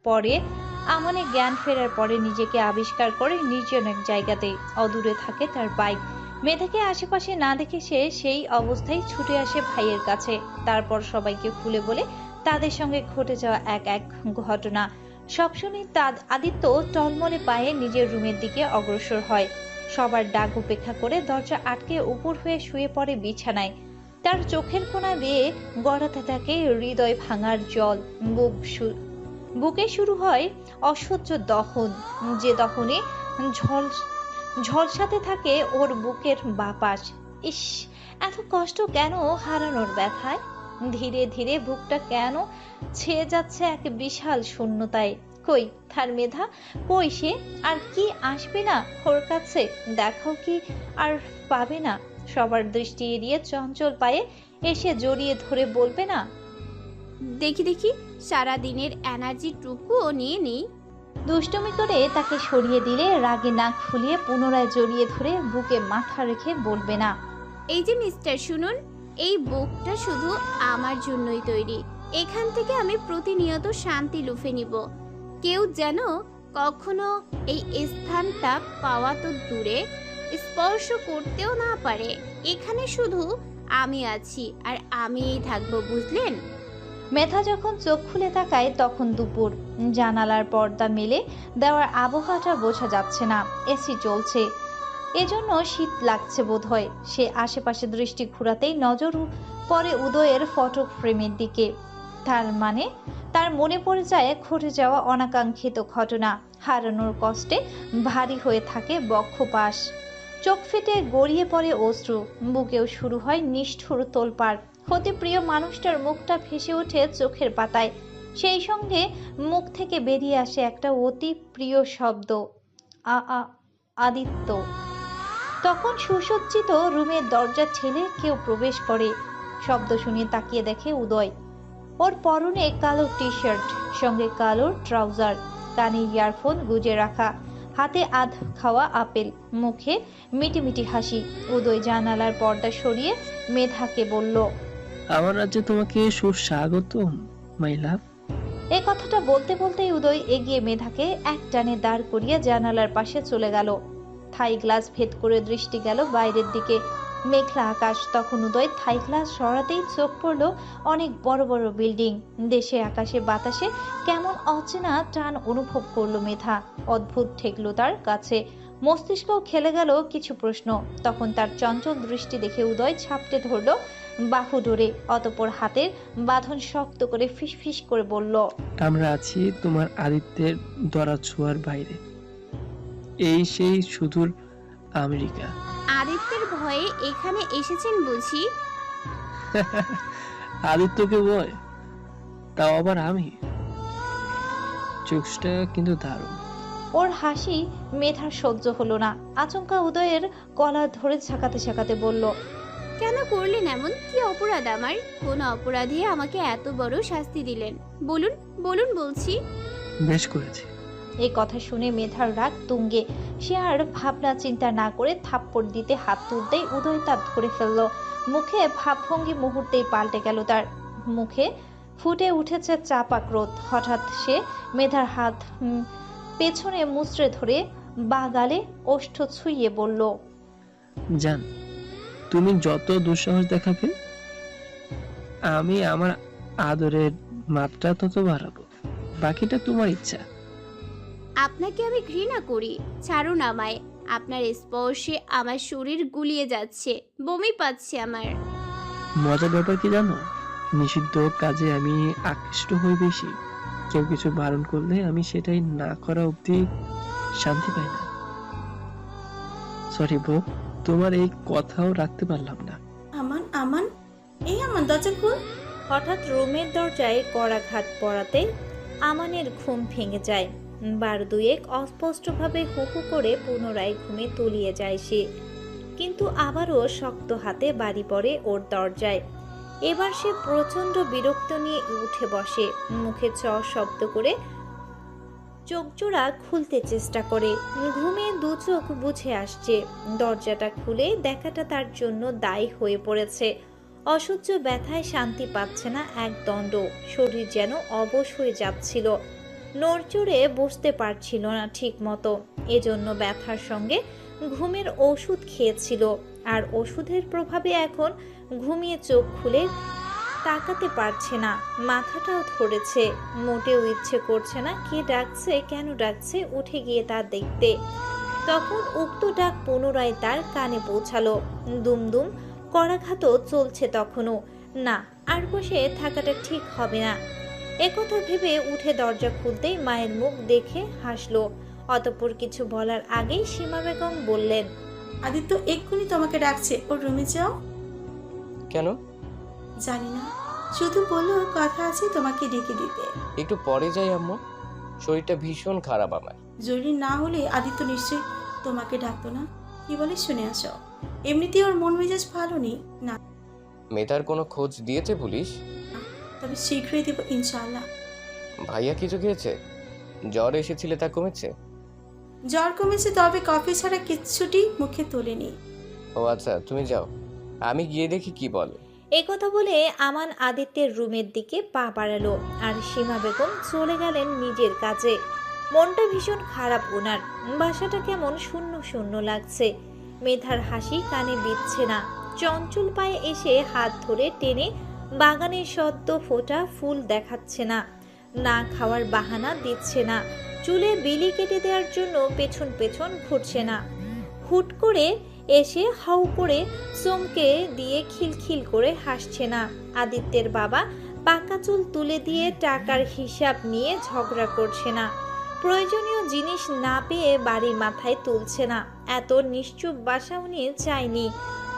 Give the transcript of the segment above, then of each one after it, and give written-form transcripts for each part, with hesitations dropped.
পরে আমানে জ্ঞান ফেরার পরে নিজেকে আবিষ্কার করে নির্জন এক জায়গাতে অদূরে থাকে তার বাইক। মেয়েটাকে আশেপাশে না দেখে সে সেই অবস্থায় ছুটে আসে ভাইয়ের কাছে। তারপর সবাইকে খুলে বলে তাদের সঙ্গে ঘটে যাওয়া এক এক ঘটনা। সব শুনে আদিত্য টলমলে পায়ে নিজের রুমের দিকে অগ্রসর হয়। সবার ডাক উপেক্ষা করে দরজা আটকে উপর হয়ে শুয়ে পড়ে বিছানায়। তার চোখের কোণা বেয়ে গড়াতে থাকে হৃদয় ভাঙার জল। বুকে শুরু হয় অসহ্য দহন, যে দহনে ঝল ঝলসাতে থাকে ওর বুকের বাপাস। ইস, এত কষ্ট কেন হারানোর ব্যথায়? ধীরে ধীরে বুকটা কেন ছেয়ে যাচ্ছে এক বিশাল শূন্যতায়। কই তার মেধা, কই সে? আর কি আসবে না ওর কাছে? দেখাও কি আর পাবে না? সবার দৃষ্টি এড়িয়ে চঞ্চল পায়ে এসে জড়িয়ে ধরে বলবে না, দেখি দেখি, সারা দিনের এনার্জিটুকুও নিয়ে নিই। দুষ্টুমি করে তাকে সরিয়ে দিলে রাগে নাক ফুলিয়ে পুনরায় জড়িয়ে ধরে বুকে মাথা রেখে বলবে না, এই যে মিস্টার, শুনুন, এই বুকটা শুধু আমার জন্যই তৈরি। এখান থেকে আমি প্রতিনিয়ত শান্তি লুফে নিব। কেউ যেন কখনো এই স্থানটা পাওয়া তো দূরে, স্পর্শ করতেও না পারে। এখানে শুধু আমি আছি আর আমিই থাকবো, বুঝলেন? মেধা যখন চোখ খুলে তাকায় তখন দুপুর। জানালার পর্দা মেলে দেওয়ার আবহাওয়াটা বোঝা যাচ্ছে না, এসি চলছে, এজন্য শীত লাগছে বোধহয়। সে আশেপাশে দৃষ্টি ঘুরাতেই নজর পড়ে উদয়ের ফটো ফ্রেমের দিকে। তার মানে তার মনে পড়ে যায় ঘটে যাওয়া অনাকাঙ্ক্ষিত ঘটনা। হারানোর কষ্টে ভারী হয়ে থাকে বক্ষপাশ, চোখ ফেটে গড়িয়ে পড়ে অশ্রু, বুকেও শুরু হয় নিষ্ঠুর তোলপাড়। অতি প্রিয় মানুষটার মুখটা ভেসে ওঠে চোখের পাতায়। সেই সঙ্গে মুখ থেকে বেরিয়ে আসে একটা অতি প্রিয় শব্দ, আ আ আদিত্য। তখন সুসজ্জিত রুমের দরজা ঠেলে কেউ প্রবেশ করে। শব্দ শুনে তাকিয়ে দেখে উদয়। ওর পরনে কালো টি শার্ট, সঙ্গে কালো ট্রাউজার, কানে ইয়ারফোন গুজে রাখা, হাতে আধ খাওয়া আপেল, মুখে মিটিমিটি হাসি। উদয় জানালার পর্দা সরিয়ে মেধাকে বলল, আমার রাজ্যে তোমাকে সুস্বাগতম, মাই লাভ। এ কথাটা বলতে বলতেই উদয় এগিয়ে মেধাকে এক টানে দাঁড় করিয়ে জানালার পাশে চলে গেল। থাই গ্লাস ভেদ করে দৃষ্টি গেল বাইরের দিকে, মেঘলা আকাশ। তখন উদয় থাই গ্লাস সরাতেই চোখ পড়ল অনেক বড় বড় বিল্ডিং। দেশে আকাশে বাতাসে কেমন অচেনা টান অনুভব করলো মেধা। অদ্ভুত ঠেকলো তার কাছে, মস্তিষ্কও খেলে গেল কিছু প্রশ্ন। তখন তার চঞ্চল দৃষ্টি দেখে উদয় ঝাপটে ধরলো বাহু ডোরে, অতঃপর হাতের বাঁধন শক্ত করে ফিসফিস করে বলল, আমরা আছি তোমার আদিত্যের দরা ছোঁয়ার বাইরে, এই সেই সুদূর আমেরিকা। আদিত্যের ভয়ে এখানে এসেছেন বুঝি? আদিত্যকে বয়, তাও আবার আমি। চোখটা কিন্তু দারুণ। ওর হাসি মেধার সহ্য হলো না। আচমকা উদয়ের গলা ধরে ঝাঁকাতে ঝাঁকাতে বলল, কেন করলেন এমন? কি অপরাধ আমার? কোন অপরাধে আমাকে এত বড় শাস্তি দিলেন? বলুন বলুন বলছি। বেশ করেছি। এই কথা শুনে মেধার রাগ তুঙ্গে। সে আর ভাবনা চিন্তা না করে থাপ্পড় দিতে হাত তুলতেই উদয় তার ধরে ফেলল। মুখে ভাবভঙ্গি মুহূর্তেই পাল্টে গেল তার। মুখে ফুটে উঠেছে চাপা ক্রোধ। হঠাৎ সে মেধার হাত পেছনে মুচড়ে ধরে বাগালে ওষ্ঠ ছুঁয়ে বলল, জান, তুমি যত দুঃসাহস দেখাবে আমি আমার আদরের মাত্রা তত বাড়াবো। বাকিটা তোমার ইচ্ছা। আপনাকে আমি ঘৃণা করি, ছাড়ুন আমায়। আপনার স্পর্শে আমার শরীর গুলিয়ে যাচ্ছে, বমি পাচ্ছে আমার। মজার ব্যাপার কি জানো, নিষিদ্ধ কাজে আমি আকৃষ্ট হই বেশি। কেউ কিছু বারণ করলে আমি সেটাই না করা অবধি শান্তি পাই না। সরি বউ, তোমার এই কথাও রাখতে পারলাম না। আমান আমান, এই আমান, দরজা খুল। হঠাৎ রুমের দরজায় করাঘাত পড়াতে আমানের ঘুম ভেঙে যায়। বার দুয়েক অস্পষ্টভাবে হু হু করে পুনরায় ঘুমে তলিয়ে যায় সে। কিন্তু আবারও শক্ত হাতে বাড়ি পড়ে ওর দরজায়। এবার সে প্রচণ্ড বিরক্ত নিয়ে উঠে বসে, মুখে চ শব্দ করে চোখজোড়া খুলতে চেষ্টা করে। ঘুমে দু চোখ বুঝে আসছে। দরজাটা খুলে দেখাটা তার জন্য দায়ী হয়ে পড়েছে। অসহ্য ব্যথায় শান্তি পাচ্ছে না এক দণ্ড। শরীর যেন অবশ হয়ে যাচ্ছিল। নড়চড়ে বসতে পারছিল না ঠিক মতো। এজন্য ব্যথার সঙ্গে ঘুমের ওষুধ খেয়েছিল, আর ওষুধের প্রভাবে এখন ঘুমিয়ে চোখ খুলে তাকাতে পারছে না। মাথাটাও ধরেছে, মোটেও ইচ্ছে করছে না কে ডাকছে, কেন ডাকছে, উঠে গিয়ে তা দেখতে। তখন উক্ত ডাক পুনরায় তার কানে পৌঁছালো। দুমদুম করাঘাতও চলছে তখনও। না, আর বসে থাকাটা ঠিক হবে না। একথা ভেবে উঠে দরজা খুলতেই মায়ের মুখ দেখে হাসলো। অতঃপর কিছু বলার আগেই সীমা বেগম বললেন, আদিত্য এক্ষুনি তোমাকে ডাকছে, ওর রুমে যাও। কেন? জানি না, শুধু বললো ওর কথা আছে তোমাকে ডেকে দিতে। একটু পরে যাই আম্মু, শরীরটা ভীষণ খারাপ আমার। জরুরি না হলে আদিত্য নিশ্চয়ই তোমাকে ডাকতো না। কি বলে শুনে আসো। এমনিতেই ওর মন মেজাজ ভালো নেই না, মেধার কোনো খোঁজ দিয়েছে পুলিশ? তবে শীঘ্রই দেবো ইনশাআল্লাহ। ভাইয়া কিছু খেয়েছে? জ্বর এসেছিলে তা কমেছে? জ্বর কমেছে, তবে কফি ছাড়া কিচ্ছুটি মুখে তোলেনি। ও আচ্ছা, তুমি যাও, আমি গিয়ে দেখি কি বলে। একথা বলে আমান আদিত্যের রুমের দিকে পা বাড়ালো, আর সীমা বেগম চলে গেলেন নিজের কাজে। মনটা ভীষণ খারাপ ওনার। বাসাটা কেমন শূন্য শূন্য লাগছে। মেধার হাসি কানে বিচ্ছে না। চঞ্চল পায়ে এসে হাত ধরে টেনে বাগানের সদ্য ফোটা ফুল দেখাচ্ছে না। না খাওয়ার বাহানা দিচ্ছে না। চুলে বিলি কেটে দেওয়ার জন্য পেছন পেছন ঘুরছে না। হুট করে এসে হাউ করে চমকে দিয়ে খিলখিল করে হাসছে না। আদিত্যের বাবা পাকা চুল তুলে দিয়ে টাকার হিসাব নিয়ে ঝগড়া করছে না। প্রয়োজনীয় জিনিস না পেয়ে বাড়ি মাথায় তুলছে না। এত নিশ্চুপ বাসা উনি চায়নি।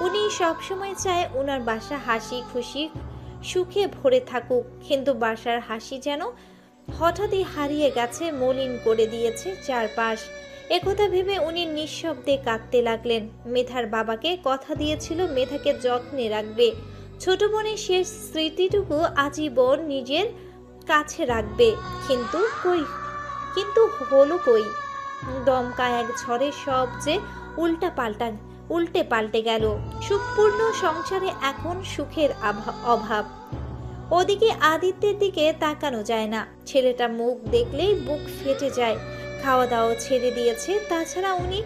উনি সবসময় চায় ওনার বাসা হাসি খুশি সুখে ভরে থাকুক, কিন্তু বাসার হাসি যেন হঠাৎই হারিয়ে গেছে, মলিন করে দিয়েছে চারপাশ। একথা ভেবে উনি নিঃশব্দে কাঁদতে লাগলেন। মেধার বাবাকে কথা দিয়েছিল মেধাকে যত্নে রাখবে, ছোট বোনের শেষ স্মৃতিটুকু আজীবন নিজের কাছে রাখবে। কিন্তু হলো কই? দমকা এক ঝড়ে সব যে উল্টে পাল্টে গেল। সুখপূর্ণ সংসারে এখন সুখের অভাব। ওদিকে আদিত্যের দিকে তাকানো যায় না। ছেলেটা মুখ দেখলেই বুক ফেটে যায়। খাওয়া দাওয়া ছেড়ে দিয়েছে। তাছাড়া উনি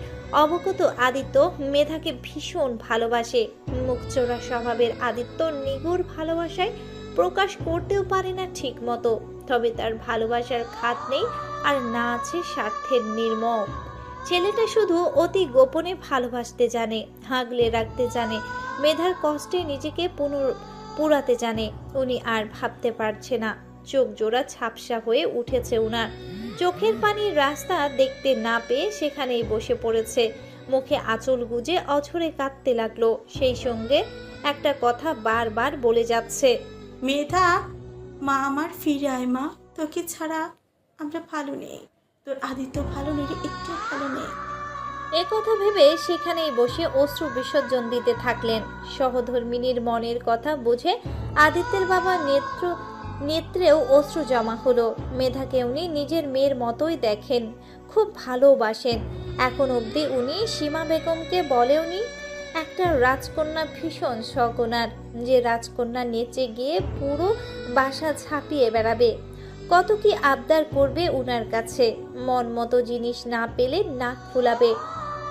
অবগত আদিত্য মেধাকে ভীষণ ভালোবাসে। মুখচোরা স্বভাবের আদিত্য নিগুড় ভালোবাসায় প্রকাশ করতেও পারে না ঠিক মতো। তবে তার ভালোবাসার খাত নেই, আর না আছে স্বার্থের নির্মম। ছেলেটা শুধু অতি গোপনে ভালোবাসতে জানে, হাগলে রাখতে জানে, মেধার কষ্টে নিজেকে পুরাতে জানে। উনি আর ভাবতে পারছে না। চোখ জোড়া ঝাপসা হয়ে উঠেছে উনার। চোখের পানির রাস্তা দেখতে না পেয়ে সেখানেই বসে পড়েছে। মুখে আঁচল গুজে অঝরে কাঁদতে লাগলো। সেই সঙ্গে একটা কথা বারবার বলে যাচ্ছে, মেধা, মা আমার ফিরে আয় মা, তোকে ছাড়া আমরা ভালো নেই, তোর আদিত্য ভালো নেই রে, একটু ভালো নেই। একথা ভেবে সেখানেই বসে অশ্রু বিসর্জন দিতে থাকলেন। সহধর্মিনীর মনের কথা বুঝে আদিত্যের বাবা নেত্রেও অশ্রু জমা হলো। মেধাকে উনি নিজের মেয়ের মতোই দেখেন, খুব ভালোবাসেন। এখন অবধি উনি সীমা বেগমকে বলেওনি। একটা রাজকন্যা ভীষণ শখ ওনার, যে রাজকন্যা নেচে গিয়ে পুরো বাসা ছাপিয়ে বেড়াবে। কত কি আবদার করবে উনার কাছে। মন মতো জিনিস না পেলে নাক ফুলাবে,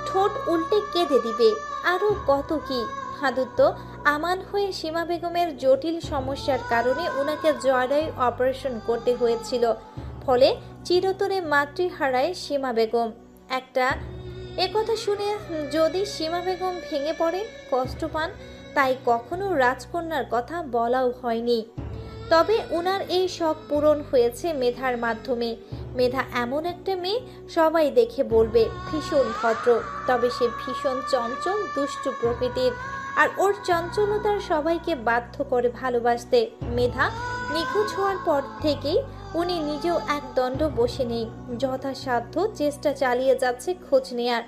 ঠোঁট উল্টে কেঁদে দিবে, আরো কত কি। আদিত্য আমান হয়ে সীমা বেগমের জটিল সমস্যার কারণে উনাকে জরায়ু অপারেশন করতে হয়েছিল। ফলে চিরতরে মাতৃহারায় সীমা বেগম। একথা শুনে যদি সীমা বেগম ভেঙে পড়ে, কষ্ট পান, তাই কখনো রাজকন্যার কথা বলাও হয়নি। তবে উনার এই শখ পূরণ হয়েছে মেধার মাধ্যমে। মেধা এমন একটা মেয়ে, সবাই দেখে বলবে ভীষণ ভদ্র, তবে সে ভীষণ চঞ্চল দুষ্টু প্রকৃতির। আর ওর চঞ্চলতার সবাইকে বাধ্য করে ভালোবাসতে। মেধা নিখোঁজ হওয়ার পর থেকেই উনি নিজেও একদণ্ড বসে নেই, যথাসাধ্য চেষ্টা চালিয়ে যাচ্ছে খোঁজ নেয়ার।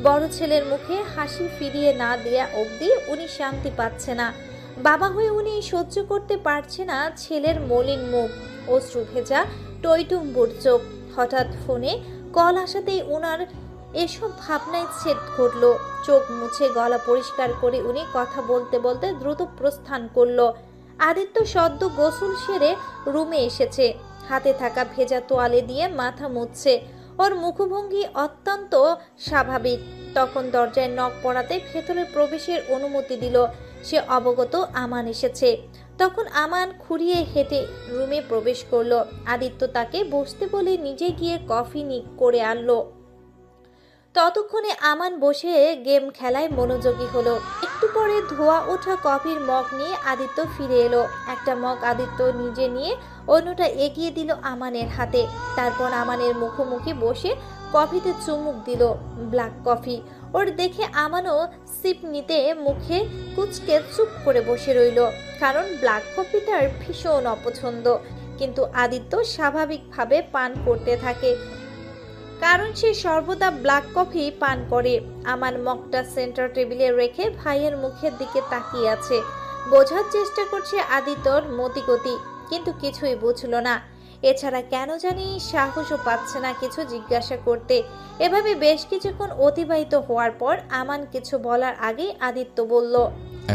বড় ছেলের মুখে হাসি ফিরিয়ে না দেয়া অবধি উনি শান্তি পাচ্ছে না। বাবা হয়ে উনি সহ্য করতে পারছে না ছেলের মলিন মুখ, অশ্রু ভেজা টইটুম্বুর চোখ। হঠাৎ ফোনে কল আসাতেই উনার এসব ভাবনায় ছেদ ঘটল। চোখ মুছে গলা পরিষ্কার করে উনি কথা বলতে বলতে দ্রুত প্রস্থান করলো। আদিত্য সদ্য গোসল সেরে রুমে এসেছে। হাতে থাকা ভেজা তোয়ালে দিয়ে মাথা মুছছে। ওর মুখভঙ্গি অত্যন্ত স্বাভাবিক। তখন দরজায় নক পড়াতে ভেতরে প্রবেশের অনুমতি দিল। সে অবগত আমান এসেছে। তখন আমান খুঁড়িয়ে হেঁটে রুমে প্রবেশ করলো। আদিত্য তাকে বসতে বলে নিজে গিয়ে কফি করে আনলো। ততক্ষণে আমান বসে গেম খেলায় মনোযোগী হলো। একটু পরে ধোয়া ওঠা কফির মগ নিয়ে আদিত্য ফিরে এলো। একটা মগ আদিত্য নিজে নিয়ে অন্যটা এগিয়ে দিল আমানের হাতে। তারপর আমানের মুখোমুখি বসে কফিতে চুমুক দিল। Black coffee. ওর দেখে আমানও সিপ নিতে মুখে কুচকে চুপ করে বসে রইল, কারণ ব্ল্যাক কফি তার ভীষণ অপছন্দ। কিন্তু আদিত্য স্বাভাবিকভাবে পান করতে থাকে, কারণ সে সর্বদা ব্ল্যাক কফি পান করে। আমার মগটা সেন্টার টেবিলে রেখে ভাইয়ের মুখের দিকে তাকিয়ে আছে। বোঝার চেষ্টা করছে আদিত্যর মতিগতি, কিন্তু কিছুই বুঝলো না। এছাড়া কেন জানি সাহসও পাচ্ছে না কিছু জিজ্ঞাসা করতে। এভাবে বেশ কিছুক্ষণ অতিবাহিত হওয়ার পর আমান কিছু বলার আগেই আদিত্য বলল,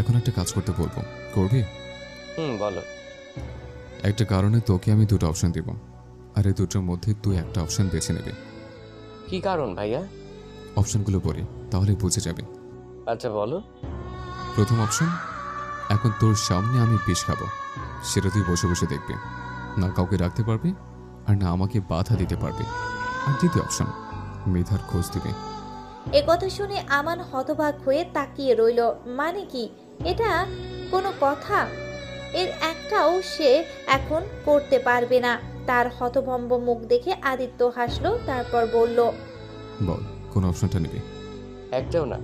এখন একটা কাজ করতে বলবো, করবি? বলো। একটা কারণে তোকে আমি দুটো অপশন দিব, আর এই দুটোর মধ্যে তুই একটা অপশন বেছে নিবি। কি কারণ ভাইয়া? অপশনগুলো বলি, তাহলে বুঝে যাবে। আচ্ছা বলো। প্রথম অপশন, এখন তোর সামনে আমি বিষ খাবো, সেটা তুই বসে বসে দেখবি, না কাউকে রাখতে পারবি আর না আমাকে বাধা দিতে পারবি। আর দ্বিতীয় অপশন, মেধার খোঁজ দিবি। একথা শুনে আমান হতবাক হয়ে তাকিয়ে রইল। মানে কি এটা কোনো কথা? এর একটাও সে এখন করতে পারবে না। তার হতভম্ব মুখ দেখে আদিত্য হাসলো, তারপর বলল, বল কোন অপশনটা নিবি? একটাও না।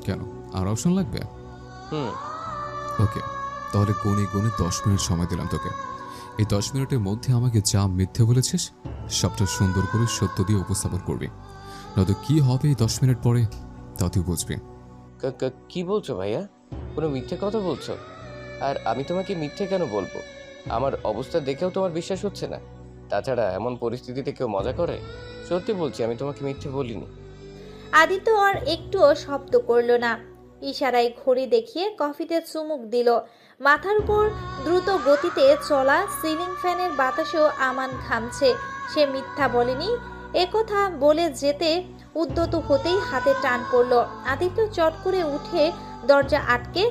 কেন, আর অপশন লাগবে? হুম। ওকে, তাহলে গুনে গুনে 10 মিনিট সময় দিলাম তোকে। এই 10 মিনিটের মধ্যে আমাকে যা মিথ্যে বলেছিস সবটা সুন্দর করে সত্য দিয়ে উপস্থাপন করবি, নয়তো কি হবে এই 10 মিনিট পরে তা তুই বুঝবি। কি বলছো ভাইয়া? কোনো মিথ্যে কথা বলছো? আর আমি তোমাকে মিথ্যে কেন বলবো? আমার অবস্থা দেখেও তোমার বিশ্বাস হচ্ছে না? তাছাড়া এমন পরিস্থিতিতে কেউ মজা করে? সত্যি বলছি, আমি তোমাকে মিথ্যে বলিনি। আদিত্য আর একটুও শব্দ করল না। ইশারায় ঘড়ি দেখিয়ে কফিতে চুমুক দিল। মাথার উপর দ্রুত গতিতে চলা সিলিং ফ্যানের বাতাসেও আমান ঘামছে। সে মিথ্যা বলেনি একথা বলে যেতে উদ্যত হতেই হাতে টান পড়ল। আদিত্য চট করে উঠে দরজা আটকে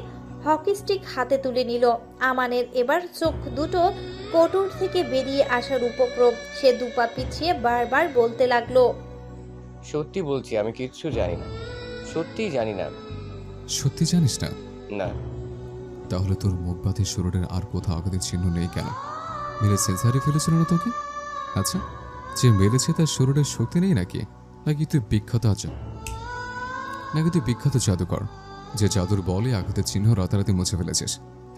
হকি স্টিক হাতে তুলে নিল। আমানের এবার চোখ দুটো কোটর থেকে বেরিয়ে আসার উপক্রম। সে দুপা পিছিয়ে বারবার বলতে লাগলো, সত্যি বলছি, আমি কিচ্ছু জানি না। সত্যিই জানি না। সত্যি জানিস না? না। তাহলে তোর মুখ বাদে শরীরের আর কোথাও আঘাতের চিহ্ন নেই কেন? মেরে সেন্সারে ফেলেছিল না তোকে? আচ্ছা, যে মেরেছে তার শরীরের শক্তি নেই নাকি? নাকি তুই বিখ্যাত জাদুকর, যে জাদুর বলে আঘাতের চিহ্ন রাতারাতি মুছে ফেলেছিস,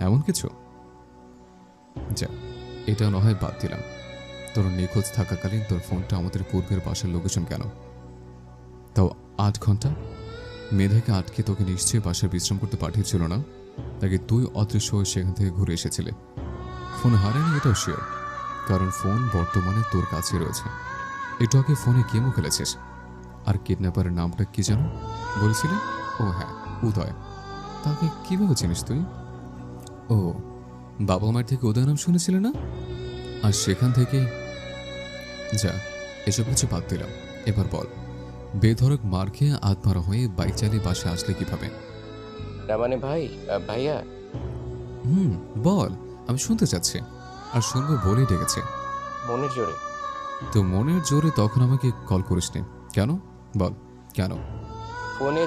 এমন কিছু? যা, এটা না হয় বাদ দিলাম। তোর নিখোঁজ থাকাকালীন তোর ফোনটা আমাদের পূর্বের বাসার লোকেশন কেন? তাও 8 ঘন্টা। মেধাকে আটকে তোকে নিশ্চয়ই বাসায় বিশ্রাম করতে পাঠিয়েছিল না? নাকি তুই অদৃশ্য হয়ে সেখান থেকে ঘুরে এসেছিলে? ফোন হারায়নি এটাও শিওর, কারণ ফোন বর্তমানে তোর কাছে রয়েছে। একটু আগে ফোনে গেমও খেলেছিস। আর কিডন্যাপারের নামটা কি জানো বলছিলে? ও হ্যাঁ, উদয়। তাকে কিভাবে চিনিস তুই? ও, বাবা মায়ের থেকে উদয় নাম শুনেছিলে না? আর সেখান থেকে যা, এসব কিছু বাদ দিলাম। এবার বল, বেধড়ক মার খেয়ে আত্মারা হয়ে বাইক চালিয়ে বাসে আসলে কিভাবে? না মানে ভাইয়া। বল, আমি শুনতে চাচ্ছি। আর শুনবো বলেই ডেকেছে। মনের জোরে। তো মনের জোরে তখন আমাকে কল করিসনি কেন? বল কেন? ফোনে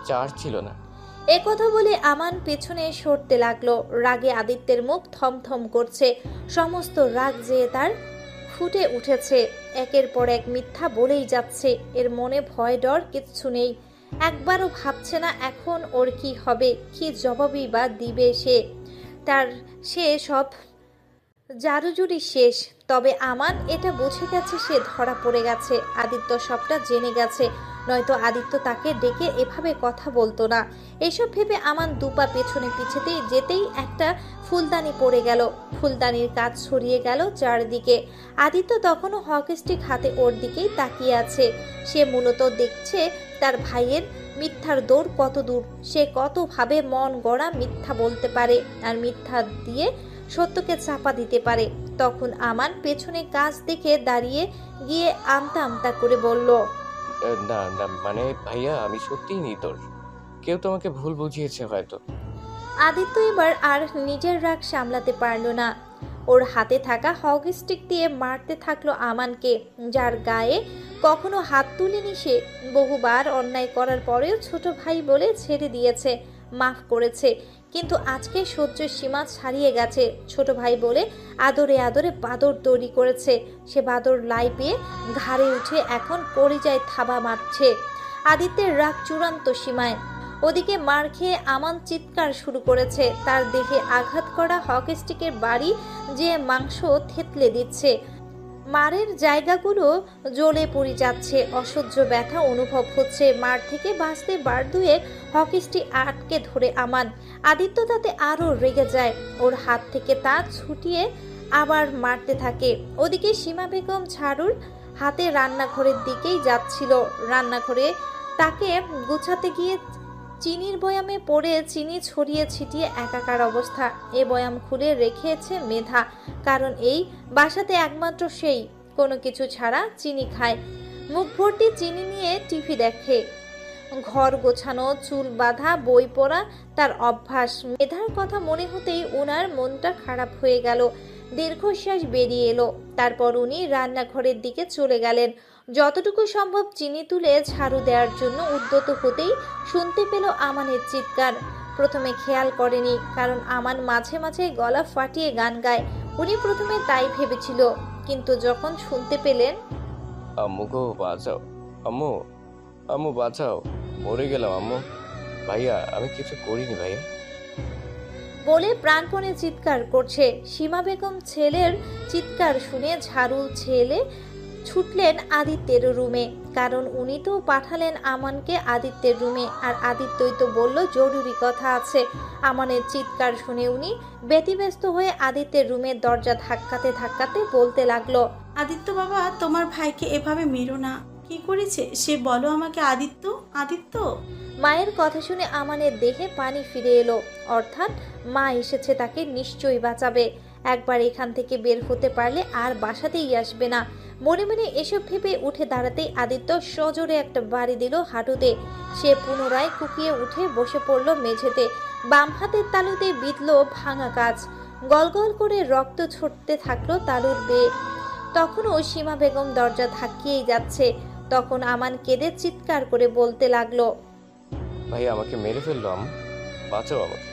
চার্জ ছিল না। একথা বলে আমান পেছনে সরতে লাগলো। রাগে আদিত্যের মুখ থমথম করছে। সমস্ত রাগ যে তার ফুটে উঠেছে। একের পর এক মিথ্যা বলেই যাচ্ছে। এর মনে ভয় ডর কিচ্ছু নেই। একবারও ভাবছে না এখন ওর কি হবে, কি জবাবই বা দিবে সে সব জারুজুরি শেষ। তবে আমান এটা বুঝে গেছে সে ধরা পড়ে গেছে। আদিত্য সবটা জেনে গেছে, নয়তো আদিত্য তাকে ডেকে এভাবে কথা বলতো না। এসব ভেবে আমান দুপা পেছনে পিছতেই যেতেই একটা ফুলদানি পড়ে গেল। ফুলদানির কাজ ছড়িয়ে গেল চারদিকে। আদিত্য তখনও হকি স্টিক হাতে ওর দিকেই তাকিয়ে আছে। সে মূলত দেখছে তার ভাইয়ের মিথ্যার দৌড় কত দূর। সে কতভাবে মন গড়া মিথ্যা বলতে পারে আর মিথ্যা দিয়ে সত্যকে চাপা দিতে পারে। তখন আমান পেছনে কাজ দেখে দাঁড়িয়ে গিয়ে আমতা আমতা করে বলল, না না মানে ভাইয়া আমি সত্যিই নির্দোষ, কেউ তোমাকে ভুল বুঝিয়েছে হয়তো। আদিত্য এবার আর নিজের রাগ সামলাতে পারল না। ওর হাতে থাকা হকি স্টিক দিয়ে মারতে থাকলো আমানকে, যার গায়ে কখনো হাত তুলেনি সে। বহুবার অন্যায় করার পরেও ছোট ভাই বলে ছেড়ে দিয়েছে, মাফ করেছে, কিন্তু আজকে সহ্যের সীমা ছাড়িয়ে গেছে। ছোট ভাই বলে আদরে আদরে বাদর তৈরি করেছে, সে বাদর লাই পেয়ে ঘাড়ে উঠে এখন কলিজায় থাবা মারছে। আদিত্যের রাগ চূড়ান্ত সীমায়। ওদিকে মার খেয়ে আমান চিৎকার শুরু করেছে, তার দেহে আঘাত করা হকি স্টিকের বাড়ি যে মাংস থেতলে দিচ্ছে, মারের জায়গাগুলো জ্বলে পড়ে যাচ্ছে, অসহ্য ব্যথা অনুভব হচ্ছে। মার থেকে বাঁচতে বার দুয়েক হকি স্টিক আটকে ধরে আমান। আদিত্য তাতে আরও রেগে যায়, ওর হাত থেকে তা ছুটিয়ে আবার মারতে থাকে। ওদিকে সীমা বেগম ঝাড়ুর হাতে রান্নাঘরের দিকেই যাচ্ছিল। রান্নাঘরে তাকে গুছাতে গিয়ে চিনির বয়ামে পড়ে চিনি ছড়িয়ে ছিটিয়ে একাকার অবস্থা। এ বয়াম খুলে রেখেছে মেধা, কারণ এই বাসাতে একমাত্র সেই কোনো কিছু ছাড়া চিনি খায়। মুখ ভর্তি চিনি নিয়ে টিভি দেখে। ঘর গোছানো, চুল বাঁধা, বই পড়া তার অভ্যাস। মেধার কথা মনে হতেই ওনার মনটা খারাপ হয়ে গেল। দীর্ঘশ্বাস বেরিয়ে এলো। তারপর উনি রান্নাঘরের দিকে চলে গেলেন। যতটুকু সম্ভব চিনি তুলে ঝাড়ু দেওয়ার জন্য উদ্যত হতেই শুনতে পেল আমানের চিৎকার। প্রথমে খেয়াল করেনি, কারণ আমান মাঝে মাঝে গলা ফাটিয়ে গান গায়। উনি প্রথমে তাই ভেবেছিল, কিন্তু যখন শুনতে পেলেন, আম্মু গো বাঁচাও, আম্মু আম্মু বাঁচাও, মরে গেলাম আম্মু, ভাইয়া আমি কিছু করিনি ভাইয়া। বলে প্রাণপণে চিৎকার করছে। সীমা বেগম ছেলের চিৎকার শুনে ঝাড়ু ছেলে ছুটলেন আদিত্যের রুমে, কারণ উনি তো পাঠালেন আমানকে আদিত্যের রুমে, আর আদিত্যই তো বলল জরুরি কথা আছে। আমানের চিৎকার শুনে উনি ব্যতিব্যস্ত হয়ে আদিত্যের রুমের দরজা ধাক্কাতে ধাক্কাতে বলতে লাগলো, আদিত্য বাবা, তোমার ভাইকে এভাবে মেরো না। কি করেছে সে বলো আমাকে। আদিত্য, আদিত্য। মায়ের কথা শুনে আমানের দেহে পানি ফিরে এলো, অর্থাৎ মা এসেছে, তাকে নিশ্চয়ই বাঁচাবে। একবার এখান থেকে বের হতে পারলে আর বাসাতেই আসবে না। মনে মনে এসব ভেবে উঠে দাঁড়াতেই আদিত্য সজোরে একটা বাড়ি দিল হাঁটুতে। সে পুনরায় কুকিয়ে উঠে বসে পড়ল মেঝেতে। বাম হাতের তালুতে বিঁধল ভাঙা কাজ, গলগল করে রক্ত ছড়তে থাকলো তালুর বেয়ে। তখনও সীমা বেগম দরজা ধাক্কিয়েই যাচ্ছে। তখন আমান কেঁদে চিৎকার করে বলতে লাগলো, ভাইয়া আমাকে মেরে ফেললো আম্মু, বাঁচাও আমাকে,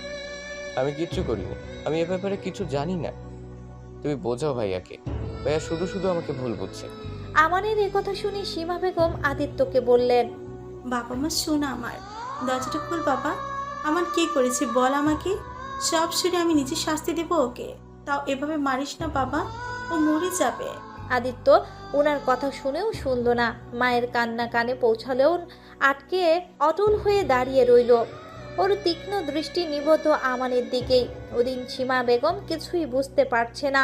আমি কিচ্ছু করিনি, আমি এ ব্যাপারে কিছু জানি না, তুমি বোঝাও ভাইয়াকে, ভাইয়া শুধু শুধু আমাকে ভুল বুঝছে। আমানের এ কথা শুনে সীমা বেগম আদিত্যকে বললেন, বাবা মা শোন আমার, দরজাটা খোল বাবা। আমার কি করেছে বল আমাকে। সব শুনে আমি নিজে শাস্তি দেবো ওকে। তাও এভাবে মারিস না বাবা, ও মরে যাবে। আদিত্য ওনার কথা শুনেও শুনল না। মায়ের কান্না কানে পৌঁছালেও আটকে অটল হয়ে দাঁড়িয়ে রইল। ওর তীক্ষ্ণ দৃষ্টি নিবদ্ধ আমানের দিকেই। ওদিন সীমা বেগম কিছুই বুঝতে পারছে না।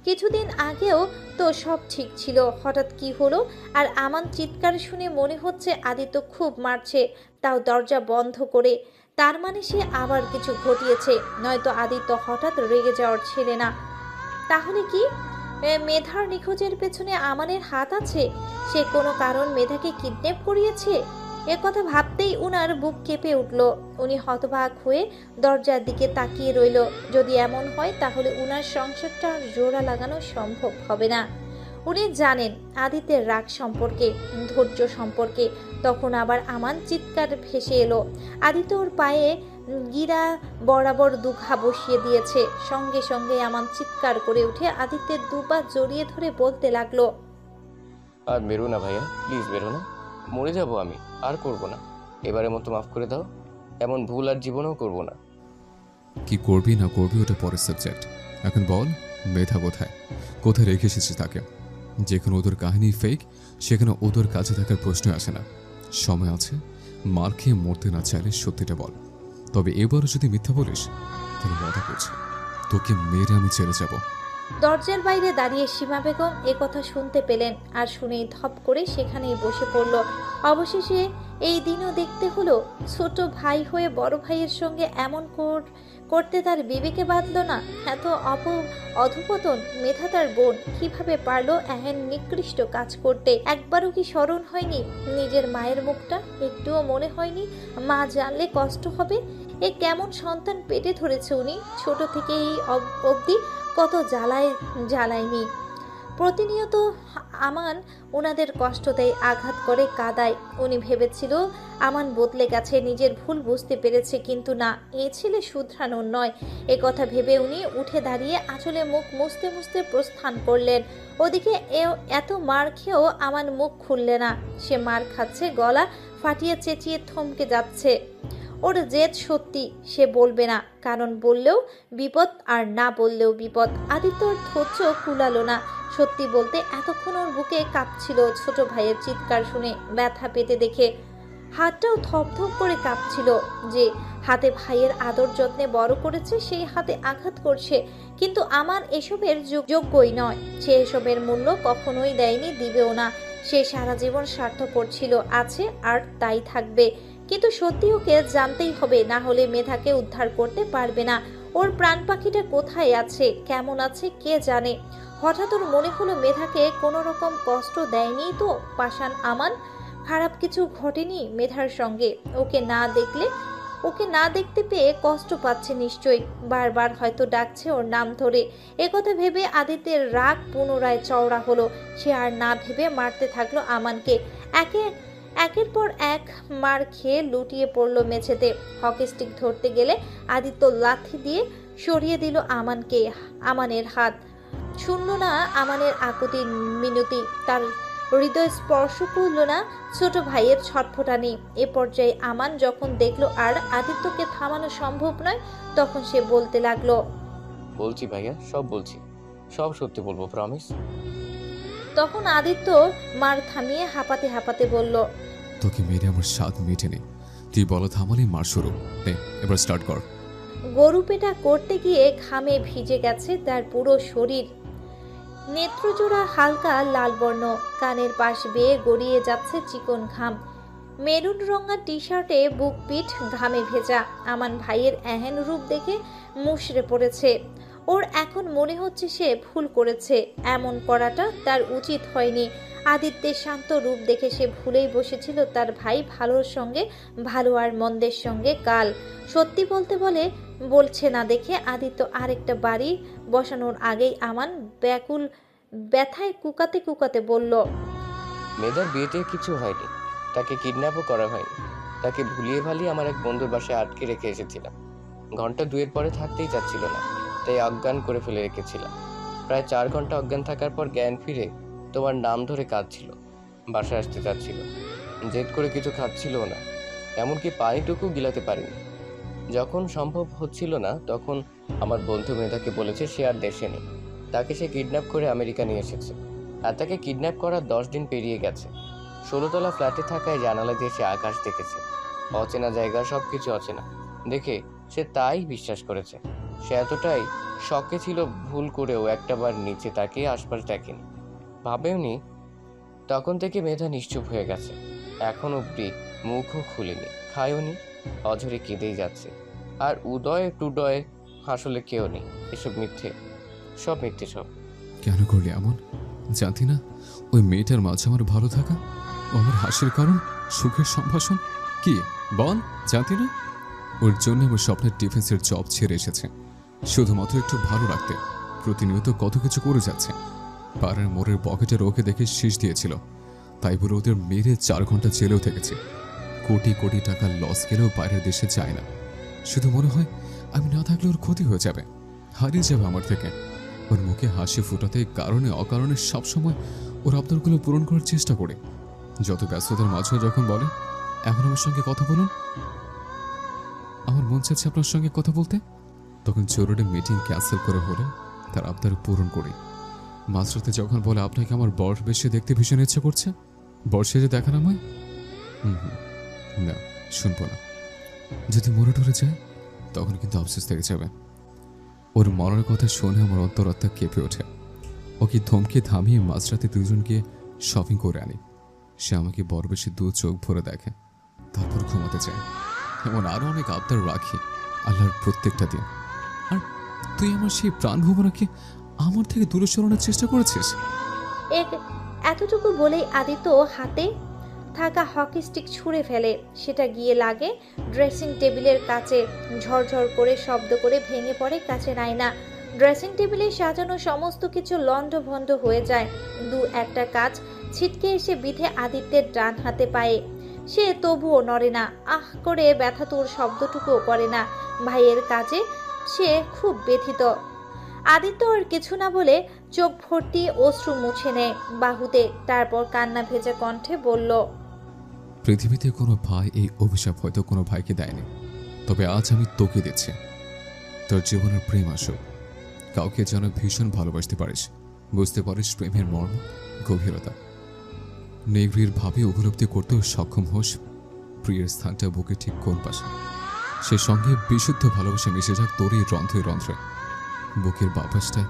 কিছুদিন আগেও তো সব ঠিক ছিল, হঠাৎ কি হলো? আর আমান চিৎকার শুনে মনে হচ্ছে আদিত্য খুব মারছে, তাও দরজা বন্ধ করে। তার মানে সে আবার কিছু ঘটিয়েছে, নয়তো আদিত্য হঠাৎ রেগে যাওয়ার ছেলে না। তাহলে কি মেধার নিখোঁজের পেছনে আমানের হাত আছে? সে কোনো কারণ মেধাকে কিডন্যাপ করিয়েছে? এ কথা ভাবতেই উনার বুক কেঁপে উঠল। উনি হতবাক হয়ে দরজার দিকে তাকিয়ে রইল। যদি এমন হয় তাহলে উনার সংসারটা আর জোড়া লাগানো সম্ভব হবে না। উনি জানেন আদিত্যের রাগ সম্পর্কে, ধৈর্য সম্পর্কে। তখন আবার আমান চিৎকার ভেসে এলো। আদিত্য ওর পায়ে গিরা বরাবর দুঘা বসিয়ে দিয়েছে। সঙ্গে সঙ্গে আমান চিৎকার করে উঠে আদিত্যের দুপা জড়িয়ে ধরে বলতে লাগলো, আর বেরো না ভাইয়া, প্লিজ বেরো না, মরে যাব আমি, আর করব না, এবারের মতো মাফ করে দাও, এমন ভুল আর জীবনেও করব না। কি করবি না করবি ওটা পরের সাবজেক্ট। এখন বল, মেধা কোথায়, কোথায় রেখে এসেছিস তাকে? যেখানে ওদের কাহিনী ফেক, সেখানে ওদের কাছে থাকার প্রশ্ন আসে না। সময় আছে, মার খেয়ে মরতে না চাইলে সত্যিটা বল। তবে এবারও যদি মিথ্যা বলিস তাহলে ওয়াদা করছি তোকে মেরে আমি ছেড়ে যাব। দরজার বাইরে দাঁড়িয়ে সীমা বেগম এ কথা শুনতে পেলেন, আর শুনেই ধপ করে সেখানেই বসে পড়ল। অবশেষে এই দিনও দেখতে হলো। ছোট ভাই হয়ে বড় ভাইয়ের সঙ্গে এমন করতে তার বিবেকে বাঁধল না? এত অধপতন! মেধা তার বোন, কিভাবে পারলো এহেন নিকৃষ্ট কাজ করতে? একবারও কি স্মরণ হয়নি নিজের মায়ের মুখটা? একটুও মনে হয়নি মা জানলে কষ্ট হবে? এ কেমন সন্তান পেটে ধরেছে উনি? ছোট থেকে এই অবধি কত জ্বালায়নি। প্রতিনিয়ত আমান ওনাদের কষ্ট দেয়, আঘাত করে, কাঁদায়। উনি ভেবেছিল আমান বদলে গেছে, নিজের ভুল বুঝতে পেরেছে, কিন্তু না, এ ছেলে শুধরানোর নয়। এ কথা ভেবে উনি উঠে দাঁড়িয়ে আঁচলে মুখ মুছতে মুছতে প্রস্থান করলেন। ওদিকে এত মার খেয়েও আমান মুখ খুললে না। সে মার খাচ্ছে, গলা ফাটিয়ে চেঁচিয়ে থমকে যাচ্ছে। ওর জেদ সত্যি, সে বলবে না, কারণ বললেও বিপদ আর না বললেও বিপদ। আদিত্যর ধৈর্য কুলালো না। সত্যি বলতে এতক্ষণ ওর বুকে কাঁপছিল ছোট ভাইয়ের চিৎকার শুনে, ব্যথা পেতে দেখে। হাতটাও থপথপ করে কাঁপছিল। যে হাতে ভাইয়ের আদর যত্নে বড় করেছে সেই হাতে আঘাত করছে। কিন্তু আমার এসবের যোগ্যই নয়। সে এসবের মূল্য কখনোই দেয়নি, দিবেও না। সে সারা জীবন স্বার্থপর ছিল, আছে আর তাই থাকবে। কিন্তু সত্যি ওকে জানতেই হবে, না হলে মেধাকে উদ্ধার করতে পারবে না। ওর প্রাণ পাখিটা কোথায় আছে, কেমন আছে, কে জানে। হঠাৎ ওর মনে হলো মেধাকে কোনো রকম কষ্ট দেয়নি তো পাষাণ আমান। খারাপ কিছু ঘটেনি মেধার সঙ্গে। ওকে না দেখতে পেয়ে কষ্ট পাচ্ছে নিশ্চয়ই। বারবার হয়তো ডাকছে ওর নাম ধরে। একথা ভেবে আদিত্যের রাগ পুনরায় চওড়া হলো। সে আর না ভেবে মারতে থাকলো আমানকে। একের পর এক মার খেয়ে লুটিয়ে পড়লো মেঝেতে। হকি স্টিক ধরতে গেলে আদিত্য লাথি দিয়ে সরিয়ে দিল আমানের হাত। শুনল না আমানের আকুতি মিনতি, তার হৃদয় স্পর্শ করল না ছোট ভাইয়ের ছটফটানি। এ পর্যায়ে আমান যখন দেখলো আর আদিত্যকে থামানো সম্ভব নয়, তখন সে বলতে লাগলো, বলছি ভাইয়া, সব বলছি, সব সত্যি বলবো, প্রমিস। তখন আদিত্য মার থামিয়ে হাঁপাতে হাঁপাতে বলল, তোকে মেরে আমার স্বাদ মেটেনি। তুই বলা থামালি মার শুরু। নে, এবার স্টার্ট কর। গরু পেটা করতে গিয়ে ঘামে ভিজে গেছে তার পুরো শরীর। নেত্রজোড়া হালকা লাল বর্ণ, কানের পাশ বেয়ে গড়িয়ে যাচ্ছে চিকন ঘাম। মেরুন রঙা টি শার্টে বুক পিঠ ঘামে ভেজা। আমান ভাইয়ের এহেন রূপ দেখে মুষড়ে পড়েছে। ওর এখন মনে হচ্ছে সে ভুল করেছে, এমন করাটা তার উচিত হয়নি। আদিত্যের শান্ত রূপ দেখে সে ভুলেই বসেছিল তার ভাই ভালোর সঙ্গে ভালো আর মন্দের সঙ্গে কাল। সত্যি বলছে না দেখে আদিত্য আরেকটা বাড়ি বসানোর আগেই আমান ব্যথায় কুকাতে কুকাতে বলল, মেধার বিয়েতে কিছু হয়নি, তাকে কিডন্যাপও করা হয়নি। তাকে ভুলিয়ে ভালিয়ে আমার এক বন্ধুর বাসায় আটকে রেখে এসেছিলাম। ঘন্টা দুয়ের পরে থাকতেই চাচ্ছিল না, তাই অজ্ঞান করে ফেলে রেখেছিলাম। প্রায় 4 ঘন্টা অজ্ঞান থাকার পর জ্ঞান ফিরে তোমার নাম ধরে কাঁদছিল, বাসায় আসতে চাচ্ছিল। জেদ করে কিছু খাচ্ছিলও না, এমনকি পানিটুকু গিলাতে পারিনি। যখন সম্ভব হচ্ছিল না, তখন আমার বন্ধু মেধাকে বলেছে সে আর দেশে নেই, তাকে সে কিডন্যাপ করে আমেরিকা নিয়ে এসেছে। আর তাকে কিডন্যাপ করার 10 দিন পেরিয়ে গেছে। 16 তলা ফ্ল্যাটে থাকায় জানালা দিয়ে সে আকাশ দেখেছে। অচেনা জায়গা, সবকিছু অচেনা দেখে সে তাই বিশ্বাস করেছে। সে এতটাই শকে ছিল, ভুল করেও একটাবার নিচে তাকে আশপাশ দেখেনি, ভাবেওনি। তখন থেকে মেধা নিশ্চুপ হয়ে গেছে। এখন অব্দি মুখও খুলেনি, খায়ওনি, অঝরে কেঁদেই যাচ্ছে। আর উদয় টুডয় আসলে কেউ নেই। এসব মিথ্যে, সব মিথ্যে সব। কেন করলি এমন? জানতি না ওই মেয়েটার মাঝে আমার ভালো থাকা, ও আমার হাসির কারণ, সুখের সম্ভাষণ? কি বল, জানতি না? ওর জন্য আমার স্বপ্নের ডিফেন্সের জব ছেড়ে এসেছে শুধুমাত্র একটু ভালো রাখতে। প্রতিনিয়ত কত কিছু করে যাচ্ছে। পাড়ার মোড়ের পকেটের ওকে দেখে শীষ দিয়েছিল, তাই বলে ওদের মেরে 4 ঘন্টা জেলেও থেকেছে। কোটি কোটি টাকা লস গেলেও বাইরের দেশে যায় না। শুধু মনে হয় আমি না থাকলে ওর ক্ষতি হয়ে যাবে, হারিয়ে যাবে আমার থেকে। ওর মুখে হাসি ফুটাতে কারণে অকারণে সবসময় ওর আবদারগুলো পূরণ করার চেষ্টা করে। যত ব্যস্ততার মাঝেও যখন বলে এখন আমার সঙ্গে কথা বলুন, আমার মন চাচ্ছে আপনার সঙ্গে কথা বলতে, তখন জরুরি মিটিং ক্যান্সেল করে হলে তার আবদার পূরণ করি। মাঝরাতে যখন বলে আপনাকে আমার বর বেশি দেখতে ভীষণ ইচ্ছে করছে, বর সেজে দেখান আমায়, না শুনবো না। যদি মরে টরে যায় তখন কিন্তু আফসোস থেকে যাবে। ওর মরার কথা শুনে আমার অন্তরাত্মা কেঁপে ওঠে। ওকে ধমকে থামিয়ে মাঝরাতে দুজন গিয়ে শপিং করে আনি। সে আমাকে বড় বেশি 2 চোখ ভরে দেখে, তারপর ঘুমাতে চাই। এমন আরো অনেক আবদার রাখি আল্লাহর প্রত্যেকটা দিন। আর তুই আমার সেই প্রাণ ভুবনাকে আমার থেকে দূরে সরানোর চেষ্টা করেছিস। এতটুকু বলেই আদিত্য হাতে থাকা হকি স্টিক ছুঁড়ে ফেলে। সেটা গিয়ে লাগে ড্রেসিং টেবিলের কাছে, ঝরঝর করে শব্দ করে ভেঙে পড়ে কাচের আয়না। ড্রেসিং টেবিলে সাজানো সমস্ত কিছু লণ্ডভণ্ড হয়ে যায়। দু একটা কাজ ছিটকে এসে বিধে আদিত্যের ডান হাতে পায়ে। সে তবুও নড়ে না, আহ করে ব্যথাতুর শব্দটুকুও করে না। ভাইয়ের কাজে সে খুব ব্যথিত। আদিত্য আর কিছু না বলে চোখ ভর্তি অশ্রু মুছে নেয় বাহুতে, তারপর কান্না ভেজা কণ্ঠে বলল, পৃথিবীতে কোনো ভাই এই অভিশাপ হয়তো কোনো ভাইকে দেয়নি, তবে আজ আমি তোকে দিচ্ছি। তোর জীবনের প্রেম আসুক, কাউকে যেন ভীষণ ভালোবাসতে পারিস, বুঝতে পারিস প্রেমের মর্ম, গভীরতা, নিগৃহীর ভাবে উপলব্ধি করতেও সক্ষম হোস প্রিয়ের স্থানটা বুকে ঠিক কোন পাশে। সে সঙ্গে বিশুদ্ধ ভালোবাসা মিশে যাক তোর এই রন্ধ্রে রন্ধ্রে। বুকের বাপাসটায়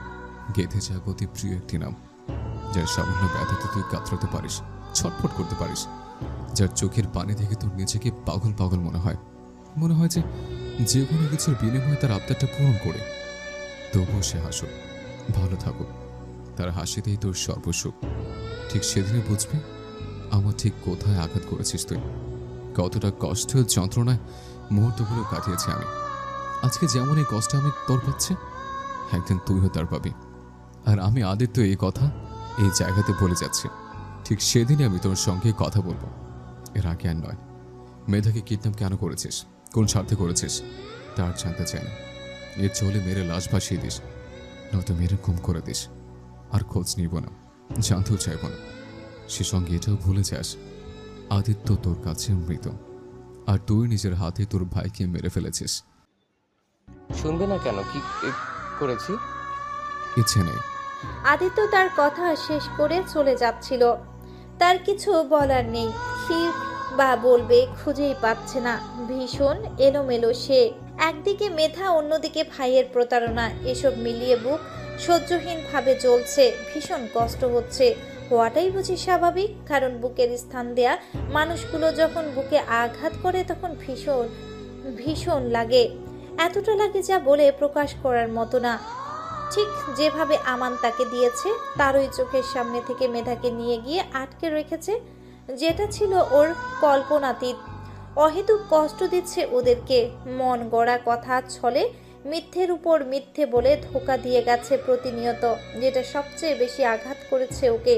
গেঁথে যাক অতি প্রিয় একটি নাম, যার সামান্য ব্যথাতে তুই কাতরাতে পারিস, ছটফট করতে পারিস, যার চোখের পানি দেখে তোর নিজেকে পাগল পাগল মনে হয় যে কোনো কিছুর বিনিময়ে তার আবদারটা পূরণ করে। তবুও সে হাসুক, ভালো থাকুক, তার হাসিতেই তোর সর্বসুখ। ঠিক সেদিনে বুঝবি আমার ঠিক কোথায় আঘাত করেছিস তুই, কতটা কষ্ট যন্ত্রণায় মুহূর্তগুলো কাটিয়েছি আমি। আজকে যেমন এই কষ্ট আমি তোর পাচ্ছি, একদিন তুইও তার পাবি। আর আমি আদিত্য এই কথা এই জায়গাতে বলে যাচ্ছি, ঠিক সেদিনই আমি তোর সঙ্গে কথা বলবো, এর আগে আর নয়। মেধাকে কিডন্যাপ কেন করেছিস, কোন স্বার্থে করেছিস তার জানতে চাই না। এর চলে মেরে লাশ ভাসিয়ে দিস, নয়তো মেরে গুম করে দিস, আর খোঁজ নিব না, জানতেও চাইব না। সে সঙ্গে এটাও ভুলে যাস আদিত্য তোর কাছে মৃত, আর তুই নিজের হাতে তোর ভাইকে মেরে ফেলেছিস। শুনবে না কেন? কি করেছি? ইচ্ছে নেই। আদিত্য তার কথা শেষ করে চলে যাচ্ছিল। তার কিছু বলার নেই, কি বা বলবে খুঁজেই পাচ্ছে না। ভীষণ এলোমেলো সে। একদিকে মেধা, অন্যদিকে ভাইয়ের প্রতারণা, এসব মিলিয়ে বুক সহ্যহীন ভাবে জ্বলছে। ভীষণ কষ্ট হচ্ছে, হওয়াটাই বুঝি স্বাভাবিক, কারণ বুকের স্থান দেয়া মানুষগুলো যখন বুকে আঘাত করে তখন ভীষণ ভীষণ লাগে। এতটা লাগে যা বলে প্রকাশ করার মতো না। ঠিক যেভাবে আমান তাকে দিয়েছে, তারই চোখের সামনে থেকে মেধাকে নিয়ে গিয়ে আটকে রেখেছে, যেটা ছিল ওর কল্পনাতীত। অহেতুক কষ্ট দিচ্ছে ওদেরকে, মন গড়া কথা ছলে মিথ্যের উপর মিথ্যে বলে ধোঁকা দিয়ে গেছে প্রতিনিয়ত, যেটা সবচেয়ে বেশি আঘাত করেছে ওকে।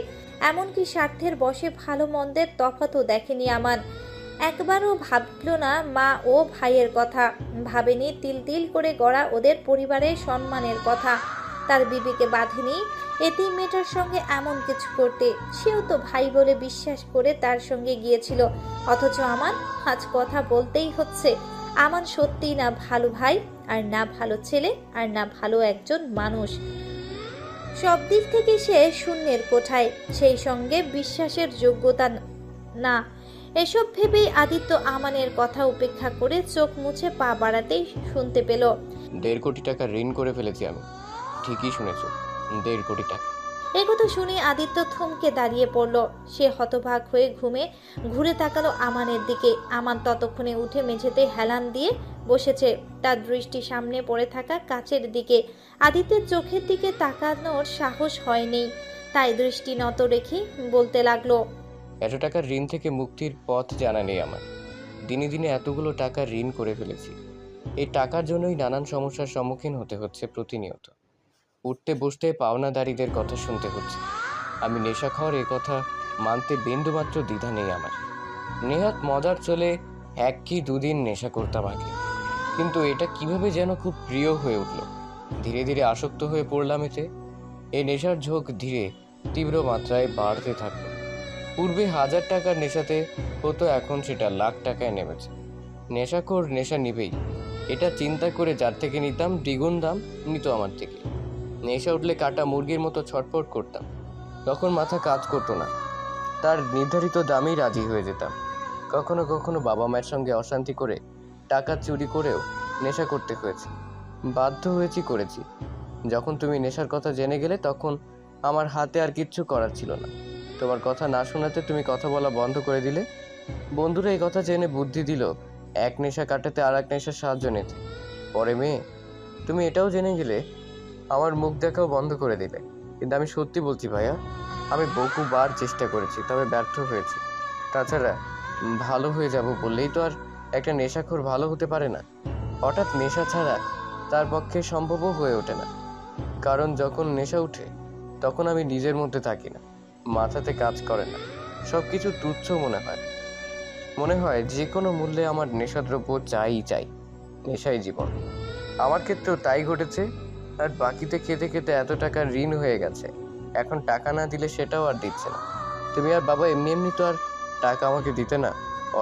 এমনকি স্বার্থের বশে ভালো মন্দের তফাতও দেখেনি আমান। একবারও ভাবল না মা ও ভাইয়ের কথা, ভাবেনি তিল তিল করে গড়া ওদের পরিবারের সম্মানের কথা। তার বিবেকে বাঁধেনি এতিম মেয়েটার সঙ্গে এমন কিছু করতে। সেও তো ভাই বলে বিশ্বাস করে তার সঙ্গে গিয়েছিল, অথচ আমান আজ কথা বলতেই হচ্ছে। আমান সত্যিই না ভালো ভাই, আর না ভালো ছেলে, আর না ভালো একজন মানুষ। সব দিক থেকে সে শূন্যের কোঠায়, সেই সঙ্গে বিশ্বাসের যোগ্যতা না। এসব ভেবেই আদিত্য আমানের কথা উপেক্ষা করে চোখ মুছে পা বাড়াতেই শুনতে পেল, 1.5 কোটি টাকা ঋণ করে ফেলেছি আমি। ঠিকই শুনেছ, 1.5 কোটি টাকা। একথা শুনে আদিত্য থমকে দাঁড়িয়ে পড়ল। সে হতবাক হয়ে ঘুরে তাকালো আমানের দিকে। আমান ততক্ষণে উঠে মেঝেতে হেলান দিয়ে বসেছে, তার দৃষ্টি সামনে পড়ে থাকা কাচের দিকে। আদিত্যের চোখের দিকে তাকানোর সাহস হয়নি, তাই দৃষ্টি নত রেখে বলতে লাগলো, এত টাকার ঋণ থেকে মুক্তির পথ জানা নেই আমার। দিনে দিনে এতগুলো টাকা ঋণ করে ফেলেছি। এই টাকার জন্যই নানান সমস্যার সম্মুখীন হতে হচ্ছে প্রতিনিয়ত। উঠতে বসতে পাওনাদারীদের কথা শুনতে হচ্ছে। আমি নেশা খাওয়ার এ কথা মানতে বিন্দুমাত্র দ্বিধা নেই আমার। নেহাত মজার চলে 1 কি 2 দিন নেশা করতাম আগে, কিন্তু এটা কিভাবে যেন খুব প্রিয় হয়ে উঠল। ধীরে ধীরে আসক্ত হয়ে পড়লাম এতে। এই নেশার ঝোঁক ধীরে তীব্র মাত্রায় বাড়তে থাকলো। পূর্বে 1000 টাকার নেশাতে হতো, এখন সেটা লাখ টাকায় নেমেছে। নেশাখোর নেশা নিবেই, এটা চিন্তা করে যার থেকে নিতাম দ্বিগুণ দাম নিত আমার থেকে। নেশা উঠলে কাটা মুরগির মতো ছটফট করতাম, তখন মাথা কাজ করতো না, তার নির্ধারিত দামেই রাজি হয়ে যেতাম। কখনো কখনো বাবা মায়ের সঙ্গে অশান্তি করে টাকা চুরি করেও নেশা করতে হয়েছে, বাধ্য হয়েছি, করেছি। যখন তুমি নেশার কথা জেনে গেলে তখন আমার হাতে আর কিচ্ছু করার ছিল না। তোমার কথা না শোনাতে তুমি কথা বলা বন্ধ করে দিলে, বন্ধুরা এই কথা জেনে বুদ্ধি দিল এক নেশা কাটাতে আর এক নেশার সাহায্য নিতে। পরে মেয়ে, তুমি এটাও জেনে গেলে আমার মুখ দেখাও বন্ধ করে দিলে। কিন্তু আমি সত্যি বলছি ভাইয়া, আমি বহুবার চেষ্টা করেছি, তবে ব্যর্থ হয়েছি। তাছাড়া ভালো হয়ে যাব বললেই তো আর একটা নেশাখোর ভালো হতে পারে না। হঠাৎ নেশা ছাড়া তার পক্ষে সম্ভবও হয়ে ওঠে না। কারণ যখন নেশা উঠে তখন আমি নিজের মধ্যে থাকি না, মাথাতে কাজ করে না, সব কিছু তুচ্ছ মনে হয় যে কোনো মূল্যে আমার নেশাদ্রব্য চাই। নেশাই জীবন। আমার ক্ষেত্রেও তাই ঘটেছে। আর বাকিতে খেতে খেতে এত টাকা ঋণ হয়ে গেছে, এখন টাকা না দিলে সেটাও আর দিচ্ছে না। তুমি আর বাবা এমনি এমনি তো আর টাকা আমাকে দিতে না।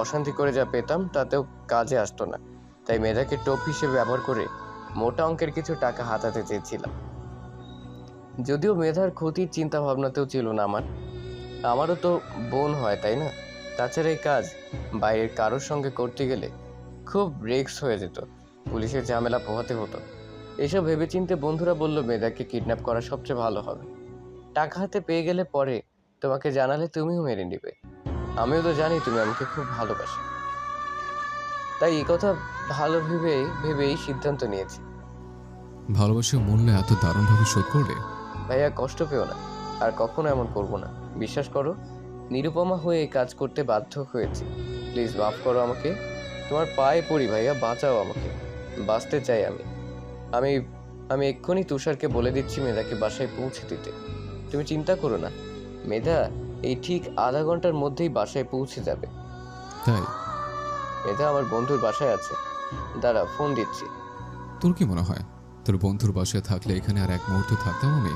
অশান্তি করে যা পেতাম তাতেও কাজে আসতো না, তাই মেধাকে টোপ হিসেবে ব্যবহার করে মোটা অঙ্কের কিছু টাকা হাতাতে চেয়েছিলাম। যদিও মেধার ক্ষতির চিন্তা ভাবনাতেও ছিল না আমারও তো বোন হয়, তাই না? তাছাড়া এই কাজ বাইরের কারোর সঙ্গে করতে গেলে খুব রিস্ক হয়ে যেত, পুলিশের ঝামেলা পোহাতে হতো। এসব ভেবেচিন্তে বন্ধুরা বলল মেধাকে কিডন্যাপ করা সবচেয়ে ভালো হবে। টাকা হাতে পেয়ে গেলে পরে তোমাকে জানালে তুমিও মেনে নিবে। আমিও তো জানি তুমি আমাকে খুব ভালোবাসো, তাই এই কথা ভালো ভেবেই সিদ্ধান্ত নিয়েছি। ভালোবাসার মূল্য এত দারুণভাবে শোধ করলে? ভাইয়া কষ্ট পেও না, আর কখনো এমন করবো না। বিশ্বাস করো, নিরুপমা হয়ে এই কাজ করতে বাধ্য হয়েছি। প্লিজ মাফ করো আমাকে, তোমার পায়ে পড়ি ভাইয়া, বাঁচাও আমাকে। বাঁচতে চাই আমি আমি এক্ষুনি তুষারকে বলে দিচ্ছি মেধাকে বাসায় পৌঁছে দিতে। তুমি চিন্তা করো না, মেধা এই ঠিক আধা ঘন্টার মধ্যেই বাসায় পৌঁছে যাবে। তাই? মেধা আমার বন্ধুর বাসায় আছে, দাঁড়া ফোন দিচ্ছি। তোর কি মনে হয় তোর বন্ধুর বাসায় থাকলে এখানে আর এক মুহূর্ত থাকতাম আমি?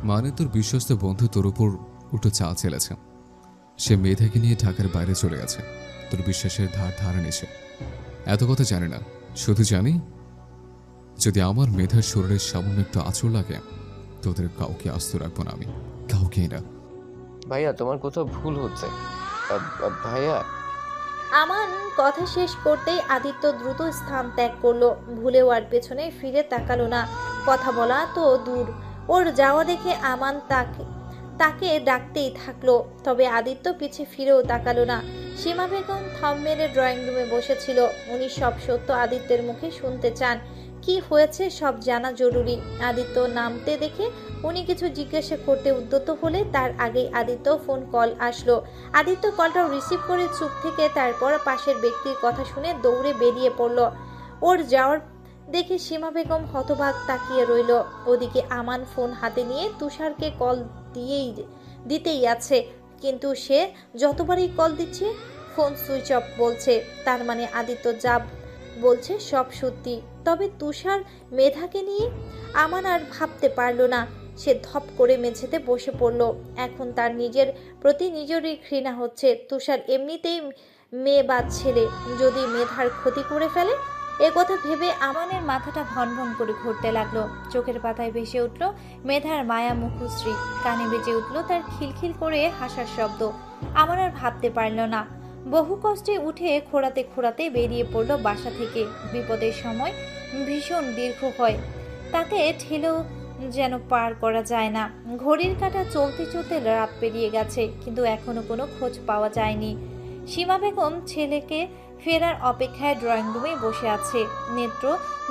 মানে তোর বিশ্বস্ত বন্ধু তোর উপর উঠো চাল চেলেছে। সে মেধাকে নিয়ে ঢাকার বাইরে চলে গেছে, তোর বিশ্বাসের ধারা নিছে। এত কথা জানি না, শুধু জানি যদি আমার মেধার শরীরের সামান্য একটু আঁচড় লাগে তোদের কাউকে আস্ত রাখবো না, আমি কাউকেই না। ভাইয়া তোমার কোথাও ভুল হচ্ছে। ভাইয়া। আমান কথা শেষ করতেই আদিত্য দ্রুত স্থান ত্যাগ করলো। ভুলেও আর পেছনে ফিরে তাকালো না। কথা বলা তো দূর, ওর যাওয়া দেখে আমান তাকে ডাকতেই থাকলো। তবে আদিত্য পিছে ফিরেও তাকালো না। সীমা বেগম থম মেরে ড্রয়িং রুমে বসেছিল। উনি সব সত্য আদিত্যের মুখে শুনতে চান। কি হয়েছে সব জানা জরুরি। আদিত্য নামতে দেখে উনি কিছু জিজ্ঞাসা করতে উদ্যত হলে তার আগেই আদিত্য ফোন কল আসলো। আদিত্য কলটা রিসিভ করে চুপ থেকে তারপর পাশের ব্যক্তির কথা শুনে দৌড়ে বেরিয়ে পড়ল। ওর যাওয়ার দেখে সীমা বেগম হতবাক তাকিয়ে রইল। ওদিকে আমান ফোন হাতে নিয়ে তুষারকে কল দিতেই আছে, কিন্তু সে যতবারই কল দিচ্ছে ফোন সুইচ অফ বলছে। তার মানে আদিত্য যা বলছে সব সত্যি। তবে তুষার মেধাকে নিয়ে আমান আর ভাবতে পারল না। সে ধপ করে মেঝেতে বসে পড়ল। এখন তার নিজের প্রতি নিজেরই ঘৃণা হচ্ছে। তুষার এমনিতেই মেয়েবাদ ছেলে, যদি মেধার ক্ষতি করে ফেলে এ কথা ভেবে আমানের মাথাটা ভনভন করে ঘুরতে লাগলো। চোখের পাতায় ভেসে উঠল মেধার মায়া মুখশ্রী, কানে বেজে উঠল তার খিলখিল করে হাসার শব্দ। আমার আর ভাবতে পারল না। বহু কষ্টে উঠে খোঁড়াতে বেরিয়ে পড়ল বাসা থেকে। বিপদের সময় ভীষণ দীর্ঘ হয়, তাতে ঠেলেও যেন পার করা যায় না। ঘড়ির কাঁটা চলতে চলতে রাত পেরিয়ে গেছে, কিন্তু এখনো কোনো খোঁজ পাওয়া যায়নি। সীমা বেগম ছেলেকে ফেরার অপেক্ষায় ড্রয়িং রুমে বসে আছে। নেত্র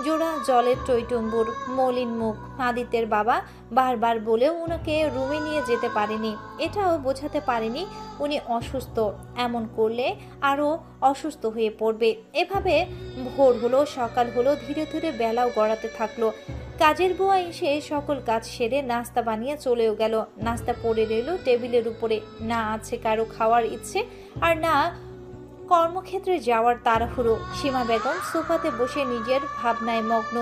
জোড়া জলের টইটুম্বুর, মলিন মুখ। আদিত্যের বাবা বারবার বলেও উনাকে রুমে নিয়ে যেতে পারেনি, এটাও বোঝাতে পারেনি উনি অসুস্থ। এমন করলে আরও অসুস্থ হয়ে পড়বে। এভাবে ভোর হলো, সকাল হলো, ধীরে ধীরে বেলাও গড়াতে থাকলো। কাজের বুয়া এসে সকল কাজ সেরে নাস্তা বানিয়ে চলেও গেল। নাস্তা পড়ে রইল টেবিলের উপরে। না আছে কারো খাওয়ার ইচ্ছে, আর না কর্মক্ষেত্রে যাওয়ার তাড়াহুড়ো। সীমা বেগম সোফাতে বসে নিজের ভাবনায় মগ্ন।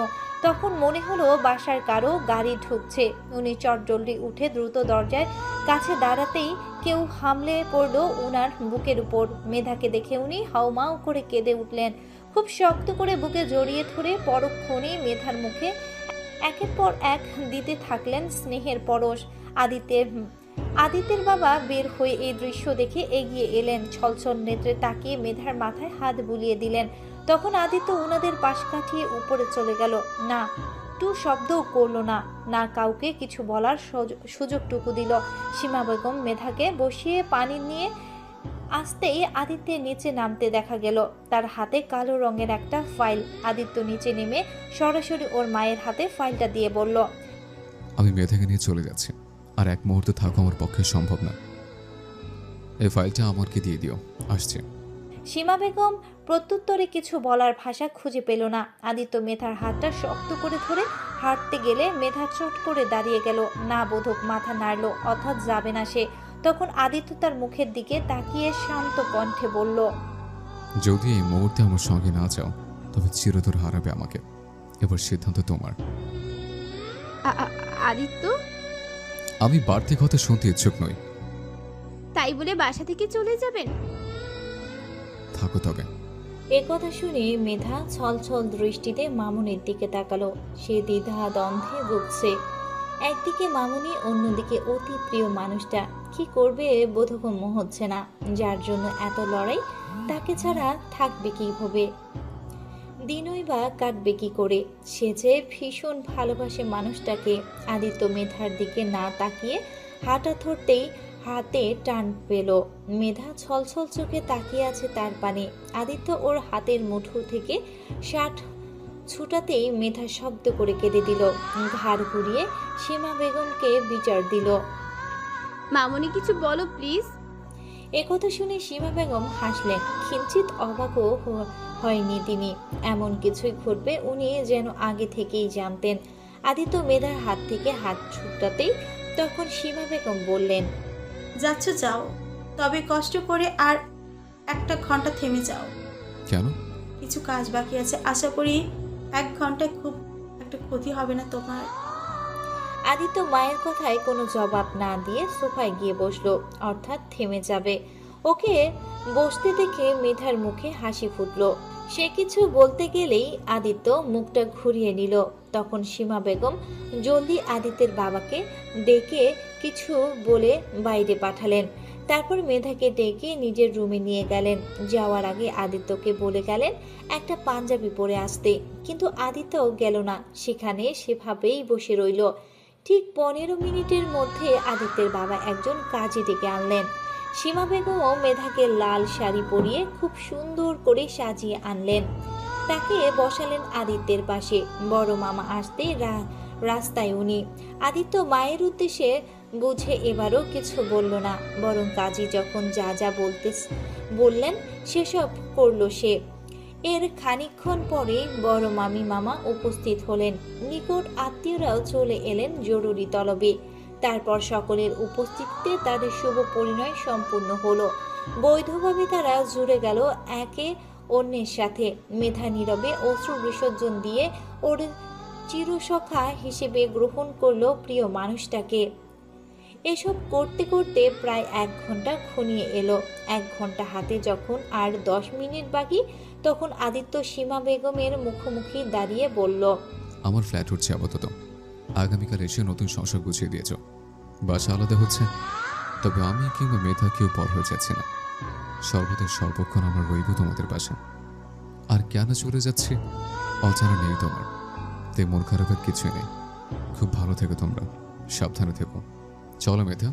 তখন মনে হলো বাসার কারো গাড়ি ঢুকছে। উনি চটজলদি উঠে দ্রুত দরজায় কাছে দাঁড়াতেই কেউ হামলে পড়ল উনার বুকের উপর। মেধাকে দেখে উনি হাউমাউ করে কেঁদে উঠলেন। খুব শক্ত করে বুকে জড়িয়ে ধরে পরক্ষণে মেধার মুখে একের পর এক দিতে থাকলেন স্নেহের পরশ। আদিত্যের বাবা বের হয়ে এই দৃশ্য দেখে এগিয়ে এলেন। ছলছল নেত্রে তাকিয়ে মেধার মাথায় হাত বুলিয়ে দিলেন। তখন আদিত্য উনাদের পাশ কাটিয়ে উপরে চলে গেল। না, একটু শব্দও করলো না, না কাউকে কিছু বলার সুযোগটুকু দিল। সীমা বেগম মেধাকে বসিয়ে পানি নিয়ে আসতেই আদিত্যের নিচে নামতে দেখা গেল। তার হাতে কালো রঙের একটা ফাইল। আদিত্য নিচে নেমে সরাসরি ওর মায়ের হাতে ফাইলটা দিয়ে বলল, আমি মেধাকে নিয়ে চলে যাচ্ছি, আর এক মুহূর্তে থাকা আমার পক্ষে সম্ভব না। এই ফাইলটা আমাকে দিয়ে দিও, আসছে। সীমা বেগম প্রত্যুত্তরে কিছু বলার ভাষা খুঁজে পেল না। আদিত্য মেধার হাতটা শক্ত করে ধরে হাঁটতে গেলে মেধা চট করে দাঁড়িয়ে গেল। না বোধক মাথা নাড়ল, অর্থাৎ যাবে না সে। তখন আদিত্য তার মুখের দিকে তাকিয়ে শান্ত কণ্ঠে বলল, যদি এই মুহূর্তে আমার সঙ্গে না যাও তবে চিরতর হারাবে আমাকে। এবার সিদ্ধান্ত তোমার। আদিত্য, আমি বাড়তি কথা শুনতে ইচ্ছুক নই। তাই বলে বাসা থেকে চলে যাবেন? থাকো তবে। একথা শুনে মেধা ছলছল দৃষ্টিতে মামুনির দিকে তাকালো। সে দ্বিধা দ্বন্দ্বে ভুগছে। একদিকে মামুনি, অন্যদিকে অতি প্রিয় মানুষটা। কি করবে বোধগম্য হচ্ছে না। যার জন্য এত লড়াই, তাকে ছাড়া থাকবে কিভাবে, দিনই বা কাটবে কি করে? সে যে ভীষণ ভালোবাসে মানুষটাকে। আদিত্য মেধার দিকে না তাকিয়ে হাঁটা ধরতেই হাতে টান পেল। মেধা ছলছল চোখে তাকিয়ে আছে তার পানে। আদিত্য ওর হাতের মুঠো থেকে শার্ট ছুটাতেই মেধা শব্দ করে কেঁদে দিল। ঘাড় ঘুরিয়ে সীমা বেগমকে বিচার দিল, মামুনি কিছু বলো প্লিজ। একথা শুনে সীমা বেগম হাসলেন। কিঞ্চিত অবাকও হয়নি তিনি। এমন কিছুই ঘটবে উনি যেন আগে থেকেই জানতেন। আদিত্য মেধার হাত থেকে হাত ছুটাতেই তখন সীমা বেগম বললেন, যাচ্ছ যাও, তবে কষ্ট করে আর 1 ঘন্টা থেমে যাও। কেন? কিছু কাজ বাকি আছে, আশা করি 1 ঘন্টায় খুব একটা ক্ষতি হবে না তোমার। আদিত্য মায়ের কথায় কোনো জবাব না দিয়ে সোফায় গিয়ে বসলো, অর্থাৎ থেমে যাবে। ওকে বসতে দেখে মেধার মুখে হাসি ফুটলো। সে কিছু বলতে গেলেই আদিত্য মুখটা ঘুরিয়ে নিল। তখন সীমা বেগম জলদি আদিত্যের বাবাকে ডেকে কিছু বলে বাইরে পাঠালেন। তারপর মেধাকে ডেকে নিজের রুমে নিয়ে গেলেন। যাওয়ার আগে আদিত্যকে বলে গেলেন একটা পাঞ্জাবি পরে আসতে, কিন্তু আদিত্য গেল না, সেখানে সেভাবেই বসে রইল। ঠিক 15 মিনিটের মধ্যে আদিত্যের বাবা একজন কাজী ডেকে আনলেন। সীমা বেগমও মেধাকে লাল শাড়ি পরিয়ে খুব সুন্দর করে সাজিয়ে আনলেন। তাকে বসালেন আদিত্যের পাশে। বড় মামা আসতে রাস্তায় উনি। আদিত্য মায়ের উদ্দেশ্যে বুঝে এবারও কিছু বলল না, বরং কাজী যখন যা যা বললেন সেসব করলো সে। এর খানিকক্ষণ পরে বড় মামি মামা উপস্থিত হলেন। নিকট আত্মীয়রাও চলে এলেন জরুরি তলবে। তারপর সকলের উপস্থিতিতে তাদের শুভ পরিণয় সম্পূর্ণ হলো। বৈধভাবে তারা জুড়ে গেল একে অন্যের সাথে। মেধা নীরবে অশ্রু বিসর্জন দিয়ে ওর চিরসখা হিসেবে গ্রহণ করলো প্রিয় মানুষটাকে। এসব করতে করতে প্রায় 1 ঘন্টা ঘনিয়ে এলো। 1 ঘন্টা হাতে যখন আর 10 মিনিট বাকি, তখন আদিত্য সীমা বেগমের মুখোমুখি দাঁড়িয়ে বলল, আমার ফ্ল্যাট উঠছে আপাতত। আগামীকাল এসে নতুন সংসার গুছিয়ে দিয়েছ, বাসা আলাদা হচ্ছে। তবে আমি কিংবা মেধা কেউ পর হয়ে যাচ্ছে না। সর্বদা সর্বক্ষণ আমরা রইব তোমাদের পাশে। আর কেন চলে যাচ্ছি অজানা নেই তোমার, তাই মন খারাপের কিছুই নেই। খুব ভালো থেকো তোমরা, সাবধানে থেকো। চলো মেধা।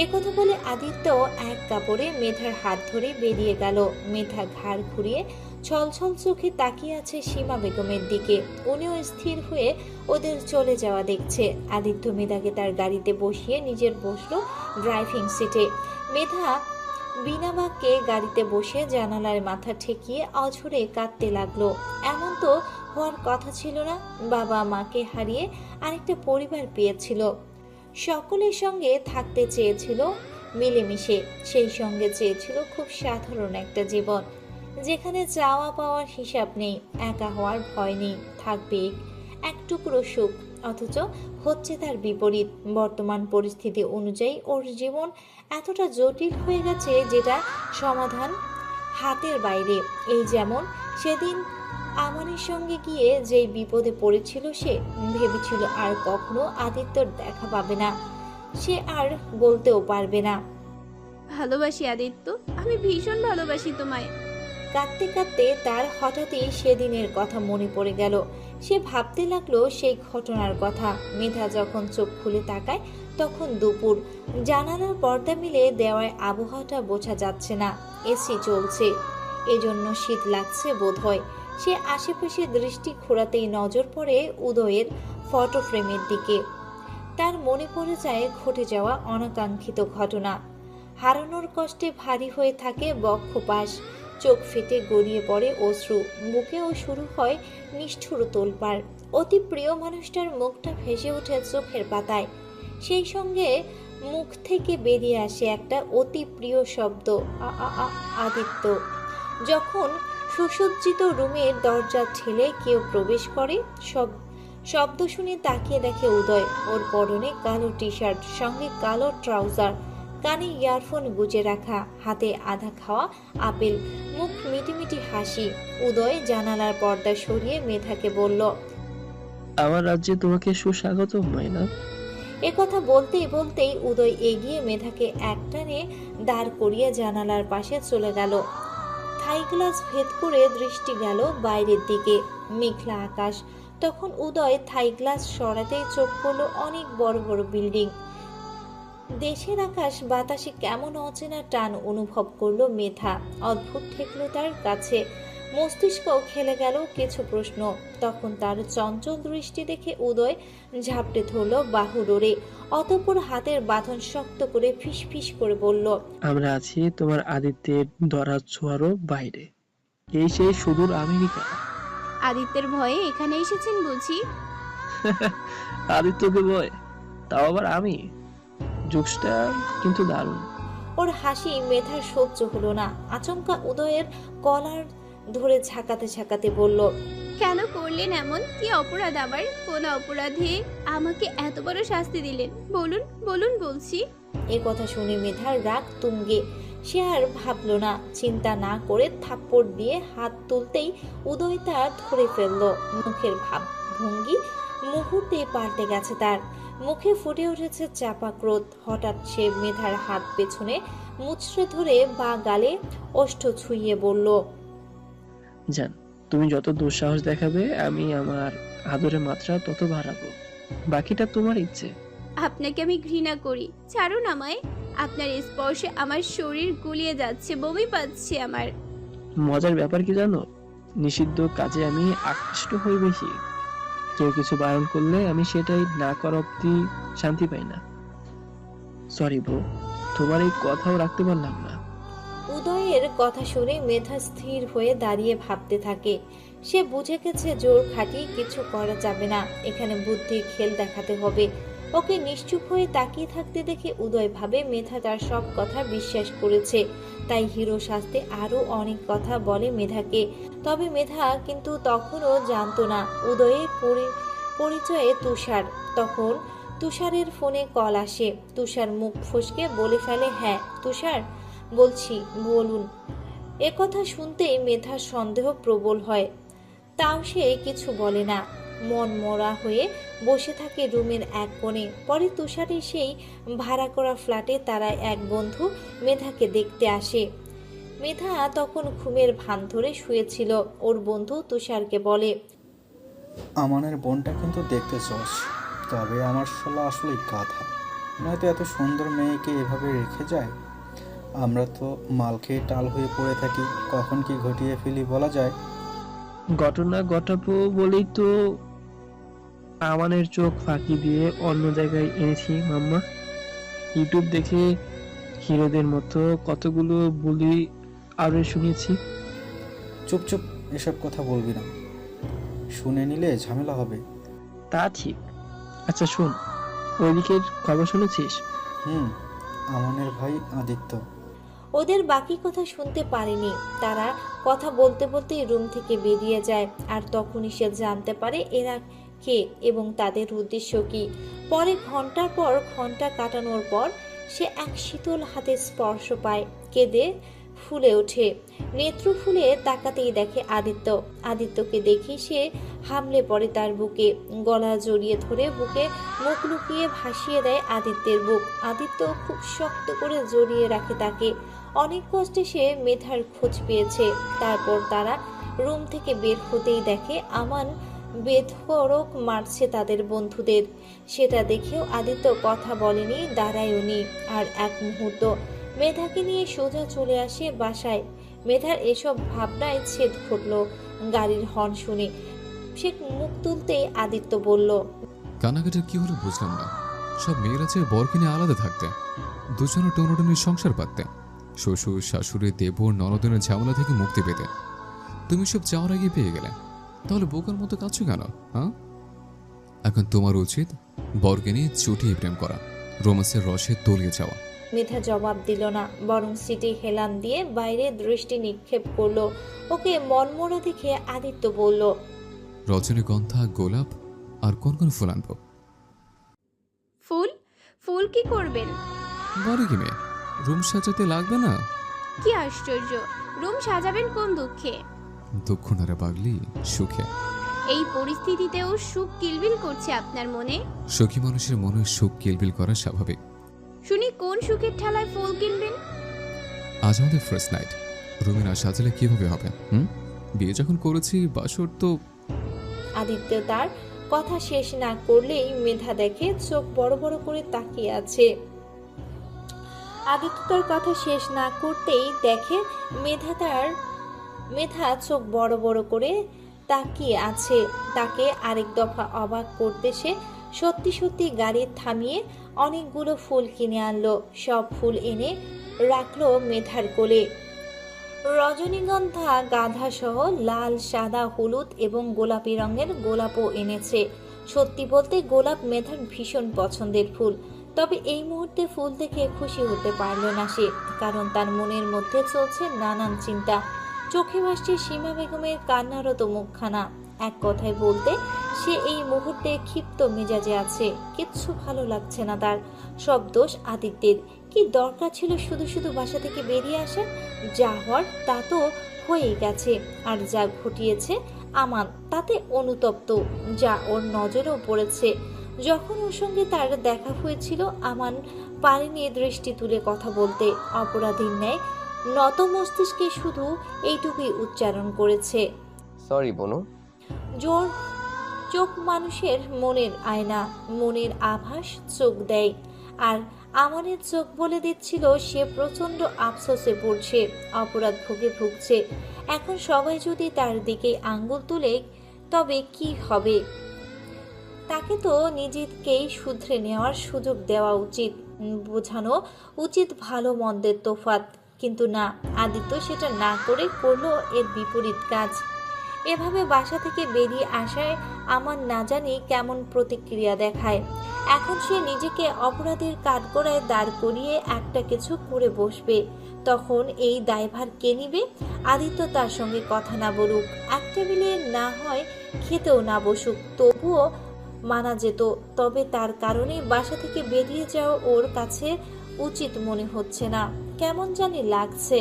একথা বলে আদিত্য এক কাপড়ে মেধার হাত ধরে বেরিয়ে গেল। মেধা ঘাড় ঘুরিয়ে ছলছল চোখে তাকিয়ে আছে সীমা বেগমের দিকে। উনিও স্থির হয়ে ওদের চলে যাওয়া দেখছে। আদিত্য মেধাকে তার গাড়িতে বসিয়ে নিজের বসলো ড্রাইভিং সিটে। মেধা বিনা বাক্যে গাড়িতে বসে জানালার মাথা ঠেকিয়ে অঝরে কাঁদতে লাগলো। এমন তো হওয়ার কথা ছিল না। বাবা মাকে হারিয়ে আরেকটা পরিবার পেয়েছিল, সকলের সঙ্গে থাকতে চেয়েছিল মিলেমিশে। সেই সঙ্গে চেয়েছিল খুব সাধারণ একটা জীবন, যেখানে চাওয়া পাওয়ার হিসাব নেই, একা হওয়ার ভয় নেই, থাকবে এক টুকরো সুখ। অথচ হচ্ছে তার বিপরীত। বর্তমান পরিস্থিতি অনুযায়ী ওর জীবন এতটা জটিল হয়ে গেছে যেটা সমাধান হাতের বাইরে। এই যেমন সেদিন আমানের সঙ্গে গিয়ে যেই বিপদে পড়েছিল, সে ভেবেছিল আর কখনো আদিত্যর দেখা পাবে না, সে আর বলতেও পারবে না। ভালোবাসি আদিত্য, আমি ভীষণ ভালোবাসি তোমায়। কাঁদতে কাঁদতে তার হঠাৎই সেদিনের কথা মনে পড়ে গেল। সে ভাবতে লাগলো সেই ঘটনার কথা। মেধা যখন চোখ খুলে তাকায় তখন দুপুর। জানালার পর্দা মিলে দেওয়ায় আবহাওয়াটা বোঝা যাচ্ছে না, এসি চলছে, এজন্য শীত লাগছে বোধহয়। সে আশেপাশে দৃষ্টি ঘোরাতেই নজর পড়ে উদয়ের ফটো ফ্রেমের দিকে। তার মনে পড়ে যায় ঘটে যাওয়া অনাকাঙ্ক্ষিত ঘটনা। হারানোর কষ্টে ভারী হয়ে থাকে বক্ষপাশ, চোখ ফেটে গড়িয়ে পড়ে অশ্রু, বুকেও শুরু হয় নিষ্ঠুর তোলপাড়। অতি প্রিয় মানুষটার মুখটা ভেসে ওঠে চোখের পাতায়। সেই সঙ্গে মুখ থেকে বেরিয়ে আসে একটা অতি প্রিয় শব্দ, আদিত্য। যখন সুসজ্জিত রুমের দরজা ঠেলে কেউ প্রবেশ করে, শব্দ শুনে তাকিয়ে দেখে উদয়। ওর পরনে কালো টি শার্ট, সঙ্গে কালো ট্রাউজার, কানে ইয়ারফোন গুজে রাখা, হাতে আধা খাওয়া আপেল, মুখ মিটিমিটি হাসি। উদয় জানালার পর্দা সরিয়ে মেধাকে বলল, আমার রাজ্যে তোমাকে সুস্বাগত মাইনা। একথা বলতেই বলতেই উদয় এগিয়ে মেধাকে একটানে দাঁড় করিয়ে জানালার পাশে চলে গেল। থাই গ্লাস ভেদ করে দৃষ্টি গেল বাইরের দিকে, মেঘলা আকাশ। তখন উদয় থাই গ্লাস সরাতেই চোখ পড়ল অনেক বড় বড় বিল্ডিং। দেশের আকাশ বাতাসে কেমন অচেনা টান অনুভব করলো মেধা। অদ্ভুত ঠেকলো তার কাছে, মস্তিষ্কও খেলে গেল কিছু প্রশ্ন। তখন তার চঞ্চল দৃষ্টি দেখে উদয় ঝাপটে ধরল বাহু ডোরে, অতঃপর হাতের বাঁধন শক্ত করে ফিস ফিস করে বলল, আমরা আছি তোমার আদিত্যের ধরার ছোঁয়ারও বাইরে, এই সেই সুদূর আমেরিকা। আদিত্যের ভয়ে এখানে এসেছেন বুঝি? আদিত্যকে ভয়, তাও আবার আমি? জোকসটা কিন্তু দারুণ। ওর হাসি মেধার সহ্য হলো না। আচমকা উদয়ের কলার ধরে ঝাঁকাতে ঝাঁকাতে বলল, কেন করলেন এমন? কি অপরাধ আমার? কোন অপরাধে আমাকে এত বড় শাস্তি দিলেন? বলুন বলুন বলছি। এ কথা শুনে মেধার রাগ তুঙ্গে। সে আর ভাবলো না, চিন্তা না করে থাপ্পড় দিয়ে হাত তুলতেই উদয় তা ধরে ফেলল। মুখের ভাব ভঙ্গি মুহূর্তে পাল্টে গেছে তার, মুখে ফুটে উঠেছে চাপা ক্রোধ। হঠাৎ সে মেধার হাত পেছনে মুচড়ে ধরে বা গালে ওষ্ঠ ছুঁয়ে বলল, জান, তুমি যত দুঃসাহস দেখাবে আমি আমার আদরের মাত্রা তত বাড়াবো, বাকিটা তোমার ইচ্ছে। আপনাকে আমি ঘৃণা করি, ছাড়ুন আমায়। আপনার স্পর্শে আমার শরীর গুলিয়ে যাচ্ছে, বমি পাচ্ছে আমার। মজার ব্যাপার কি জানো, নিষিদ্ধ কাজে আমি আকৃষ্ট হই বেশি। কেউ কিছু বারণ করলে আমি সেটাই না করা অব্দি শান্তি পাই না। সরি ব্রো, তোমার এই কথাও রাখতে পারলাম না। উদয়ের কথা শুনে মেধা স্থির হয়ে দাঁড়িয়ে ভাবতে থাকে। সে বুঝে গেছে জোর খাটিয়ে কিছু করা যাবে না, এখানে বুদ্ধির খেল দেখাতে হবে। ওকে নিশ্চুপ হয়ে তাকিয়ে থাকতে দেখে উদয় ভাবে মেধা তার সব কথা বিশ্বাস করেছে, তাই হিরো সাজতে আরো অনেক কথা বলে মেধাকে। তবে মেধা কিন্তু তখনও জানতো না উদয়ের পরিচয়ে তুষার। তখন তুষারের ফোনে কল আসে। তুষার মুখ ফসকে বলে ফেলে, হ্যাঁ তুষার বলছি, বলুন। একথা শুনতেই মেধার সন্দেহ প্রবল হয়, তাও সে কিছু বলে না। মন মরা হয়ে বসে থাকে রুমের এক কোণে। পরে তুষারের সেই ভাড়া করা ফ্ল্যাটে তারা এক বন্ধু মেধাকে দেখতে আসে। মেধা তখন ঘুমের ভান ধরে শুয়েছিল। ওর বন্ধু তুষারকে বলে, আমানের বোনটা কিন্তু দেখতে চস, তবে আমার শালা আসলে গাধা, নয়তো এত সুন্দর মেয়েকে এভাবে রেখে যায়। আমরা তো মাল খেয়ে টাল হয়ে পড়ে থাকি, কখন কি ঘটিয়ে ফেলি বলা যায়। ঘটনা ঘটাবো বলেই তো আমানের চোখ ফাঁকি দিয়ে অন্য জায়গায় এনেছি মাম্মা। ইউটিউব দেখে হিরোদের মতো কতগুলো বুলি আরো শুনেছি। চুপ চুপ, এসব কথা বলবি না, শুনে নিলে ঝামেলা হবে। তা ঠিক। আচ্ছা শোন, ওইদিকের খবর শুনেছিস? আমানের ভাই আদিত্য। ওদের বাকি কথা শুনতে পারেনি। তারা কথা বলতে বলতে রুম থেকে বেরিয়ে যায়। আর তখনই সে জানতে পারে এরা কে এবং তাদের উদ্দেশ্য কি। পরে ঘন্টার পর ঘন্টা কাটানোর পর সে এক শীতল হাতের স্পর্শ পায়, কেঁদে ফুলে ওঠে। নেত্র ফুলে তাকাতেই দেখে আদিত্য। আদিত্যকে দেখে সে হামলে পড়ে তার বুকে, গলা জড়িয়ে ধরে বুকে মুখ লুকিয়ে ভাসিয়ে দেয় আদিত্যের বুক। আদিত্য খুব শক্ত করে জড়িয়ে রাখে তাকে। অনেক কষ্টে সে মেধার খোঁজ পেয়েছে। তারপর তারা রুম থেকে বের হতেই দেখে আমান বেধড়ক মারছে তাদের বন্ধুদের। সেটা দেখেও আদিত্য কথা বলেনি, দাঁড়ায়নি। আর এক মুহূর্ত মেধাকে নিয়ে সোজা চলে আসে বাসায়। মেধার এসব ভাবনায় ছেদ ঘটল গাড়ির হর্ন শুনে। সে মুখ তুলতেই আদিত্য বলল, কানাঘাটের কি হলো বুঝলাম না। সব মেয়েরা চেয়ে বরকে নিয়ে আলাদা থাকতে, দুজনে টোনোটনির সংসার পাততে, শ্বশুর শাশুড়ি দেবর ননদনের ঝামেলা থেকে মুক্তি পেতে। তুমি সব যাওয়ার আগে পেয়ে গেলে, তাহলে বোকার মতো কাছো কেন? হ্যাঁ, এখন তোমার উচিত বরকে নিয়ে চটিয়ে প্রেম করা, রোমান্সের রসে তলিয়ে যাওয়া। মেধা জবাব দিল না, বরং সিটি হেলান দিয়ে বাইরে দৃষ্টি নিক্ষেপ করলো। ওকে মনমরা দেখে আদিত্য বলল, রজনীগন্ধা, গোলাপ আর কোন কোন ফুল আনবো? ফুল? ফুল কি করবেন? বলে কি মেয়ে, রুম সাজাতে লাগবে না? কি আশ্চর্য, রুম সাজাবেন কোন দুঃখে? দুঃখ না রে পাগলি, সুখে। এই পরিস্থিতিতেও সুখ কিলবিল করছে আপনার মনে? সুখী মানুষের মনে সুখ কিলবিল করা স্বাভাবিক। শুনি কোন সুখের ঠেলায় ফুল কিনবেন? আজ আমাদের ফার্স্ট নাইট, রুমে না সাজালে কিভাবে হবে? বিয়ে যখন করেছি বাসর তো। আদিত্য তার কথা শেষ না করলেই মেধা দেখে চোখ বড় বড় করে তাকিয়ে আছে। আদিত্য তার কথা শেষ না করতেই দেখে মেধা চোখ বড় বড় করে তাকিয়ে আছে। তাকে আরেক দফা অবাক করতে সে সত্যি সত্যি গাড়ি থামিয়ে অনেকগুলো ফুল কিনে আনলো। সব ফুল এনে রাখলো মেধার কোলে। রজনীগন্ধা, গাঁধা সহ লাল, সাদা, হলুদ এবং গোলাপি রঙের গোলাপও এনেছে। সত্যি বলতে গোলাপ মেধার ভীষণ পছন্দের ফুল। তবে এই মুহূর্তে ফুল দেখে খুশি হতে পারল না সে, কারণ তার মনের মধ্যে চলছে নানান চিন্তা। চোখে ভাসছে সীমা বেগমের কান্নারত মুখখানা। এক কথায় বলতে সে এই মুহূর্তে ক্ষিপ্ত মেজাজে আছে। কিচ্ছু ভালো লাগছে না তার। সব দোষ আদিত্যের। কি দরকার ছিল শুধু শুধু বাসা থেকে বেরিয়ে আসা? যা হওয়ার তা তো হয়েই গেছে। আর যা ঘটিয়েছে আমান তাতে অনুতপ্ত, যা ওর নজরেও পড়েছে। যখন ওর সঙ্গে তার দেখা হয়েছিল আমান পারেনি দৃষ্টি তুলে কথা বলতে। অপরাধীর ন্যায় নত মস্তিষ্কে শুধু এইটুকুই উচ্চারণ করেছে, সরি বনু। জোর চোখ মানুষের মনের আয়না, মনের আভাস চোখ দেয়। আর আমানের চোখ বলে দিচ্ছিল সে প্রচণ্ড আফসোসে পড়ছে, অপরাধ ভুগছে। এখন সবাই যদি তার দিকে আঙ্গুল তুলে তবে কি হবে? তাকে তো নিজেকেই শুধরে নেওয়ার সুযোগ দেওয়া উচিত, বোঝানো উচিত ভালো মন্দের তোফাত। কিন্তু না, আদিত্য সেটা না করে করলো এর বিপরীত কাজ। এভাবে বাসা থেকে বেরিয়ে আসায় আমার না জানি কেমন প্রতিক্রিয়া দেখায়। এখন সে নিজেকে অপরাধীর কাঠগড়ায় দাঁড় করিয়ে একটা কিছু করে বসবে। তখন এই দায়ভার কে নিবে? আদিত্য তার সঙ্গে কথা না বলুক, এক টেবিলে না হয় খেতেও না বসুক, তবুও মানা যেত। তবে তার কারণে বাসা থেকে বেরিয়ে যাওয়া ওর কাছে উচিত মনে হচ্ছে না। কেমন জানি লাগছে,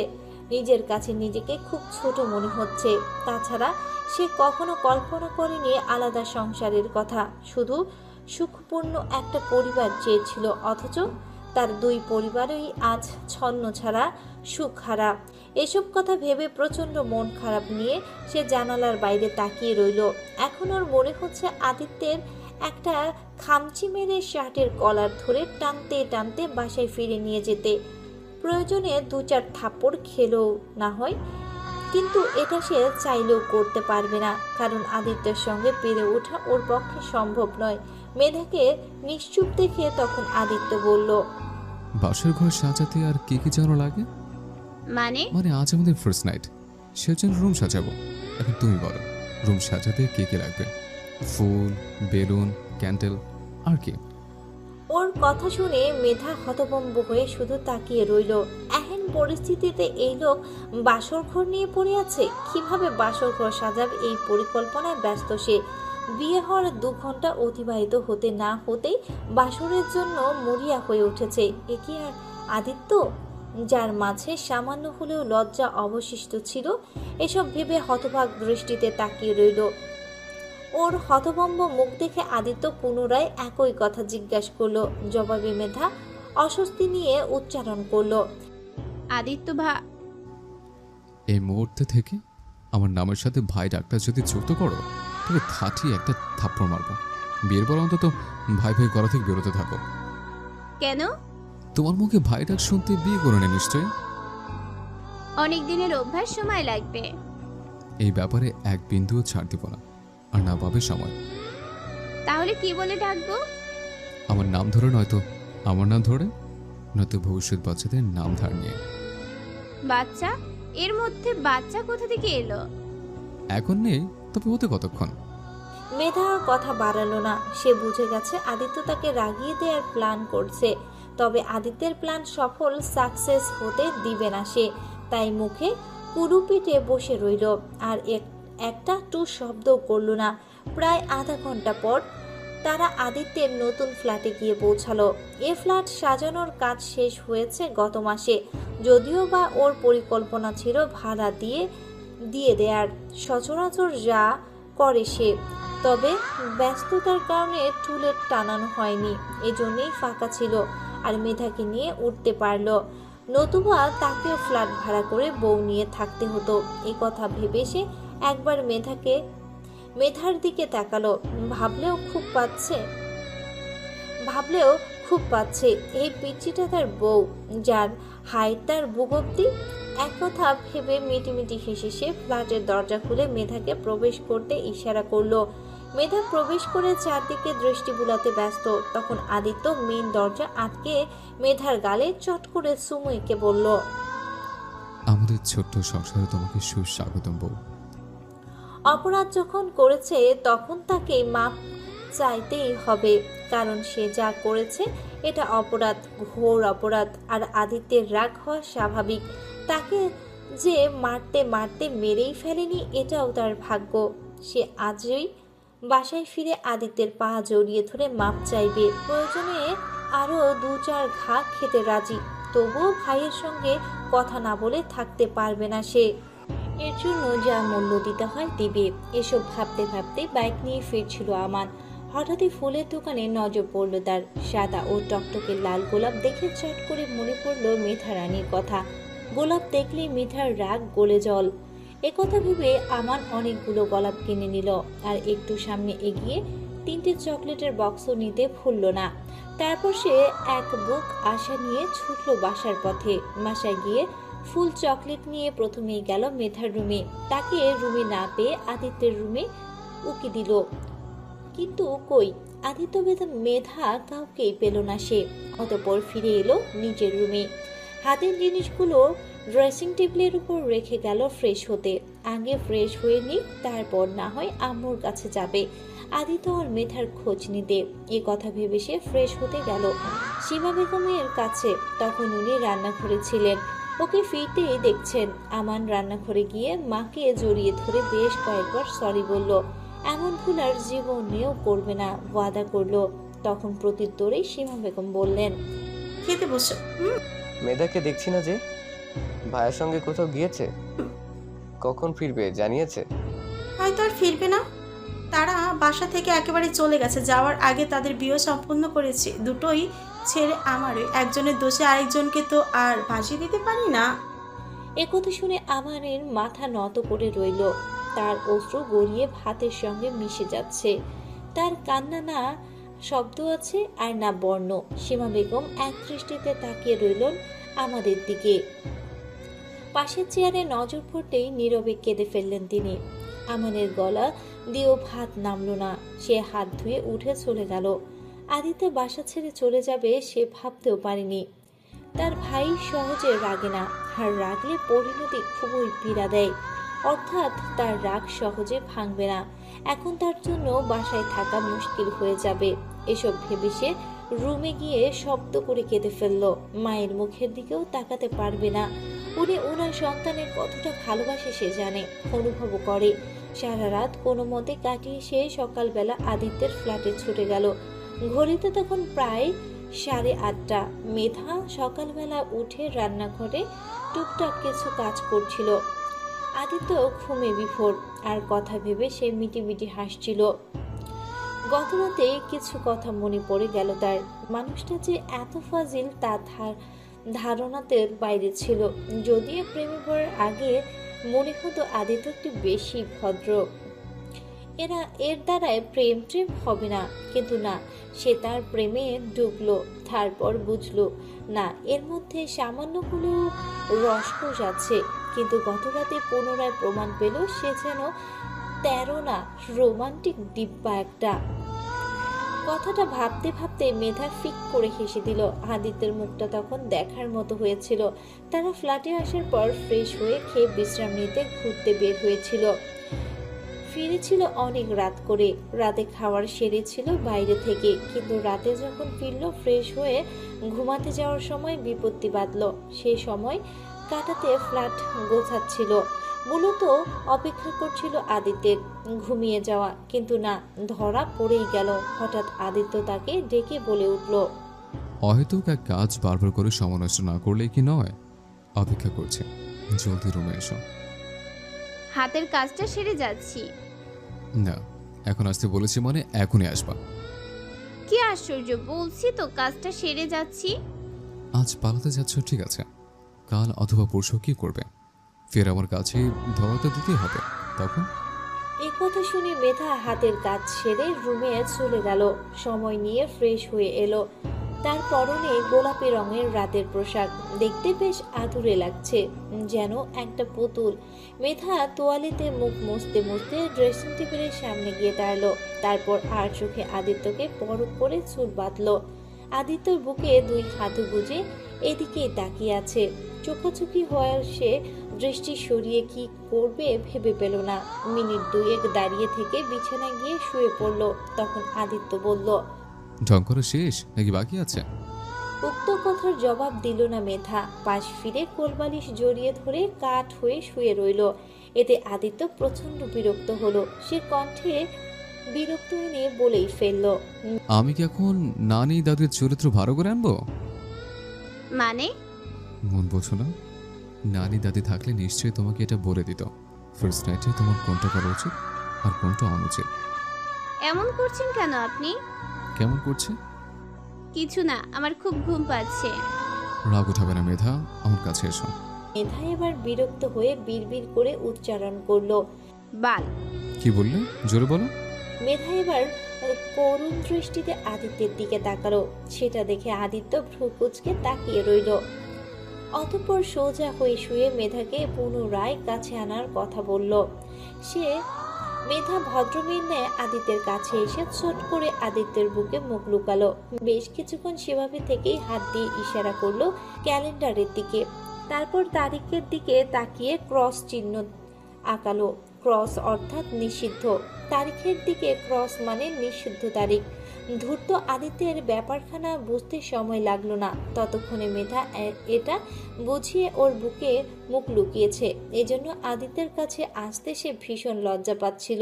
নিজের কাছে নিজেকে খুব ছোট মনে হচ্ছে। তাছাড়া সে কখনো কল্পনা করেনি আলাদা সংসারের কথা। শুধু সুখপূর্ণ একটা পরিবার চেয়েছিল, অথচ তার দুই পরিবারই আজ ছন্ন ছাড়া, সুখ হারা। এসব কথা ভেবে প্রচণ্ড মন খারাপ নিয়ে সে জানালার বাইরে তাকিয়ে রইল। এখন ওর মনে হচ্ছে আদিত্যের একটা খামচি মেরে শার্টের কলার ধরে টানতে টানতে বাসায় ফিরে নিয়ে যেতে। প্রয়োজনে 2-4 থাপ্পড় খেলেও না হয়, কিন্তু এটা সে চাইলেও করতে পারবে না, কারণ আদিত্যের সঙ্গে পেরে ওঠা ওর পক্ষে সম্ভব নয়। মেধাকে নিশ্চুপ দেখে তখন আদিত্য বলল, বাসার ঘর সাজাতে আর কি কি যেন লাগে? মানে আজ আমাদের ফার্স্ট নাইট, সেজন্য রুম সাজাবো। এখন তুমি বলো, রুম সাজাতে কি কি লাগবে? ফুল, বেলুন, ক্যান্ডেল আর কি? ওর কথা শুনে মেধা হতভম্ব হয়ে শুধু তাকিয়ে রইল। এহেন পরিস্থিতিতে এই লোক বাসর ঘর নিয়ে পড়ে আছে। কিভাবে বাসর ঘর সাজাবে এই পরিকল্পনায় ব্যস্ত সে। বিয়ে হওয়ার 2 ঘন্টা অতিবাহিত হতে না হতেই বাসরের জন্য মরিয়া হয়ে উঠেছে। এ কি আর আদিত্য, যার মাঝে সামান্য হলেও লজ্জা অবশিষ্ট ছিল? এসব ভেবে হতভাগ দৃষ্টিতে তাকিয়ে রইল। ওর হতভম্ব মুখ দেখে আদিত্য পুনরায় একই কথা জিজ্ঞাসা করলো। জবাবে মেধা অস্বস্তি নিয়ে উচ্চারণ করলো, আদিত্য এই মুহূর্তে থেকে আমার নামের সাথে ভাই ডাক্তার যদি যুক্ত করো, তোকে থাটিয়ে একটা থাপ্পড় মারবো। বিয়ের পর অন্তত ভাই ভাই করা থেকে বেরোতে থাকো। কেন? তোমার মুখে ভাই ডাক শুনতে বিয়ে করে নে নিশ্চয়ই। অনেক দিনের অভ্যাস, সময় লাগবে। এই ব্যাপারে এক বিন্দুও ছাড় দিব না, আর না পাবে সময়। তাহলে কি বলে ডাকবো? আমার নাম ধরে, নয়তো আমার নাম ধরে, নয়তো ভবিষ্যৎ বাচ্চাদের নাম ধার নিয়ে। বাচ্চা? এর মধ্যে বাচ্চা কোথা থেকে এলো? এখন নেই, তবে হতে কতক্ষণ? মেধা আর কথা বাড়ালো না। সে বুঝে গেছে আদিত্য তাকে রাগিয়ে দেওয়ার প্ল্যান করছে। তবে আদিত্যের প্ল্যান সফল সাকসেস হতে দিবে না সে। তাই মুখে কুরু পিঠে বসে রইল আর একটা টু শব্দও করল না। প্রায় আধা ঘন্টা পর তারা আদিত্যের নতুন ফ্ল্যাটে গিয়ে পৌঁছালো। এ ফ্ল্যাট সাজানোর কাজ শেষ হয়েছে গত মাসে, যদিও বা ওর পরিকল্পনা ছিল ভাড়া দিয়ে দেয়ার। সচরাচর যা করে সে, তবে ব্যস্ততার কারণে টুলেট টানানো হয়নি, এজন্যই ফাঁকা ছিল আর মেধাকে নিয়ে উঠতে পারলো। নতুবা তাকেও ফ্ল্যাট ভাড়া করে বউ নিয়ে থাকতে হতো। এই কথা ভেবে সে একবার মেধার দিকে তাকালো। ভাবলেও খুব পাচ্ছে এই পিচ্চিটা তার বউ, যার হাইট তার বুক অব্দি। এক কথা ভেবে মিটিমিটি হেসে সে ফ্ল্যাটের দরজা খুলে মেধাকে প্রবেশ করতে ইশারা করলো। মেধা প্রবেশ করে চারদিকে দৃষ্টি বুলাতে ব্যস্ত। তখন আদিত্য মেইন দরজা আটকে মেধার গালে চট করে চুমু এঁকে বলল, আমাদের ছোট্ট সংসারে তোমাকে সুস্বাগতম বউ। অপরাধ যখন করেছে তখন তাকে মাপ চাইতেই হবে, কারণ সে যা করেছে এটা অপরাধ, ঘোর অপরাধ। আর আদিত্যের রাগ হওয়া স্বাভাবিক। তাকে যে মারতে মারতে মেরেই ফেলেনি এটাও তার ভাগ্য। সে আজই বাসায় ফিরে আদিত্যের পা জড়িয়ে ধরে মাপ চাইবে, প্রয়োজনে আরও 2-4 ঘা খেতে রাজি। তবুও ভাইয়ের সঙ্গে কথা না বলে থাকতে পারবে না সে। এর জন্য যা মূল্য দিতে হয় দিবে। এসব ভাবতে ভাবতে বাইক নিয়ে ফিরছিল আমান। হঠাৎই ফুলের দোকানে নজর পড়ল তার। সাদা ও টকটকে লাল গোলাপ দেখে চট করে মনে পড়ল মেধা রানীর কথা। গোলাপ দেখলে মেধার রাগ গলে জল। একথা ভেবে আমান অনেকগুলো গোলাপ কিনে নিল আর একটু সামনে এগিয়ে 3টে চকলেটের বক্সও নিতে ভুলল না। তারপর সে এক বুক আশা নিয়ে ছুটল বাসার পথে। বাসায় গিয়ে ফুল চকলেট নিয়ে প্রথমেই গেল মেধার রুমে। তাকে রুমে না পেয়ে আদিত্যের রুমে উকি দিল, কিন্তু কই আদিত্য মেধা কাউকেই পেল না সে। অতঃপর ফিরে এলো নিজের রুমে। হাতের জিনিসগুলো ড্রেসিং টেবিলের উপর রেখে গেল ফ্রেশ হতে। আগে ফ্রেশ হয়ে নি, তারপর না হয় আম্মুর কাছে যাবে আদিত্য আর মেধার খোঁজ নিতে। এ কথা ভেবে সে ফ্রেশ হতে গেল সীমা বেগমের কাছে। তখন উনি রান্নাঘরে ছিলেন। ওকে ফিরতেই দেখছেন আমান রান্নাঘরে গিয়ে মাকে জড়িয়ে ধরে বেশ কয়েকবার সরি বলল। এমন ভুল আর জীবনেও করবে না ওয়াদা করলো। তখন প্রত্যুত্তরে সীমা বেগম বললেন, খেতে বসো। মেধাকে দেখছি না যে, ভাইয়ের সঙ্গে কোথাও গিয়েছে? কখন ফিরবে জানিয়েছে? হয়তো আর ফিরবে না। তারা বাসা থেকে একেবারে চলে গেছে। যাওয়ার আগে তাদের বিয়ে সম্পন্ন করেছে। দুটোই ছেলে আমারই। একজনের দোষে আরেকজনকে তো আর ভাসিয়ে দিতে পারি না। একথা শুনে আমানের মাথা নত করে রইল। তার অশ্রু গড়িয়ে ভাতের সঙ্গে মিশে যাচ্ছে। তার কান্না না শব্দ আছে আর না বর্ণ। সীমা বেগম এক দৃষ্টিতে তাকিয়ে রইলেন আমাদের দিকে। পাশের চেয়ারে নজর পড়তেই নীরবে কেঁদে ফেললেন তিনি। আমানের গলা দিয়েও ভাত নামল না। সে হাত ধুয়ে উঠে চলে গেল। আদিত্য বাসা ছেড়ে চলে যাবে সে ভাবতেও পারেনি। তার ভাই সহজে রাগে না, আর রাগলে পরিণতি খুবই পীড়া দেয়। অর্থাৎ তার রাগ সহজে ভাঙবে না। এখন তার জন্য বাসায় থাকা মুশকিল হয়ে যাবে। এসব ভেবে সে রুমে গিয়ে শব্দ করে কেঁদে ফেলল। মায়ের মুখের দিকেও তাকাতে পারবে না। উনি ওনার সন্তানের কতটা ভালোবাসে সে জানে, অনুভব করে। সারা রাত কোনো মতে কাটিয়ে সে সকালবেলা আদিত্যের ফ্ল্যাটে ছুটে গেল। ঘড়িতে তখন প্রায় 8:30। মেধা সকালবেলা উঠে রান্নাঘরে টুকটাক কিছু কাজ করছিল। আদিত্য ঘুমে বিভোর। আর কথা ভেবে সে মিটিমিটি হাসছিল। গতরাতে কিছু কথা মনে পড়ে গেল তার। মানুষটা যে এত ফাজিল তা ধারণাতে বাইরে ছিল। যদিও প্রেমে পড়ার আগে মনে হতো আদিত্য একটু বেশি ভদ্র। এর দ্বারায় প্রেম প্রেম হবে না, কিন্তু না, সে তার প্রেমে ডুবলো। তারপর বুঝলো না, এর মধ্যে সামান্য হলেও রসকস আছে। কিন্তু গত রাতে পুনরায় প্রমাণ পেল সে যেন 13 না, রোমান্টিক ডিব্বা একটা। কথাটা ভাবতে ভাবতে মেধা ফিক করে হেসে দিল। আদিত্যের মুখটা তখন দেখার মতো হয়েছিল। তারা ফ্ল্যাটে আসার পর ফ্রেশ হয়ে খেয়ে বিশ্রাম নিতে ঘুরতে বের হয়েছিল। ফিরেছিল অনেক রাত করে। রাতে খাওয়ার সেরেছিল বাইরে থেকে, কিন্তু রাতে যখন ফিরল ফ্রেশ হয়ে ঘুমাতে যাওয়ার সময় বিপত্তি বাঁধল। সেই সময় কাটাতে ফ্ল্যাট গোছাচ্ছিল, মূলত অপেক্ষা করছিল আদিত্যের ঘুমিয়ে যাওয়া। কিন্তু না, ধরা পড়েই গেল। হঠাৎ আদিত্য তাকে ডেকে বলে উঠল, অহেতুক এক কাজ বারবার করে সময় নষ্ট না করলেই কি নয়? অপেক্ষা করছে, জলদি রুমে এসো। হাতের কাজটা সেরে যাচ্ছি। না, এখন আসতে বলেছি মানে এখনই আসবা। কি আশ্চর্য, বলছি তো কাজটা সেরে যাচ্ছি। আজ পালাতে যাচ্ছ ঠিক আছে, কাল অথবা পরশু কি করবে? ফের আমার কাছে ধরাতে দিতেই হবে। তখন এই কথা শুনে মেধা হাতের কাজ সেরে রুমে চলে গেল। সময় নিয়ে ফ্রেশ হয়ে এলো। তার পরনে গোলাপি রঙের রাতের পোশাক, দেখতে বেশ আদুরে লাগছে, যেন একটা পুতুল। মেধা তোয়ালিতে মুখ মুছতে মুছতে ড্রেসিং টেবিলের সামনে গিয়ে দাঁড়ালো। তারপর আর চোখে আদিত্যকে পরখ করে চুল বাঁধলো। আদিত্যর বুকে 2 হাঁটু গুজে এদিকেই তাকিয়ে আছে। চোখাচোখি হওয়ার সে দৃষ্টি সরিয়ে কি করবে ভেবে পেল না। মিনিট 2 দাঁড়িয়ে থেকে বিছানায় গিয়ে শুয়ে পড়ল। তখন আদিত্য বলল, ঢং করা শেষ নাকি বাকি আছে? উক্ত কথার জবাব দিল না মেধা। পাশ ফিরে কোলবালিশ জড়িয়ে ধরে কাঠ হয়ে শুয়ে রইল। এতে আদিত্য প্রচন্ড বিরক্ত হলো। সে কণ্ঠে বিরক্ত এনে বলেই ফেলল, আমি কি এখন নানি দাদির চরিত্র ভালো করে আনবো? মানে? মন বোঝো না? নানি দাদি থাকলে নিশ্চয়ই তোমাকে এটা বলে দিত ফার্স্ট নাইটে তোমার কোনটা করা উচিত আর কোনটা অনুচিত। এমন করছেন কেন আপনি? কেমন করছে? কিছু না, আমার খুব ঘুম পাচ্ছে। রাগ উঠাবে না মেধা, আমার কাছে এসো। মেধা এবার বিরক্ত হয়ে বিড়বিড় করে উচ্চারণ করলো, বাল। কি বললে? জোরে বলো। মেধা এবার করুণ দৃষ্টিতে আদিত্যের দিকে তাকালো। সেটা দেখে আদিত্য ভ্রু কুঁচকে তাকিয়ে রইল। অতঃপর সোজা হয়ে শুয়ে মেধাকে পুনরায় কাছে আনার কথা বলল সে। মেধা ভদ্রমের ন্যায় আদিত্যের কাছে এসে ছোট করে আদিত্যের বুকে মুখ লুকালো। বেশ কিছুক্ষণ সেভাবে থেকেই হাত দিয়ে ইশারা করলো ক্যালেন্ডারের দিকে। তারপর তারিখের দিকে তাকিয়ে ক্রস চিহ্ন আঁকালো। ক্রস অর্থাৎ নিষিদ্ধ, তারিখের দিকে ক্রস মানে নিষিদ্ধ তারিখ। ধূর্ত আদিত্যের ব্যাপারখানা বুঝতে সময় লাগলো না। ততক্ষণে মেধা এটা বুঝিয়ে ওর বুকে মুখ লুকিয়েছে। এজন্য আদিত্যের কাছে আসতে সে ভীষণ লজ্জা পাচ্ছিল।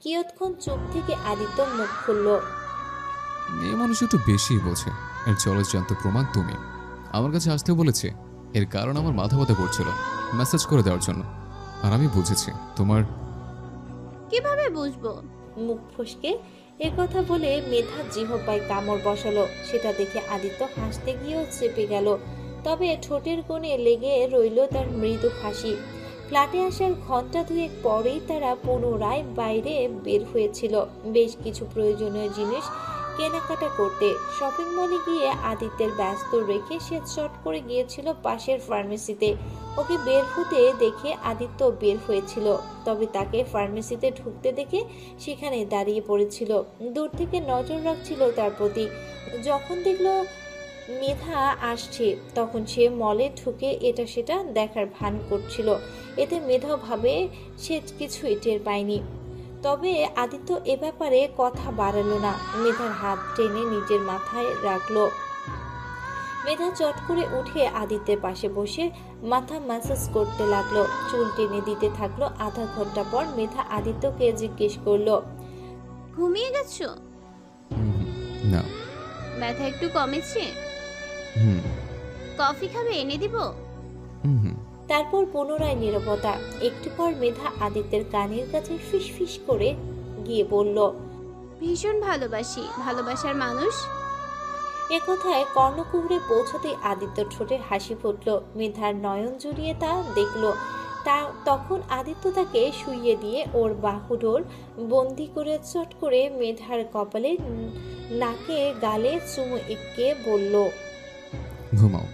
কিয়ৎক্ষণ চুপ থেকে আদিত্য মুখ খুলল, মেয়ে মানুষ একটু বেশিই বোঝে। এর জলজ্যান্ত প্রমাণ তুমি। আমার কাছে আসতে বলেছে, এর কারণ আমার মাথা ব্যথা করছিল মেসেজ করে দেওয়ার জন্য। আর আমি বুঝেছি তোমার। কিভাবে বুঝবো? মুখ ফসকে কথা বলে মেধা জিহ্বায় কামড় বসালো। সেটা দেখে আদিত্য হাসতে গিয়েও চেপে গেল। তবে ঠোঁটের কোণে লেগে রইল তার মৃদু হাসি। ফ্ল্যাটে আসার ঘন্টা 2 পরেই তারা পুনরায় বাইরে বের হয়েছিল বেশ কিছু প্রয়োজনীয় জিনিস কেনাকাটা করতে। শপিং মলে গিয়ে আদিত্যের ব্যস্ত রেখে সে চট করে গিয়েছিল পাশের ফার্মেসিতে। ওকে বের হতে দেখে আদিত্য বের হয়েছিল, তবে তাকে ফার্মেসিতে ঢুকতে দেখে সেখানে দাঁড়িয়ে পড়েছিল। দূর থেকে নজর রাখছিল তার প্রতি। যখন দেখলো মেধা আসছে তখন সে মলে ঢুকে এটা সেটা দেখার ভান করছিল। এতে মেধা ভাবে সে কিছুই টের পায়নি। তবে আদিত্য এ ব্যাপারে কথা বাড়ালো না। মেধার হাত টেনে নিজের মাথায় রাখলো। মেধা চট করে উঠে আদিত্যের পাশে বসে মাথা ম্যাসাজ করতে লাগলো। চুল টেনে দিতে থাকলো। আধা ঘন্টা পর মেধা আদিত্যকে জিজ্ঞেস করলো, ঘুমিয়ে গেছো? না। ব্যথা একটু কমেছে? হুম কফি খাবে? এনে দিব? হুম। তারপর পুনরায় নীরবতা। একটু পর মেধা আদিত্যের কানের কাছে ফিসফিস করে গিয়ে বলল, ভীষণ ভালোবাসি, ভালোবাসার মানুষ। একথায় কর্ণকুহরে পৌঁছতেই আদিত্য ঠোঁটে হাসি ফুটল। মেধার নয়ন জুড়িয়ে তা দেখলো। তখন আদিত্য তাকে শুইয়ে দিয়ে ওর বাহুডোর বন্দি করে চট করে মেধার কপালে, নাকে, গালে চুমু এঁকে বলল। ঘুমাও।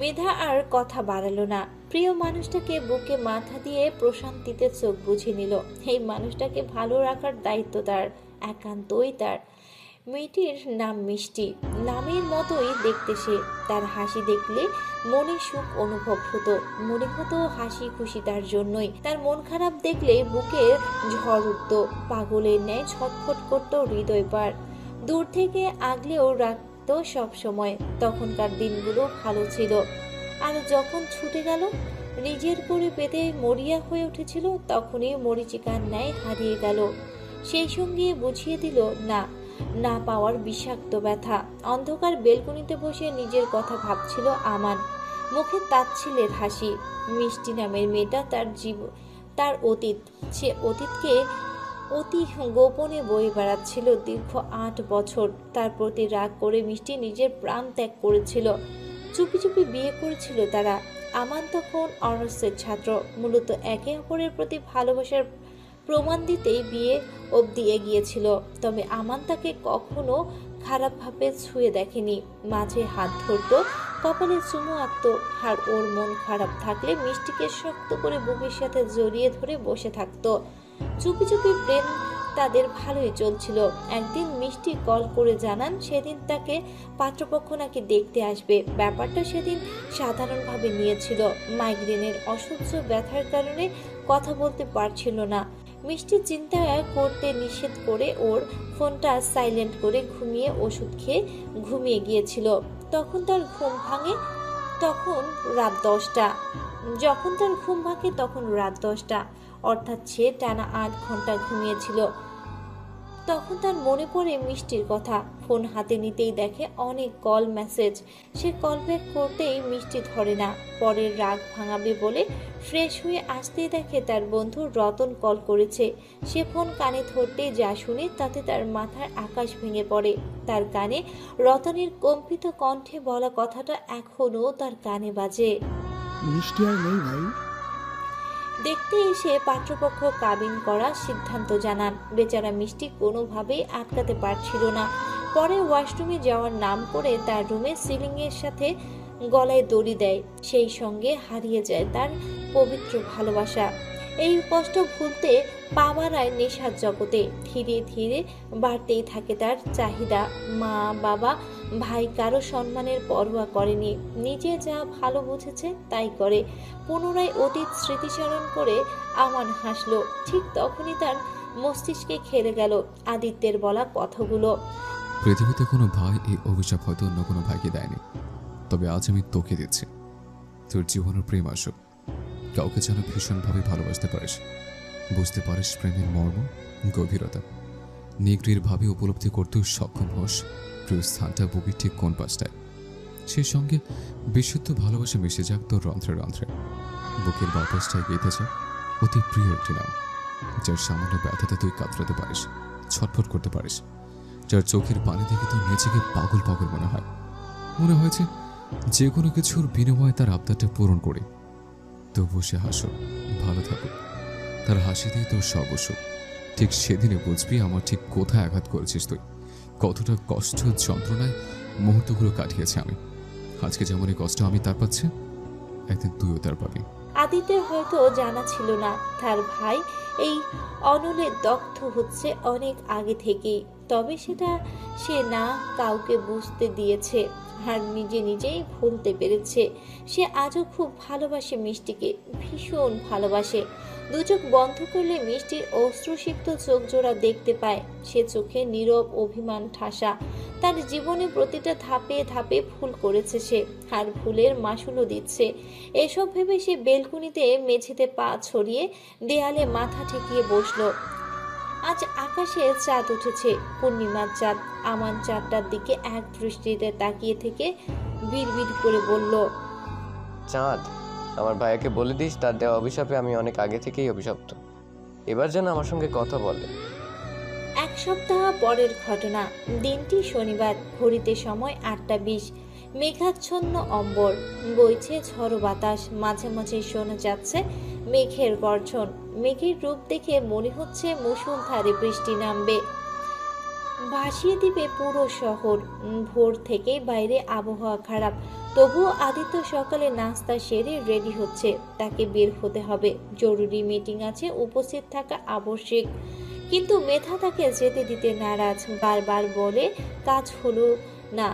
মেধা আর কথা বাড়ালো না। প্রিয় মানুষটাকে বুকে মাথা দিয়ে প্রশান্তিতে চোখ বুঝে নিল। এই মানুষটাকে ভালো রাখার দায়িত্ব তার, একান্তই তার। মেয়েটির নাম মিষ্টি, নামের মতোই দেখতে সে। তার হাসি দেখলে মনে সুখ অনুভব হতো, মনে হতো হাসি খুশি তার জন্যই। তার মন খারাপ দেখলে বুকে ঝড় উঠত, পাগলের ন্যায় ছটফট করতো হৃদয় পার। দূর থেকে আগলেও রাখতো সব সময়। তখনকার দিনগুলো ভালো ছিল। আর যখন ছুটে গেল, নিজের করে পেতে মরিয়া হয়ে উঠেছিল, তখনই মরিচিকার ন্যায় হারিয়ে গেল। সেই সঙ্গে বুঝিয়ে দিল না না পাওয়ার বিষাক্ত ব্যথা। অন্ধকার বেলকনিতে বসে নিজের কথা ভাবছিল আমান, মুখে তাচ্ছিলের হাসি। মিষ্টি নামের মেয়েটা তার অতীত। সে অতীতকে অতি গোপনে বয়ে বেড়াচ্ছিল দীর্ঘ 8 বছর। তার প্রতি রাগ করে মিষ্টি নিজের প্রাণ ত্যাগ করেছিল, চুপি চুপি বিয়ে করেছিল তারা। আমান তখন অনার্সের ছাত্র। মূলত একে অপরের প্রতি ভালোবাসার প্রমাণ দিতেই বিয়ে অবধি এগিয়েছিল। তবে আমান তাকে কখনো খারাপভাবে ছুঁয়ে দেখেনি। মাঝে হাত ধরতো, কপালে চুমু আঁকতো। আর ওর মন খারাপ থাকলে মিষ্টিকে শক্ত করে বুকের সাথে জড়িয়ে ধরে বসে থাকতো। চুপি চুপি প্রেম তাদের ভালোই চলছিল। একদিন মিষ্টি কল করে জানান সেদিন তাকে পাত্রপক্ষ নাকি দেখতে আসবে। ব্যাপারটা সেদিন সাধারণভাবে নিয়েছিল। মাইগ্রেনের অসহ্য ব্যথার কারণে কথা বলতে পারছিল না। মিষ্টি চিন্তা করতে নিষেধ করে ওর ফোনটা সাইলেন্ট করে ঘুমিয়ে ওষুধ খেয়ে ঘুমিয়ে গিয়েছিল। তখন তার ঘুম ভাঙে তখন রাত 10টা। অর্থাৎ সে টানা 8 ঘন্টা ঘুমিয়েছিল। তখন তার মনে পড়ে মিষ্টির কথা। ফোন হাতে নিতেই দেখে অনেক কল মেসেজ। সে কল ব্যাক করতেই মিষ্টি ধরে না। পরের রাগ ভাঙাবে বলে ফ্রেশ হয়ে আসতেই দেখে তার বন্ধু রতন কল করেছে। সে ফোন কানে ধরতেই যা শুনে তাতে তার মাথার আকাশ ভেঙে পড়ে। তার কানে রতনের কম্পিত কণ্ঠে বলা কথাটা এখনো তার কানে বাজে। মিষ্টি আর নেই ভাই। দেখতে এসে পাত্রপক্ষ কাবিন করার সিদ্ধান্ত জানান। বেচারা মিষ্টি কোনোভাবেই আটকাতে পারছিল না। পরে ওয়াশরুমে যাওয়ার নাম করে তার রুমে সিলিংয়ের সাথে গলায় দড়ি দেয়। সেই সঙ্গে হারিয়ে যায় তার পবিত্র ভালোবাসা। এই কষ্ট ভুলতে পা বাড়ায় নেশার জগতে। ধীরে ধীরে বাড়তেই থাকে তার চাহিদা। মা, বাবা, ভাই কারো সম্মানের পরোয়া করেনি। নিজে যা ভালো বুঝেছে তাই করে। পুনরায় অতীত স্মৃতিচারণ করে আমান হাসলো। ঠিক তখনই তার মস্তিষ্কে খেলে গেল আদিত্যের বলা কথাগুলো। পৃথিবীতে কোনো ভাই এই অভিশাপ হয়তো অন্য কোনো ভাইকে দেয়নি, তবে আজ আমি তোকে দিচ্ছি। তোর জীবনের প্রেম আসুক, কাউকে যেন ভীষণভাবে ভালোবাসতে পারিস, বুঝতে পারিস প্রেমের মর্ম, গভীরতা, নিগৃঢ় ভাবে উপলব্ধি করতেও সক্ষম হোস প্রিয় স্থানটা বুকের ঠিক কোন পাশটায়। সেই সঙ্গে বিশুদ্ধ ভালোবাসা মিশে যাক তোর রন্ধ্রে রন্ধ্রে। বুকের বাপাসটায় গেঁথে যাক অতি প্রিয় একটি নাম, যার সামান্য ব্যথাতে তুই কাতরাতে পারিস, ছটফট করতে পারিস, যার চোখের পানি দেখে তোর নিজেকে পাগল পাগল মনে হয়। মনে হয়েছে যে কোনো কিছুর বিনিময়ে তার আবদারটা পূরণ করে। তবু সে হাসো, ভালো থাকো, তার হাসিতেই তোর সর্বস্ব। ঠিক সেদিনে বুঝবি আমার ঠিক কোথায় আঘাত করেছিস তুই, কতটা কষ্ট যন্ত্রণায় মুহূর্তগুলো কাটিয়েছে আমি। আজকে যেমন এই কষ্ট আমি তার পাচ্ছি, একদিন তুইও তার পাবি। আদিত্যের হয়তো জানা ছিল না তার ভাই এই অনলে দগ্ধ হচ্ছে অনেক আগে থেকেই। তবে সেটা সে না কাউকে বুঝতে দিয়েছে আর নিজে নিজেই ভুলতে পেরেছে। সে আজও খুব ভালোবাসে মিষ্টিকে, ভীষণ ভালোবাসে। দু চোখ বন্ধ করলে মিষ্টির অশ্রুসিক্ত চোখ জোড়া দেখতে পায়। সে চোখে নীরব অভিমান ঠাসা। তার জীবনে প্রতিটা ধাপে ধাপে ভুল করেছে সে, আর ভুলের মাসুলও দিচ্ছে। এসব ভেবে সে বেলকুনিতে মেঝেতে পা ছড়িয়ে দেয়ালে মাথা ঠেকিয়ে বসলো। আজ আকাশে চাঁদ উঠেছে, পূর্ণিমার চাঁদ। আমান চাঁদটার দিকে এক দৃষ্টিতে তাকিয়ে থেকে বিড়বিড় করে বলল, চাঁদ, আমার ভাইয়াকে বলে দিস তার দেওয়া অভিশাপে আমি অনেক আগে থেকেই অভিশপ্ত। এবার যেন আমার সঙ্গে কথা বলে। 1 সপ্তাহ পরের ঘটনা। দিনটি শনিবার। ঘড়িতে সময় 8টা 20। মেঘাচ্ছন্ন অম্বর, বইছে ঝড়ো বাতাস। মাঝে মাঝে শোনা যাচ্ছে মেঘের গর্জন। মেঘের রূপ দেখে মনে হচ্ছে মুষলধারে বৃষ্টি নামবে, ভাসিয়ে দিবে পুরো শহর। ভোর থেকেই বাইরে আবহাওয়া খারাপ, তবুও আদিত্য সকালে নাস্তা সেরে রেডি হচ্ছে। তাকে বের হতে হবে, জরুরি মিটিং আছে, উপস্থিত থাকা আবশ্যিক। কিন্তু মেধা তাকে যেতে দিতে নারাজ, বারবার বলে কাজ হলো না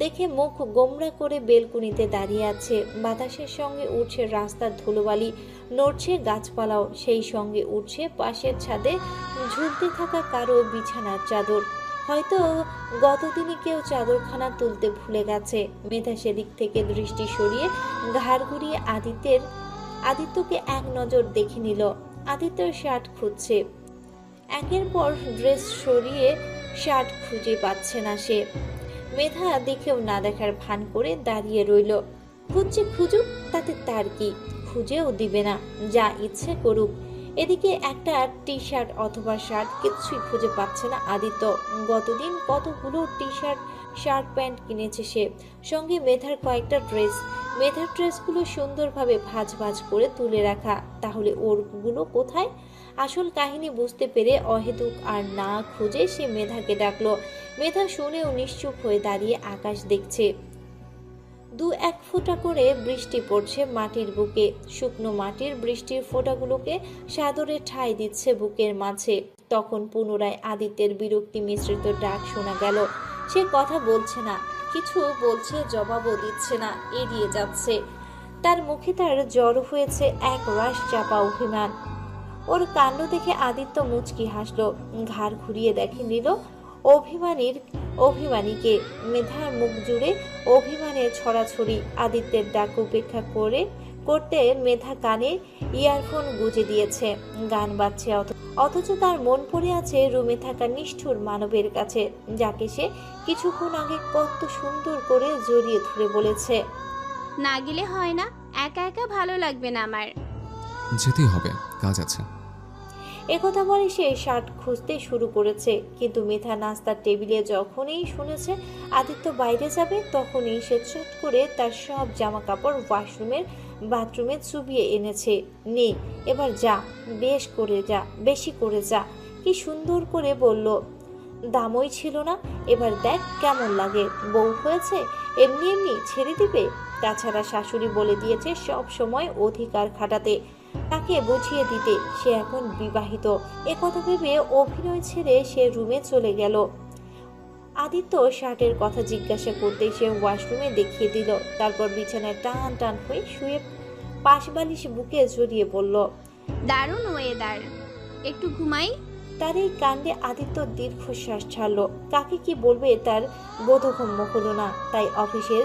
দেখে মুখ গোমড়া করে বেলকুনিতে দাঁড়িয়ে আছে। বাতাসের সঙ্গে উঠছে রাস্তার ধুলোবালি, নড়ছে গাছপালাও, সেই সঙ্গে উঠছে পাশের ছাদে ঝুলতে থাকা কারো বিছানার চাদর। হয়তো গতদিনই কেউ চাদরখানা তুলতে ভুলে গেছে। মেধা সেদিক থেকে দৃষ্টি সরিয়ে ঘাড় ঘুরিয়ে আদিত্যকে এক নজর দেখে নিল। আদিত্যর শার্ট খুঁজছে, একের পর ড্রেস সরিয়ে শার্ট খুঁজে পাচ্ছে না সে। মেধা দেখেও না দেখার ভান করে দাঁড়িয়ে রইল। খুঁজছে খুঁজুক, তাতে তার কি, খুঁজেও দিবে না, যা ইচ্ছে করুক। এদিকে একটা টি শার্ট অথবা শার্ট কিছুই খুঁজে পাচ্ছে না আদিত্য। গতদিন কতগুলো টি শার্ট, শার্ট প্যান্ট কিনেছে সে, সঙ্গে মেধার কয়েকটা ড্রেস। মেধার ড্রেসগুলো সুন্দরভাবে ভাঁজ ভাঁজ করে তুলে রাখা, তাহলে ওরগুলো কোথায়? আসল কাহিনী বুঝতে পেরে অহেতুক আর না খুঁজে সে মেধাকে ডাকলো। মেধা শুনেও নিশ্চুপ হয়ে দাঁড়িয়ে আকাশ দেখছে। 2-1 ফোঁটা করে বৃষ্টি পড়ছে মাটির বুকে। শুকনো মাটির বৃষ্টির ফোঁটাগুলোকে সাদরে ঠাঁই দিচ্ছে বুকের মাঝে। তখন পুনরায় আদিত্যের বিরক্তি মিশ্রিত ডাক শোনা গেল। সে কথা বলছে না, কিছু বলছে জবাবও দিচ্ছে না, এড়িয়ে যাচ্ছে। তার মুখে তার জড়ো হয়েছে এক রাশ চাপা অভিমান। ওর কাণ্ড দেখে আদিত্য মুচকি হাসলো, ঘাড় ঘুরিয়ে দেখে নিল অভিমানীকে। মেধার মুখ জুড়ে অভিমানের ছড়াছড়ি। আদিত্যের ডাক উপেক্ষা করতে মেধা কানে ইয়ারফোন গুঁজে দিয়েছে, গান বাজছে, অথচ তার মন পড়ে আছে রুমে থাকা নিষ্ঠুর মানবের কাছে, যাকে সে কিছুক্ষণ আগে কত সুন্দর করে জড়িয়ে ধরে বলেছে, না গেলে হয় না, একা একা ভালো লাগবে না আমার। যেতেই হবে, কাজ আছে। একথা বলে সে শার্ট খুঁজতে শুরু করেছে। কিন্তু মেধা নাস্তার টেবিলে যখনই শুনেছে আদিত্য বাইরে যাবে, তখনই সে চট করে তার সব জামা কাপড় বাথরুমে চুবিয়ে এনেছে। নে এবার যা, বেশি করে যা। কি সুন্দর করে বলল, দামই ছিল না, এবার দেখ কেমন লাগে, বউ হয়েছে, এমনি এমনি ছেড়ে দিবে। তাছাড়া শাশুড়ি বলে দিয়েছে সব সময় অধিকার খাটাতে, তাকে বুঝিয়ে দিতে সে এখন বিবাহিত। একথা ভেবে অভিনয় ছেড়ে সে রুমে চলে গেল। আদিত্য শার্টের কথা জিজ্ঞাসা করতে সে ওয়াশরুমে দেখিয়ে দিল। তারপর বিছানায় টান টান হয়ে শুয়ে পাশ বালিশ বুকে জড়িয়ে পড়ল। দারুণ ওয়েদার, একটু ঘুমাই। তার এই কাণ্ডে আদিত্য দীর্ঘশ্বাস ছাড়ল। কাকে কি বলবে তার বোধগম্য হলো না, তাই অফিসের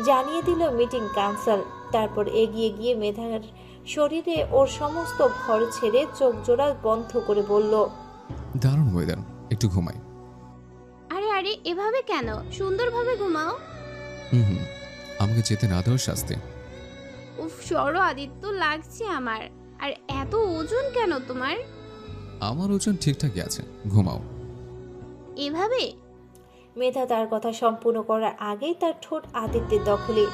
জানিয়ে দিল মিটিং ক্যান্সেল। তারপর এগিয়ে গিয়ে মেধার শরীরে ওর সমস্ত ভর ছেড়ে চোখ জোড়া বন্ধ করে বলল, দারুণ ওয়েদার, একটু ঘুমাই। আরে আরে এভাবে কেন, সুন্দরভাবে ঘুমাও। হুম, আমাকে যেতে না দেওয়ার শাস্তি। উফ সরো আদিত্য, লাগছে আমার। আর এত ওজন কেন তোমার? আমার ওজন ঠিকঠাকই আছে, ঘুমাও। এভাবে? মেধা তার কথা সম্পূর্ণ করার আগেই তার ঠোঁট আদিত্যের দখলে।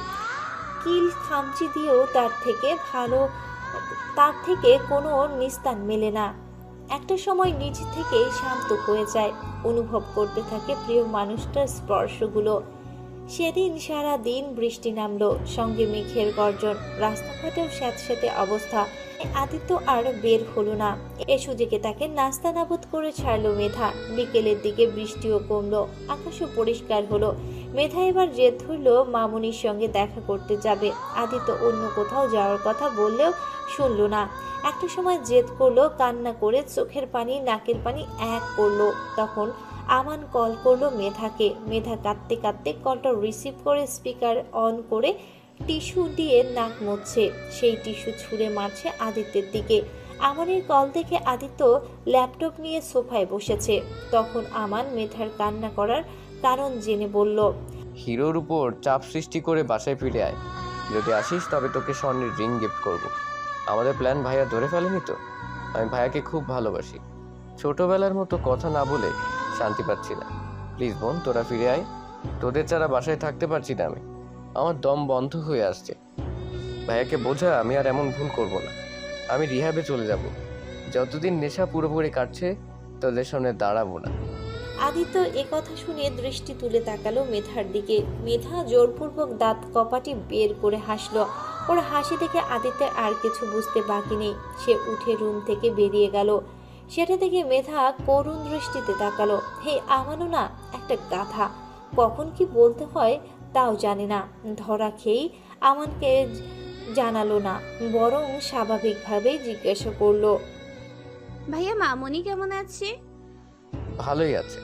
কিল খামচি দিয়েও তার থেকে কোনো নিস্তার মেলে না। একটা সময় নিজ থেকে শান্ত হয়ে যায়, অনুভব করতে থাকে প্রিয় মানুষটার স্পর্শগুলো। সেদিন সারা দিন বৃষ্টি নামলো, সঙ্গে মেঘের গর্জন, রাস্তাঘাটেও স্যাঁতস্যাঁতে অবস্থা। আদিত্য আর বের হলো না। এ সুযোগে তাকে নাস্তা নাবুদ করে ছাড়লো মেধা। বিকেলের দিকে বৃষ্টিও কমলো, আকাশও পরিষ্কার হলো। মেধা এবার জেদ ধরলো মামুনির সঙ্গে দেখা করতে যাবে। আদিত্য অন্য কোথাও যাওয়ার কথা বললেও শুনলো না। একটা সময় জেদ করলো, কান্না করে চোখের পানি নাকের পানি এক করলো। তখন আমান কল করলো মেধাকে। মেধা কাঁদতে কাঁদতে কলটা রিসিভ করে স্পিকার অন করে টিস্যু দিয়ে নাক মুছছে। সেই টিস্যু ছুঁড়ে মারছে আদিত্যের দিকে। আমানের কল দেখে আদিত্য ল্যাপটপ নিয়ে সোফায় বসেছে। তখন আমান মেধার কান্না করার কারণ জেনে বলল, হিরোর উপর চাপ সৃষ্টি করে বাসায় ফিরে আয়, যদি আসিস তবে তোকে স্বর্ণের রিং গিফট করব। আমাদের প্ল্যান ভাইয়া ধরে ফেলেনি তো? আমি ভাইয়াকে খুব ভালোবাসি, ছোটবেলার মতো কথা না বলে শান্তি পাচ্ছি না। প্লিজ বোন, তোরা ফিরে আয়, তোদের ছাড়া বাসায় থাকতে পারছি না আমি, আমার দম বন্ধ হয়ে আসছে। ভাইয়াকে বোঝা আমি আর এমন ভুল করব না। আমি রিহ্যাবে চলে যাব। যতদিন নেশা পুরোপুরি কাটছে তোদের সামনে দাঁড়াবো না। আদিত্য কথা শুনে দৃষ্টি তুলে তাকালো মেধার দিকে। মেধা জোরপূর্বক দাঁত কপাটি বের করে হাসলো। ওর হাসি দেখে আদিত্যের আর কিছু বুঝতে বাকি নেই। সে উঠে রুম থেকে বেরিয়ে গেল। সেটা দেখে মেধা করুণ দৃষ্টিতে তাকালো। হে আমানও না একটা গাধা, কখন কি বলতে হয় তাও জানে না। ধরা খেয়েই আমানকে জানালো না, বরং স্বাভাবিকভাবেই জিজ্ঞাসা করলো, ভাইয়া মামনি কেমন আছে? ভালোই আছে,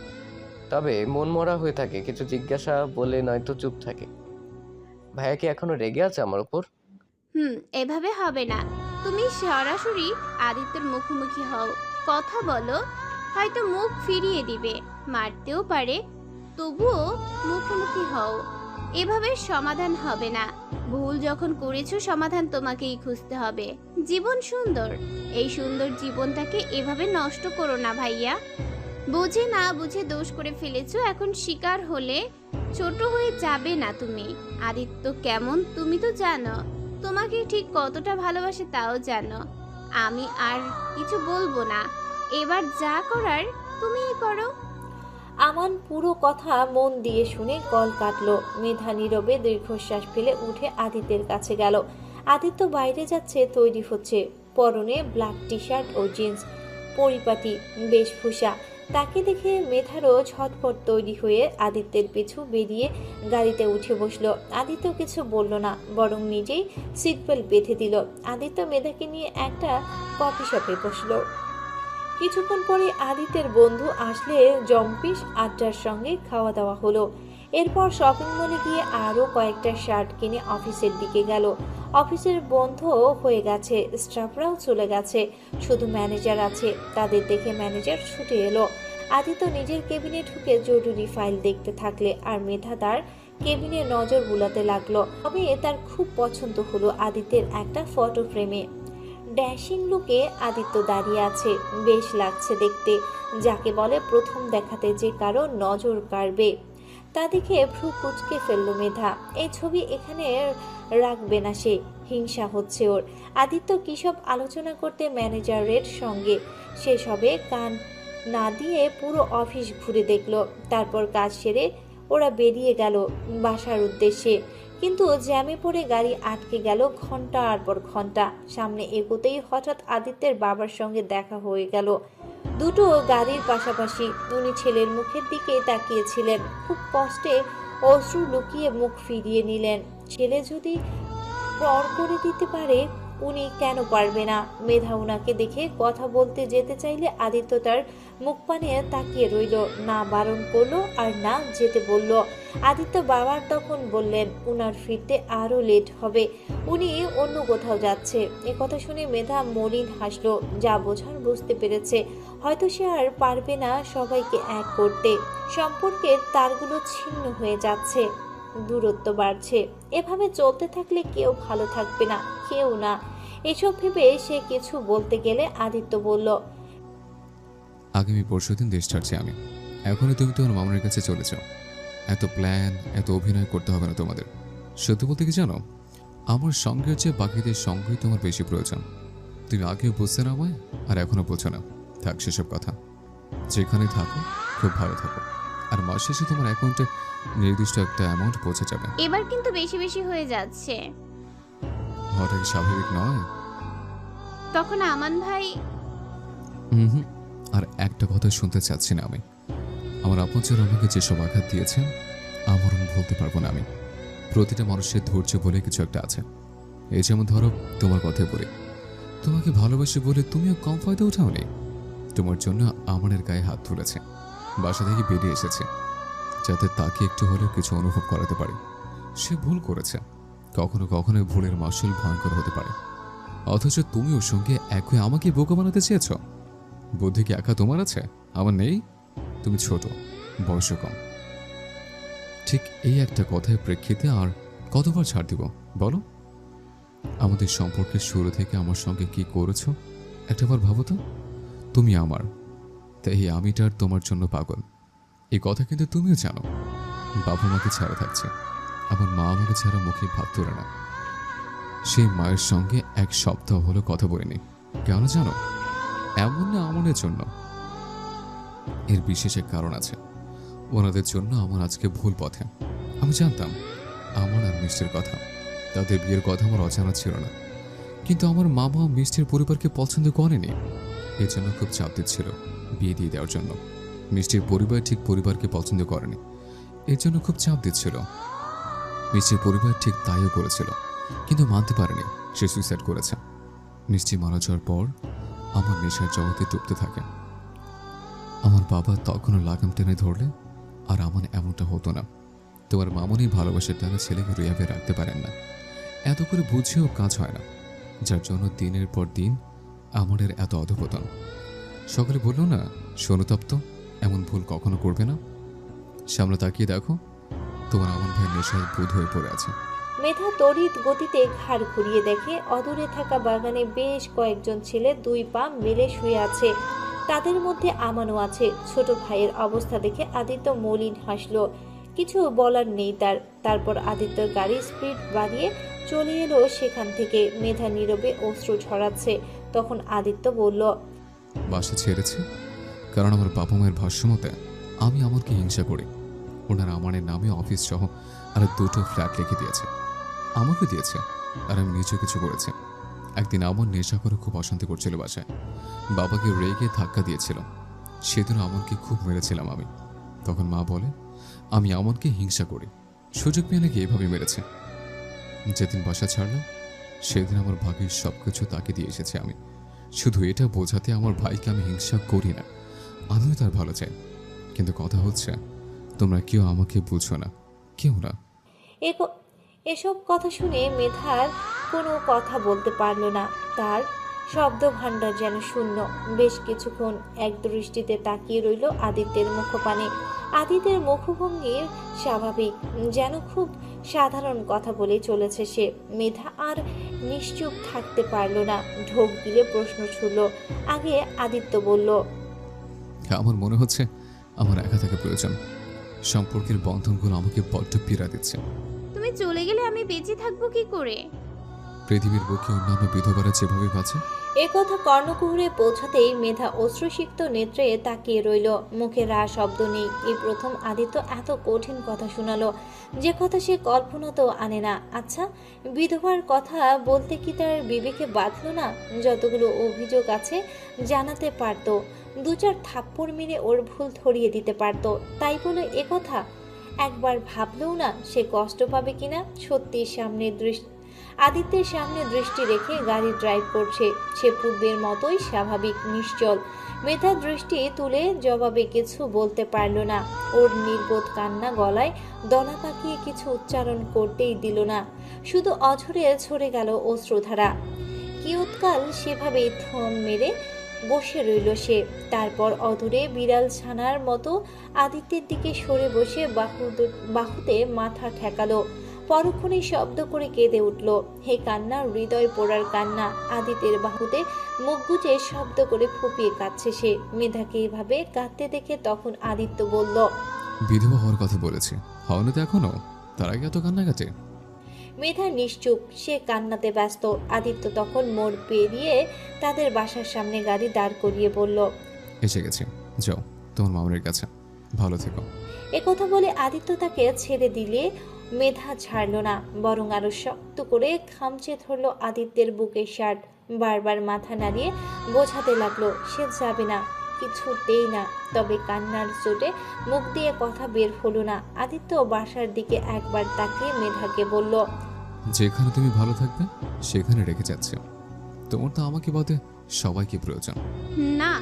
তবে মন মরা হয়ে থাকে কিছু জিজ্ঞাসা বলে, নয়তো চুপ থাকে। ভাইয়া কি এখনো রেগে আছে আমার উপর? এভাবে হবে না। তুমি সরাসরি আদিত্যের মুখোমুখি হও, কথা বলো। হয়তো মুখ ফিরিয়ে দিবে, মারতেও পারে, তবুও মুখোমুখি হও। এভাবে সমাধান হবে না। ভুল যখন করেছো সমাধান তোমাকেই খুঁজতে হবে। জীবন সুন্দর, এই সুন্দর জীবনটাকে এভাবে নষ্ট করো না ভাইয়া। বুঝে না বুঝে দোষ করে ফেলেছো, এখন শিকার হলে ছোট হয়ে যাবে না তুমি। আদিত্য কেমন তুমি তো জানো, তোমাকে ঠিক কতটা ভালোবাসে তাও জানো। আমি আর কিছু বলবো না, এবার যা করার তুমিই করো। আমান পুরো কথা মন দিয়ে শুনে গল কাটলো। মেধা নীরবে দীর্ঘশ্বাস ফেলে উঠে আদিত্যের কাছে গেল। আদিত্য বাইরে যাচ্ছে, তৈরি হচ্ছে। পরনে ব্ল্যাক টি শার্ট ও জিন্স, পরিপাটি বেশভূষা। তাকে দেখে মেধারও ঝটপট তৈরি হয়ে আদিত্যের পিছু বেরিয়ে গাড়িতে উঠে বসলো। আদিত্য কিছু বলল না, বরং নিজেই সিট বেল্ট বেঁধে দিল। আদিত্য মেধাকে নিয়ে একটা কফি শপে বসলো। কিছুক্ষণ পরে আদিত্যের বন্ধু আসলে জম্পিস আড্ডার সঙ্গে খাওয়া দাওয়া হলো। এরপর শপিং মলে গিয়ে আরও কয়েকটা শার্ট কিনে অফিসের দিকে গেল। অফিসের বন্ধ হয়ে গেছে, স্টাফরাও চলে গেছে, শুধু ম্যানেজার আছে। তাদের দেখে ম্যানেজার ছুটে এলো। আদিত্য নিজের কেবিনে ঢুকে জরুরি ফাইল দেখতে থাকলে আর মেধা তার কেবিনে নজর বুলাতে লাগলো। তবে তার খুব পছন্দ হলো আদিত্যের একটা ফটো ফ্রেমে। ড্যাশিং লুকে আদিত্য দাঁড়িয়ে আছে, বেশ লাগছে দেখতে। যাকে বলে প্রথম দেখাতে যে কারো নজর কাড়বে। তা দেখে ভ্রু কুঁচকে ফেললো মেধা। এই ছবি এখানে রাখবে না সে, হিংসা হচ্ছে ওর। আদিত্য কিসব আলোচনা করতে ম্যানেজারের সঙ্গে, সেসবে কান না দিয়ে পুরো অফিস ঘুরে দেখলো। তারপর কাজ সেরে ওরা বেরিয়ে গেল বাসার উদ্দেশ্যে। কিন্তু জ্যামে পড়ে গাড়ি আটকে গেল ঘন্টার পর ঘন্টা। সামনে এগোতেই হঠাৎ আদিত্যের বাবার সঙ্গে দেখা হয়ে গেল। দুটো গাড়ির পাশাপাশি। উনি ছেলের মুখের দিকে তাকিয়েছিলেন। খুব কষ্টে অশ্রু লুকিয়ে মুখ ফিরিয়ে নিলেন। ছেলে যদি পর করে দিতে পারে, উনি কেন পারবে না? মেধা উনাকে দেখে কথা বলতে যেতে চাইলে আদিত্য তার মুখ পানে তাকিয়ে রইল, না বারণ করলো আর না যেতে বলল। আদিত্য বাবার তখন বললেন উনার ফিরতে আরো লেট হবে, উনি অন্য কোথাও যাচ্ছে। এ কথা শুনে মেধা মলিন হাসলো। যা বোঝার বুঝতে পেরেছে, হয়তো সে আর পারবে না সবাইকে এক করতে। সম্পর্কের তারগুলো ছিন্ন হয়ে যাচ্ছে, দূরত্ব বাড়ছে। এভাবে চলতে থাকলে কেউ ভালো থাকবে না, কেউ না। এসব ভেবে সে কিছু বলতে গেলে আদিত্য বলল, আগামী পরশুদিন দেশ ছাড়ছি আমি। এখনই তুমি তোমার মামুনের কাছে চলে যাও। এত প্ল্যান, এত অভিনয় করতে হবে না তোমাদের। সত্যি বলতে কি জানো, আমার সঙ্গের চেয়ে বাকিদের সঙ্গেই তোমার বেশি প্রয়োজন। তুমি আগেও বুঝতে না আমায়, আর এখনো বোঝো না। থাক সেসব কথা, যেখানে থাকো খুব ভালো থাকো। আর মাস শেষে তোমার অ্যাকাউন্টে নির্দিষ্ট একটা অ্যামাউন্ট পৌঁছে যাবে। এবার কিন্তু বেশি বেশি হয়ে যাচ্ছে। হওয়াটা কি স্বাভাবিক নয়? তখন আমান ভাই, হুম, আর একটা কথা শুনতে চাচ্ছি না আমি। আমার আপনজন আমাকে যেসব আঘাত দিয়েছে, আমার বলতে পারবো না আমি। প্রতিটা মানুষের ধৈর্য বলে কিছু একটা আছে। এই যেমন ধরো তোমার কথাই বলি, তোমাকে ভালোবাসি বলে তুমিও কম ফায়দা উঠাওনি। তোমার জন্য আমানের গায়ে হাত তুলেছে, বাসা থেকে বেরিয়ে এসেছে, যাতে তাকে একটু হলেও কিছু অনুভব করাতে পারে। সে ভুল করেছে, কখনো কখনো ভুলের মাসুল ভয়ঙ্কর হতে পারে। অথচ তুমি ওর সঙ্গে একই আমাকে বোকা বানাতে চেয়েছ। বুদ্ধি কি একা তোমার আছে, আমার নেই? তুমি ছোট, বয়স কম। ঠিক এই একটা কথার প্রেক্ষিতে আর কতবার ছাড় দিব বলো? আমাদের সম্পর্কের শুরু থেকে আমার সঙ্গে কি করেছ একটাবার ভাবো তো। তুমি আমার, তাই আমিটার তোমার জন্য পাগল। এই কথা কিন্তু তুমিও জানো। বাবা মাকে ছাড়া থাকছে, আমার মা আমাকে ছাড়া মুখে ভাত তোলে না। সেই মায়ের সঙ্গে এক সপ্তাহ হলো কথা বলিনি। কেন জানো? এমন না আমনের জন্য, এর বিশেষ এক কারণ আছে। ওনাদের জন্য আমার আজকে ভুল পথে। আমি জানতাম আমার আর মিষ্টির কথা, তাদের বিয়ের কথা আমার অজানা ছিল না, কিন্তু আমার মামা মিষ্টির পরিবারকে পছন্দ করেনি। এর জন্য খুব চাপ দিচ্ছিল বিয়ে দিয়ে দেওয়ার জন্য। মিষ্টির পরিবার ঠিক পরিবারকে পছন্দ করেনি, এর জন্য খুব চাপ দিচ্ছিল। মিষ্টির পরিবার ঠিক তাইও করেছিল, কিন্তু মানতে পারেনি, সে সুইসাইড করেছে। মিষ্টি মারা যাওয়ার পর আমার নেশার জগতে ডুবতে থাকে। আমার বাবা তখনও লাগাম টেনে ধরলে আর আমার এমনটা হতো না। তোমার মামনি ভালোবাসার টানা ছেলেকে রিয়াবে রাখতে পারেন না, এত করে বুঝেও কাজ হয় না, যার জন্য দিনের পর দিন আমাদের এত অধপতন। সকালে বললো না, সোনতপ্ত এমন ভুল কখনো করবে না। সামনে তাকিয়ে দেখো, তোমার আমার ভাই নেশায় বুধ হয়ে পড়ে আছে। মেধা তড়িৎ গতিতে ঘাড় ঘুরিয়ে দেখে অদূরে থাকা বাগানে বেশ কয়েকজন ছেলে দুই পা মেলে শুয়ে আছে। তাদের মধ্যে আমানও আছে। ছোট ভাইয়ের অবস্থা দেখে আদিত্য মলিন হাসলো। কিছু বলার নেই তার। তারপর আদিত্যর গাড়ি স্পিড বাড়িয়ে চলে এলো সেখান থেকে। মেধা নীরবে অশ্রু ঝরাচ্ছে। তখন আদিত্য বলল, বাসা ছেড়েছে কারণ আমার বাবা মায়ের ভাষ্যমতে আমি আমাকে হিংসা করি। ওনারা আমানের নামে অফিস সহ আর দুটো ফ্ল্যাট লিখে দিয়েছে, আমাকে দিয়েছে, আর আমি নিজেও কিছু করেছি। একদিন আমার নেশা করে খুব অশান্তি করছিল বাসায়, বাবাকে রেগে ধাক্কা দিয়েছিল। সেদিন আমনকে খুব মেরেছিলাম আমি। তখন মা বলে আমি আমনকে হিংসা করি, সুযোগ পেয়ে নাকি এভাবে মেরেছে। যেদিন বাসা ছাড়লাম সেদিন আমার ভাগ্যের সবকিছু তাকে দিয়ে এসেছি আমি, শুধু এটা বোঝাতে আমার ভাইকে আমি হিংসা করি না, আমিও তার ভালো চাই। কিন্তু কথা হচ্ছে তোমরা কেউ আমাকে বুঝো না, কেউ না। এসব কথা শুনে মেধার কোনো কথা বলতে পারল না। তার শব্দ ভাণ্ডার যেন শূন্য। বেশ কিছুক্ষণ এক দৃষ্টিতে তাকিয়ে রইল আদিত্যের মুখপানে। আদিত্যের মুখভঙ্গি স্বাভাবিক, যেন খুব সাধারণ কথা বলে চলেছে সে। মেধা আর নিশ্চুপ থাকতে পারল না, ঢোক গিলে প্রশ্ন ছুড়ল। আগে আদিত্য বলল, আমার মনে হচ্ছে আমার একা থাকা প্রয়োজন। সম্পর্কের বন্ধনগুলো আমাকে বড্ড পীড়া দিচ্ছে। তুমি চলে গেলে আমি বেঁচে থাকবো কি করে? পৃথিবীর বুকে অন্যান্য বিধবারা যেভাবে বাঁচে। একথা কর্ণকুহরে পৌঁছাতেই মেধা অশ্রুসিক্ত নেত্রে তাকিয়ে রইল। মুখে রা শব্দ নেই। এই প্রথম আদিত্য এত কঠিন কথা শোনালো, যে কথা সে কল্পনাতেও আনে না। আচ্ছা, বিধবার কথা বলতে কি তার বিবেকে বাঁধল না? যতগুলো অভিযোগ আছে জানাতে পারত, দু চার থাপ্পড় মেরে ওর ভুল ধরিয়ে দিতে পারত। তাই বলে একথা একবার ভাবলেও না সে কষ্ট পাবে কিনা। সত্যি আদিত্যের সামনে দৃষ্টি রেখে গাড়ি ড্রাইভ করছে। সে পূর্বের মতোই স্বাভাবিক, নিশ্চল। মেধা দৃষ্টি তুলে জবাবে কিছু বলতে পারল না। ওর নির্বোধ কান্না গলায় দলা পাকিয়ে কিছু উচ্চারণ করতেই দিল না, শুধু অঝরে ঝরে গেল অশ্রুধারা। কিয়ৎকাল সেভাবেই থম মেরে বসে রইল সে। তারপর অদূরে বিড়াল ছানার মতো আদিত্যের দিকে সরে বসে বাহুতে মাথা ঠেকালো। পরক্ষণে শব্দ করে কেঁদে উঠল। হে কান্না, হৃদয় পোড়ার কান্না। আদিত্যের বাহুতে মুখ গুজে শব্দ করে ফুপিয়ে কাঁদছে সে। মেধাকে এভাবে কাঁদতে দেখে তখন আদিত্য বলল, বিধবা হওয়ার কথা বলেছে, হওনি তো এখনো, তার আগে এত কান্নাকাটি। মেধা নিশ্চুপ, সে কান্নাতে ব্যস্ত। আদিত্য তখন মোড় পেরিয়ে তাদের বাসার সামনে গাড়ি দাঁড় করিয়ে বলল, এসে গেছে, যাও তোমার মামুনের কাছে, ভালো থেকো। একথা বলে আদিত্য তাকে ছেড়ে দিলে মেধা ছাড়ল না, বরং আরো শক্ত করে খামচে ধরল আদিত্যের বুকের শার্ট। বারবার মাথা নাড়িয়ে বোঝাতে লাগলো সে যাবে না, কিছুতেই না। তবে কান্নার চোটে মুখ দিয়ে কথা বের হলো না। আদিত্য বাসার দিকে একবার তাকিয়ে মেধাকে বলল, যেখানে তুমি ভালো থাকবে সেখানে রেখে যাচ্ছে। তোমার তো আমাকে বাদে সবাইকে প্রয়োজন। না,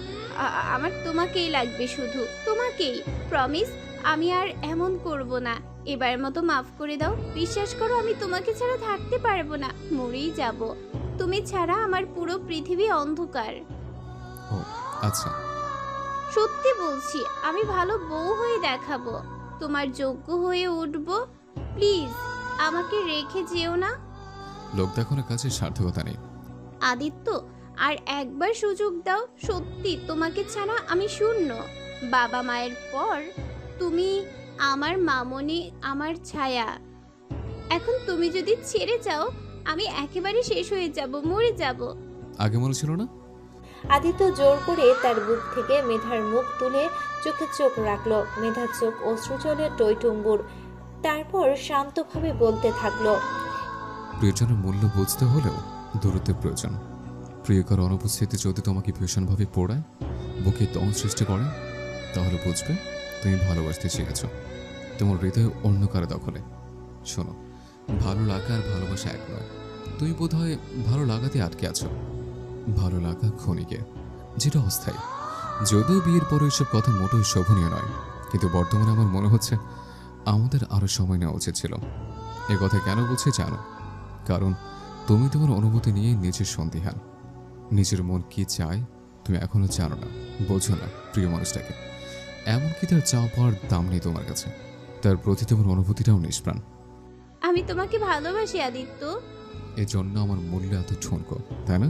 আমার তোমাকেই লাগবে, শুধু তোমাকেই। প্রমিস, আমি আর এমন করব না। এবার মতো মাফ করে দাও। বিশ্বাস করো, আমি তোমাকে ছাড়া থাকতে পারবো না, মরেই যাব। তুমি ছাড়া আমার পুরো পৃথিবী অন্ধকার। ও আচ্ছা, সত্যি বলছি, আমি ভালো বউ হয়ে দেখাবো, তোমার যোগ্য হয়ে উঠবো। প্লিজ আমাকে রেখে যেও না। লোক দেখানোর কাছে সার্থকতা নেই। আদিত্য, আর একবার সুযোগ দাও। সত্যি তোমাকে ছাড়া আমি শূন্য। বাবা মায়ের পর তুমি আমার মামনি, আমার ছায়া। এখন তুমি যদি ছেড়ে যাও আমি একেবারে শেষ হয়ে যাব, মরে যাব। আগে মনে ছিল না? আদিত্য জোর করে তার বুক থেকে মেধার মুখ তুলে চোখে চোখ রাখলো। মেধার চোখ অশ্রুজলে টইটুম্বুর। তারপর শান্তভাবে বলতে থাকলো, প্রিয়জনের মূল্য বুঝতে হলেও দূরত্বের প্রয়োজন। প্রিয়কর অনুপস্থিতি যদি তোমাকে ভীষণভাবে পোড়ায়, বুকে দম সৃষ্টি করে, তাহলে বুঝবে তুমি ভালোবাসতে শিখেছ। তোমার হৃদয় অন্য কারো দখলে। শোনো, ভালো লাগা আর ভালোবাসা এক নয়। তুমি বোধহয় ভালো লাগাতে আটকে আছো। ভালো লাগা ক্ষণিকের, যেটা অস্থায়ী। যদিও বিয়ের পরে এসব কথা মোটেই শোভনীয় নয়, কিন্তু বর্তমানে আমার মনে হচ্ছে আমাদের আরও সময় নেওয়া উচিত ছিল। এ কথা কেন বলছি জানো? কারণ তুমি তোমার অনুভূতি নিয়ে নিজের সন্দিহান। নিজের মন কি চায় তুমি এখনো জানো না, বোঝো না প্রিয় মানুষটাকে। এমনকি তার চাওয়া পাওয়ার দাম নেই তোমার কাছে। তার প্রতি তোমার অনুভূতিটাও নিষ্প্রাণ। আমি তোমাকে ভালোবাসি আদিত্য। এজন্য আমার মূল্য এত ঠুনকো, তাই না?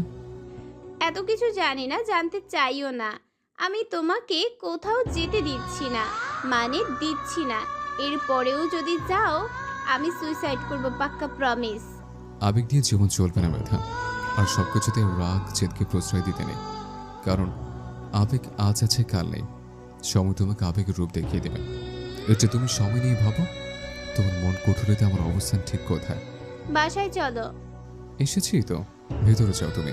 এত কিছু জানি না, জানতে চাইও না। আমি তোমাকে কোথাও যেতে দিচ্ছি না, মানে দিচ্ছি না। এরপরেও যদি যাও আমি সুইসাইড করব, পাক্কা প্রমিস। আবেগ দিয়ে জীবন চলবে না মেধা। আর সবকিছুতে রাগ জেদকে প্রশ্রয় দিতে নেই। কারণ আবেগ আজ আছে, কাল নেই। সময় তোমাকে আবেগের রূপ দেখিয়ে দেবে। এটা তুমি সময় নিয়ে ভাবো, তোমার মন কুঠুরিতে আমার অবস্থান ঠিক কোথায়। বাসায় চলো। এসেছি তো, ভেতরে যাও তুমি।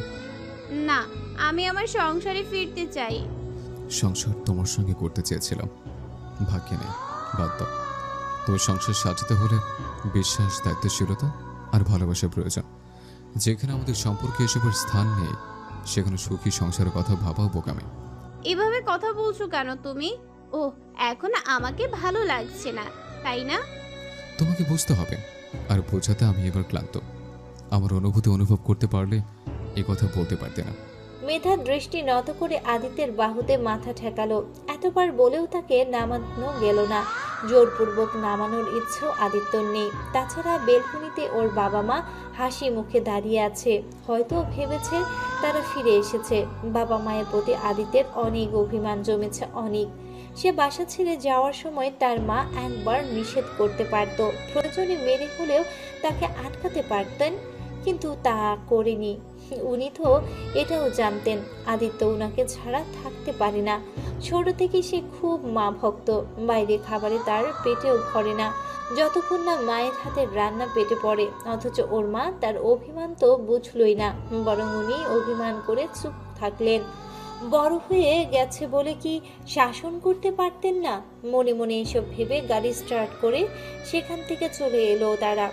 না, আমি আমার সংসারে ফিরতে চাই। সংসার তোমার সঙ্গে করতে চেয়েছিলাম, ভাগ্যে নেই, বাদ দাও। তোমার সংসার সাজাতে হলে বিশ্বাস, দায়িত্বশীলতা আর ভালোবাসা প্রয়োজন। যেখানে আমাদের সম্পর্কে এসবের স্থান নেই, সেখানে সুখী সংসারের কথা ভাবাও বোকামি। এভাবে কথা বলছো কেন তুমি? ও, এখন আমাকে ভালো লাগছে না, তাই না? তোমাকে বুঝতে হবে, আর বোঝাতে আমি এবার ক্লান্ত। আমার অনুভূতি অনুভব করতে পারলে এ কথা বলতে পারতে না। মেধা দৃষ্টি নত করে আদিত্যের বাহুতে মাথা ঠেকালো। এতবার বলেও তাকে নামানো গেল না। জোরপূর্বক নামানোর ইচ্ছেও আদিত্যর নেই। তাছাড়া বেলকুনিতে ওর বাবা মা হাসি মুখে দাঁড়িয়ে আছে। হয়তো ভেবেছে তারা ফিরে এসেছে। বাবা মায়ের প্রতি আদিত্যের অনেক অভিমান জমেছে, অনেক। সে বাসা ছেড়ে যাওয়ার সময় তার মা একবার নিষেধ করতে পারত, প্রয়োজনে মেরে হলেও তাকে আটকাতে পারতেন, কিন্তু তা করেনি। উনি তো এটাও জানতেন আদিত্য উনাকে ছাড়া থাকতে পারে না। ছোট থেকে সে খুব মা ভক্ত। বাইরে খাবারে তার পেটেও ভরে না যতক্ষণ না মায়ের হাতের রান্না পেটে পড়ে। অথচ ওর মা তার অভিমান তো বুঝলই না, বরং উনি অভিমান করে চুপ থাকলেন। বড় হয়ে গেছে বলে কি শাসন করতে পারতেন না? মনে মনে এসব ভেবে গাড়ি স্টার্ট করে সেখান থেকে চলে এলো তারা।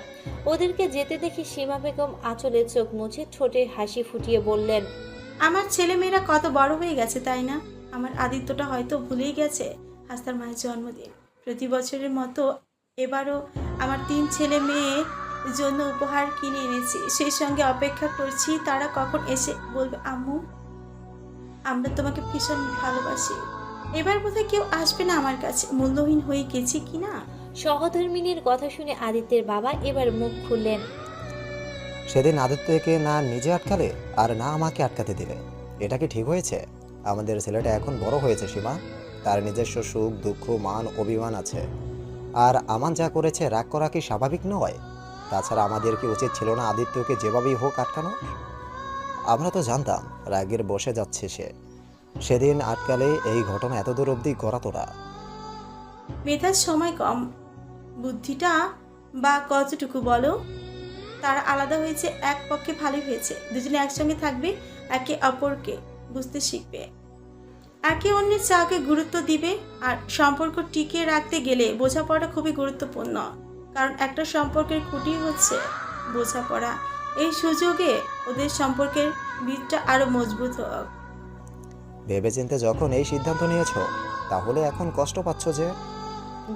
ওদেরকে যেতে দেখে সীমা বেগম আঁচলে চোখ মুছে ঠোঁটে হাসি ফুটিয়ে বললেন, আমার ছেলেমেয়েরা কত বড় হয়ে গেছে, তাই না? আমার আদিত্যটা হয়তো ভুলেই গেছে আজ তার মায়ের জন্মদিন। প্রতি বছরের মতো এবারও আমার 3 ছেলে মেয়ের জন্য উপহার কিনে এনেছি। সেই সঙ্গে অপেক্ষা করছি তারা কখন এসে বলবে, আম্মু আমরা তোমাকে ভীষণ ভালোবাসি। এবার বোধহয় কেউ আসবে না আমার কাছে, মূল্যহীন হয়ে গেছি কি না। সহধর্মিনীর কথা শুনে আদিত্যের বাবা এবার মুখ খুললেন। সেদিন আদিত্যকে না নিজে আটকালে আর না আমাকে আটকাতে দিলে, এটা কি ঠিক হয়েছে? আমাদের ছেলেটা এখন বড় হয়েছে সীমা, তার নিজস্ব সুখ দুঃখ মান অভিমান আছে। আর আমান যা করেছে রাগ করা কি স্বাভাবিক নয়? তাছাড়া আমাদের কি উচিত ছিল না আদিত্যকে যেভাবেই হোক আটকানো? আমরা তো জানতাম রাগের বসে যাচ্ছে সে। সেদিন আটকালে এই ঘটনা এতদূর অবধি গড়াতো না। মেধার সময় কম, বুদ্ধিটা বা কতটুকু বলো? তারা আলাদা হয়েছে, এক পক্ষে ভালোই হয়েছে। দুজনে একসঙ্গে থাকবে, একে অপরকে বুঝতে শিখবে, একে অন্যের চাওয়াকে গুরুত্ব দিবে। আর সম্পর্ক টিকিয়ে রাখতে গেলে বোঝাপড়া খুবই গুরুত্বপূর্ণ, কারণ একটা সম্পর্কের খুঁটি হচ্ছে বোঝাপড়া। এই সুযোগে ওদের সম্পর্কের ভিতটা আরো মজবুত হোক। ভেবেচিন্তে যখন এই সিদ্ধান্ত নিয়েছ, তাহলে এখন কষ্ট পাচ্ছ যে?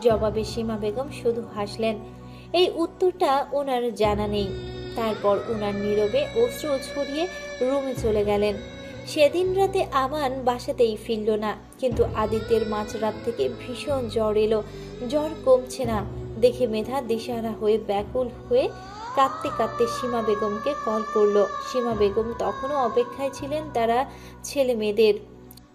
জবাবে সীমা বেগম শুধু হাসলেন। এই উত্তরটা ওনার জানা নেই। তারপর ওনার নীরবে অশ্রু ছড়িয়ে রুমে চলে গেলেন। সেদিন রাতে আমান বাসাতেই ফিরল না, কিন্তু আদিত্যের মাঝরাত থেকে ভীষণ জ্বর এলো। জ্বর কমছে না দেখে মেধা দিশাহারা হয়ে ব্যাকুল হয়ে কাঁদতে কাঁদতে সীমা বেগমকে কল করলো। সীমা বেগম তখনও অপেক্ষায় ছিলেন তারা ছেলে মেয়েদের।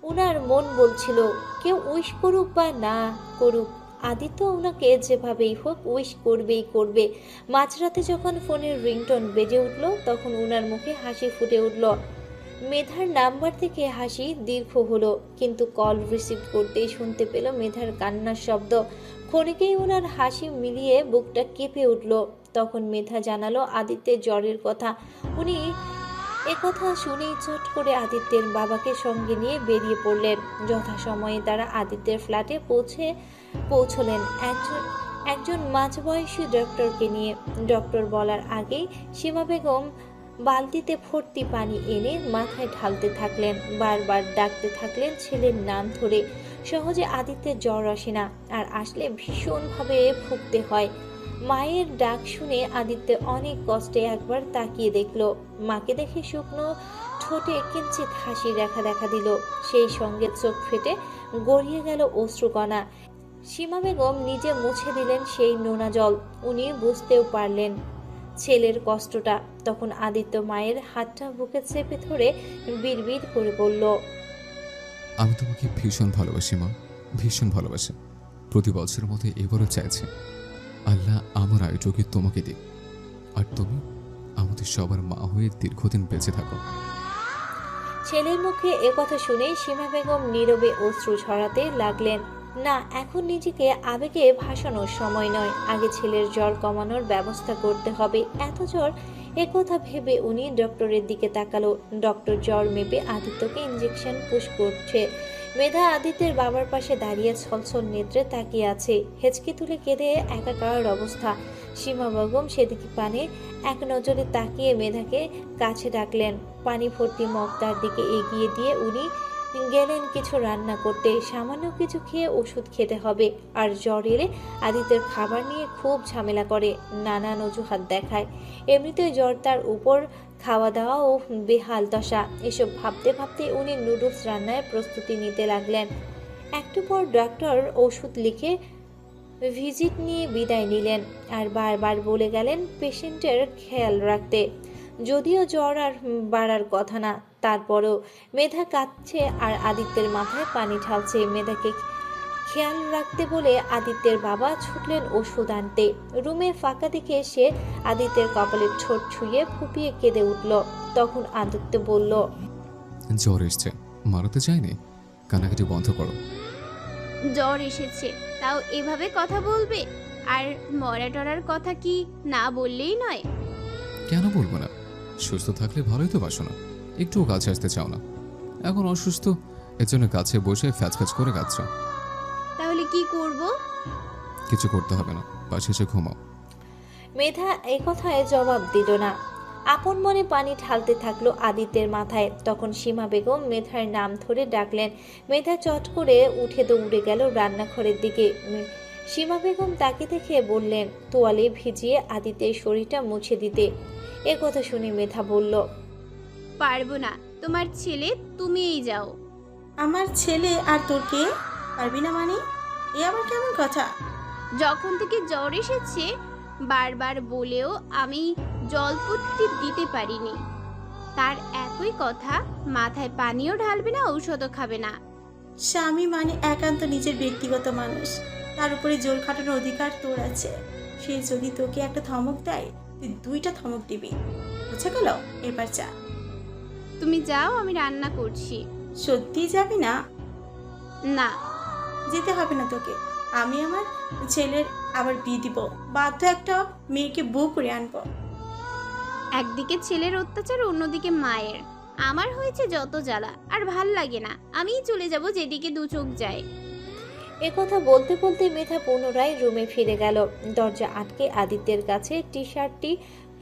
ওনার মন বলছিল কেউ উইশ করুক বা না করুক, আদিত্য ওনাকে যেভাবেই হোক উইশ করবেই করবে। মাঝরাতে যখন ফোনের রিংটোন বেজে উঠল, তখন ওনার মুখে হাসি ফুটে উঠল। মেধার নাম্বার থেকে হাসি দীর্ঘ হলো, কিন্তু কল রিসিভ করতেই শুনতে পেল মেধার কান্নার শব্দ। ক্ষণিকেই ওনার হাসি মিলিয়ে বুকটা কেঁপে উঠল। তখন মেধা জানালো আদিত্যের জ্বরের কথা। উনি একথা শুনেই চট করে আদিত্যের বাবাকে সঙ্গে নিয়ে বেরিয়ে পড়লেন। যথাসময়ে তারা আদিত্যের ফ্ল্যাটে পৌঁছলেন একজন মাঝবয়সী ডক্টরকে নিয়ে। ডক্টর বলার আগেই সীমা বেগম বালতিতে ভর্তি পানি এনে মাথায় ঢালতে থাকলেন, বারবার ডাকতে থাকলেন ছেলের নাম ধরে। সহজে আদিত্যের জ্বর আসে না, আর আসলে ভীষণভাবে ভুগতে হয়। মায়ের ডাক শুনে আদিত্য অনেক কষ্টে একবার তাকিয়ে দেখল। মাকে দেখে শুকনো ঠোঁটে কিঞ্চিত হাসির রেখা দেখা দিল, সেই সঙ্গে চোখ ফেটে গড়িয়ে গেল অশ্রুকণা। সীমা বেগম নিজে মুছে দিলেন সেই নোনা জল। উনি বুঝতেও পারলেন ছেলের কষ্টটা। তখন আদিত্য মায়ের হাতটা বুকে চেপে ধরে বিড়বিড় করে বলল, আমি তোমাকে ভীষণ ভালোবাসি মা, ভীষণ ভালোবাসি। প্রতি বছরের মতো এবারও চাইছি আল্লাহ আমার আয়ুটুকু তোমাকে দিক, আর তুমি আমাদের সবার মা হয়ে দীর্ঘদিন বেঁচে থাকো। ছেলের মুখে একথা শুনে সীমা বেগম নীরবে অশ্রু ঝরাতে লাগলেন। না, এখন নিজেকে আবেগে ভাসানোর সময় নয়, আগে ছেলের জ্বর কমানোর ব্যবস্থা করতে হবে। এত জ্বর, একথা ভেবে উনি ডক্টরের দিকে তাকালো। ডক্টর জ্বর মেপে আদিত্যকে ইঞ্জেকশন পুশ করছে। মেধা আদিত্যের বাবার পাশে দাঁড়িয়ে ছলছল নেত্রে তাকিয়ে আছে। হেঁচকি তুলে কেঁদে একাকার অবস্থা। সীমা বেগম সেদিকে পানে এক নজরে তাকিয়ে মেধাকে কাছে ডাকলেন। পানি ভর্তি মগ তার দিকে এগিয়ে দিয়ে উনি গেলেন কিছু রান্না করতে। সামান্য কিছু খেয়ে ওষুধ খেতে হবে। আর জ্বর এলে আদিত্যের খাবার নিয়ে খুব ঝামেলা করে, নানান অজুহাত দেখায়। এমনিতেই জ্বর, তার উপর খাওয়া দাওয়া ও বেহাল দশা। এসব ভাবতে ভাবতে উনি নুডলস রান্নার প্রস্তুতি নিতে লাগলেন। একটু পর ডক্টর ওষুধ লিখে ভিজিট নিয়ে বিদায় নিলেন, আর বারবার বলে গেলেন পেশেন্টের খেয়াল রাখতে। যদিও জ্বর আর বাড়ার কথা না, তারপরও মেধা কাঁদছে আর আদিত্যের মাথায় পানি ঢালছে। মেধাকে খেয়াল রাখতে বলে আদিত্যের বাবা ছুটলেন ওষুধ আনতে। রুমে ফাঁকা দেখে এসে আদিত্যের কপালের ঠোঁট ছুঁয়ে ফুপিয়ে কেঁদে উঠল। তখন আদিত্য বলল, জ্বর এসছে, মারাতে চাইনি, কানাকাটি বন্ধ করো। জ্বর এসেছে তাও এভাবে কথা বলবে? আর মরা টরার কথা কি না বললেই নয়? কেন বলবো না? সুস্থ থাকলে ভালোই তো বাসো না, একটুও কাছে আসতে চাও না। এখন অসুস্থ, এর জন্য কাছে বসে ফ্যাচ ফ্যাচ করে কাঁদছ। তাহলে কি করব? কিছু করতে হবে না, পাশে এসে ঘুমাও। মেধা এই কথায় জবাব দিল না, আপন মনে পানি ঢালতে থাকলো আদিত্যের মাথায়। তখন সীমা বেগম মেধার নাম ধরে ডাকলেন। মেধা চট করে উঠে দৌড়ে গেল রান্নাঘরের দিকে। সীমা বেগম তাকে দেখে বললেন তোয়ালে ভিজিয়ে আদিত্যের শরীরটা মুছে দিতে। এ কথা শুনে মেধা বলল, পারবো না, তোমার ছেলে তুমিই যাও। আমার ছেলে আর তোর কে? পারবি না মানে? এ আবার কেমন কথা? যখন থেকে জ্বর এসেছে বারবার বলেও আমি জলপট্টি দিতে পারিনি। তার একই কথা, মাথায় পানিও ঢালবে না, ঔষধও খাবে না। স্বামী মানে একান্ত নিজের ব্যক্তিগত মানুষ, তার উপরে জোর খাটানোর অধিকার তোর আছে। সে যদি তোকে একটা ধমক দেয়, তুই দুইটা ধমক দিবি, বুঝে গেল? এবার যা। তুমি যাও, আমি রান্না করছি। সত্যি যাবি না? না, যেতে হবে না তোকে। আমি আমার ছেলের আবার বিয়ে দিব, বাধ্য একটা মেয়েকে বউ করে আনবো। একদিকে ছেলের অত্যাচার, অন্যদিকে মায়ের। আমার হয়েছে যত জ্বালা, আর ভাল লাগে না। আমিই চলে যাব যেদিকে দু চোখ যায়। একথা বলতে বলতে মেধা পুনরায় রুমে ফিরে গেল। দরজা আটকে আদিত্যের কাছে টি শার্টটি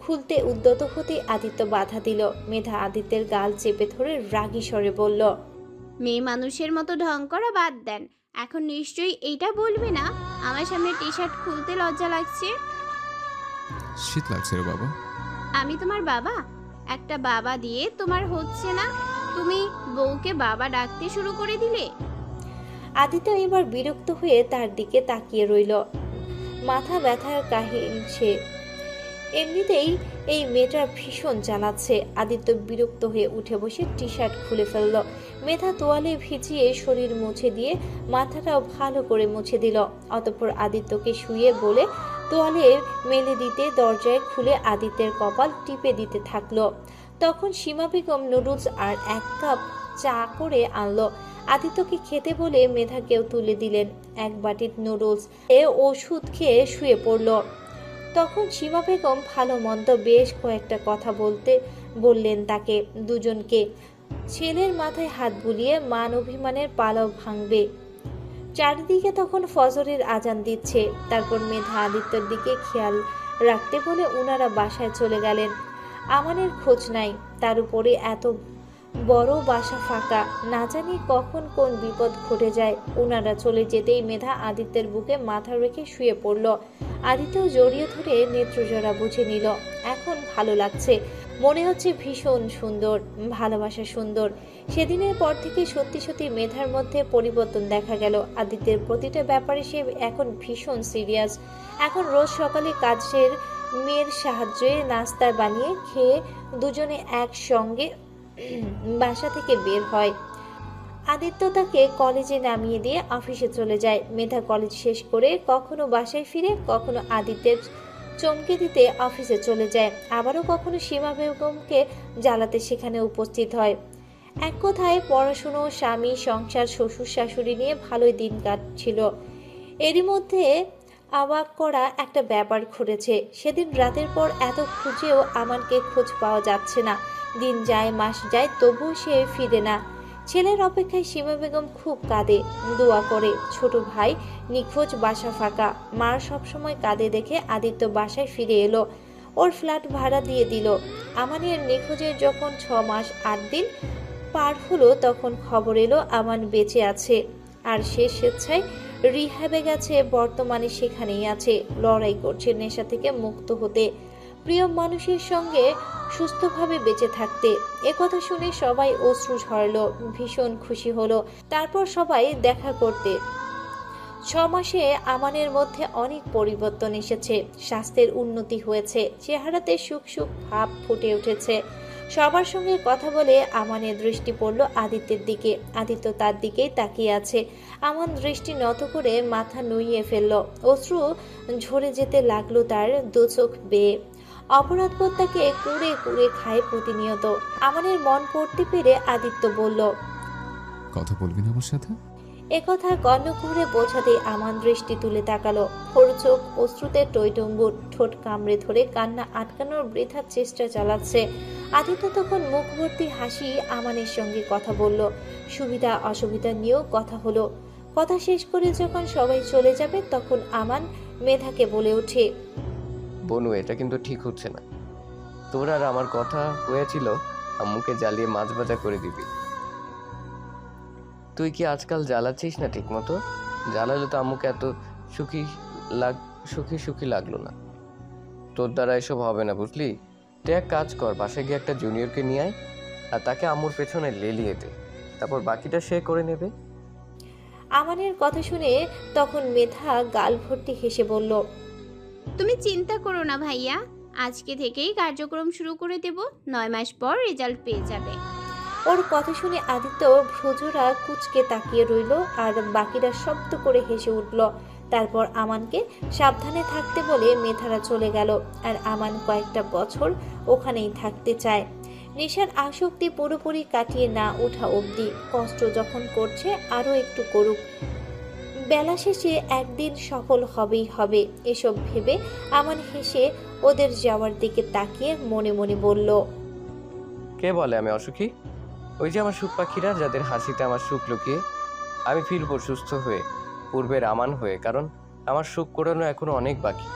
খুলতে উদ্যত হতে আদিত্য বাধা দিল। মেধা আদিত্যের গাল চেপে ধরে রাগী স্বরে বলল, মেয়ে মানুষের মতো ঢং করা বাদ দেন। এখন নিশ্চয়ই এইটা বলবে না আমার সামনে টি শার্ট খুলতে লজ্জা লাগছে? শীত লাগছে রে বাবা। আমি তোমার বাবা? একটা বাবা দিয়ে তোমার হচ্ছে না, তুমি বউকে বাবা ডাকতে শুরু করে দিলে। আদিত্য এবার বিরক্ত হয়ে তার দিকে তাকিয়ে রইল। মাথা ব্যথার কাহিলছে। এমনিতেই এই মেয়েটার ভীষণ জ্বালাচ্ছে। আদিত্য বিরক্ত হয়ে উঠে বসে টি শার্ট খুলে ফেলল। মেধা তোয়ালে ভিজিয়ে শরীর মুছে দিয়ে মাথাটাও ভালো করে মুছে দিল। অতঃপর আদিত্যকে শুয়ে বলে তোয়ালে মেলে দিতে দরজায় খুলে আদিত্যের কপাল টিপে দিতে থাকলো। তখন সীমা বেগম নুডলস আর 1 কাপ চা করে আনলো। আদিত্যকে খেতে বলে মেধাকেও তুলে দিলেন 1 বাটি নুডলস। ওষুধ খেয়ে শুয়ে পড়ল। তখন সীমা বেগম ভালো মন্দ বেশ কয়েকটা কথা বললেন তাকে দুজনকে। ছেলের মাথায় হাত বুলিয়ে মান অভিমানের পালাও ভাঙবে। চারিদিকে তখন ফজরের আজান দিচ্ছে। তারপর মেধা আদিত্যর দিকে খেয়াল রাখতে বলে ওনারা বাসায় চলে গেলেন। আমানের খোঁজ নাই, তার উপরে এত বড় বাসা ফাঁকা, না জানি কখন কোন বিপদ ঘটে যায়। ওনারা চলে যেতেই মেধা আদিত্যের বুকে মাথা রেখে শুয়ে পড়ল। আদিত্যও জড়িয়ে ধরে নেত্রজোড়া বুঝে নিল। এখন ভালো লাগছে, মনে হচ্ছে ভীষণ সুন্দর, ভালোবাসা সুন্দর। সেদিনের পর থেকে সত্যি সত্যি মেধার মধ্যে পরিবর্তন দেখা গেল। আদিত্যের প্রতিটা ব্যাপারে সে এখন ভীষণ সিরিয়াস। এখন রোজ সকালে কাজের মেয়ের সাহায্যে নাস্তা বানিয়ে খেয়ে দুজনে একসঙ্গে বাসা থেকে বের হয়। আদিত্য তাকে কলেজে নামিয়ে দিয়ে অফিসে চলে যায়। মেধা কলেজ শেষ করে কখনো বাসায় ফিরে, কখনো আদিত্যের চমকে দিতে অফিসে চলে যায়, আবারও কখনো সীমা বেগমকে জ্বালাতে সেখানে উপস্থিত হয়। এক কথায় পড়াশুনো, স্বামী, সংসার, শ্বশুর শাশুড়ি নিয়ে ভালোই দিন কাটছিল। এরই মধ্যে অবাক করা একটা ব্যাপার ঘটেছে। সেদিন রাতের পর এত খুঁজেও আমানকে খোঁজ পাওয়া যাচ্ছে না। দিন যায়, মাস যায়, তবুও সে ফিরে না। ছেলের অপেক্ষায় সীমা বেগম খুব কাঁদে, দোয়া করে। ছোট ভাই নিখোঁজ, বাসা ফাঁকা। মার সবসময় কাঁদে দেখে আদিত্য বাসায় ফিরে এলো, ওর ফ্ল্যাট ভাড়া দিয়ে দিল। আমানের নিখোঁজের যখন 6 মাস 8 দিন পার হলো, তখন খবর এলো আমান বেঁচে আছে আর সে স্বেচ্ছায় রিহ্যাবে গেছে। বর্তমানে সেখানেই আছে, লড়াই করছে নেশা থেকে মুক্ত হতে, প্রিয় মানুষের সঙ্গে সুস্থভাবে বেঁচে থাকতে। একথা শুনে সবাই অশ্রু ঝরালো, ভীষণ খুশি হলো। তারপর সবাই দেখা করতে। 6 মাসে আমানের মধ্যে অনেক পরিবর্তন এসেছে, স্বাস্থ্যের উন্নতি হয়েছে, চেহারাতে সুখ সুখ ভাব ফুটে উঠেছে। সবার সঙ্গে কথা বলে আমানের দৃষ্টি পড়ল আদিত্যের দিকে। আদিত্য তার দিকেই তাকিয়ে আছে। আমান দৃষ্টি নত করে মাথা নুইয়ে ফেলল। অশ্রু ঝরে যেতে লাগলো তার দু চোখ বেয়ে। অপরাধবোধ তাকে কুড়ে কুড়ে খায় প্রতিনিয়ত। আমানের মন পড়তে পেরে আদিত্য বলল, কথা বলবি না আমার সাথে? একথা কর্ণ কুড়ে বোঝাতে আমান দৃষ্টি তুলে তাকালো। ওর চোখ অশ্রুতে টইটম্বুর, ঠোঁট কামড়ে ধরে কান্না আটকানোর বৃথা চেষ্টা চালাচ্ছে। আদিত্য তখন মুখ ভর্তি হাসি আমানের সঙ্গে কথা বলল। সুবিধা অসুবিধা নিয়েও কথা হলো। কথা শেষ করে যখন সবাই চলে যাবে, তখন আমান মেধাকে বলে ওঠে, বনু, এটা কিন্তু ঠিক হচ্ছে না। তোর আর আমার কথা হয়েছিল আম্মুকে জ্বালিয়ে মাছ ভাজা করে দিবি। তুই কি আজকাল জ্বালাচ্ছিস না ঠিক মতো? জ্বালালে তো আম্মুকে এত সুখী লাগলো না। তোর দ্বারা এসব হবে না, বুঝলি? তুই এক কাজ কর, বাসায় গিয়ে একটা জুনিয়রকে নিয়ে আয় আর তাকে আম্মুর পেছনে লেলিয়ে দে, তারপর বাকিটা সে করে নেবে। আমানের কথা শুনে তখন মেধা গাল ভর্তি হেসে বলল, তুমি চিন্তা করো না ভাইয়া, আজকে থেকেই কার্যক্রম শুরু করে দেব। 9 মাস পর রেজাল্ট পেয়ে যাবে। ওর কথা শুনে আদিত্য ভ্রুজোড়া কুচকে তাকিয়ে রইল আর বাকিরা শব্দ করে হেসে উঠল। তারপর আমানকে সাবধানে থাকতে বলে মেধারা চলে গেল। আর আমান কয়েকটা বছর ওখানেই থাকতে চায়। নেশার আসক্তি পুরোপুরি কাটিয়ে না ওঠা অবধি। কষ্ট যখন করছে আরও একটু করুক, বেলা শেষে একদিন সফল হবেই হবে। এসব ভেবে আমান হেসে ওদের যাওয়ার দিকে তাকিয়ে মনে মনে বলল, কে বলে আমি অসুখী? ওই যে আমার সুখ পাখিরা, যাদের হাসিতে আমার সুখ লুকিয়ে। আমি ফিরবো সুস্থ হয়ে, পূর্বের আমান হয়ে, কারণ আমার সুখ কোরানো এখনো অনেক বাকি।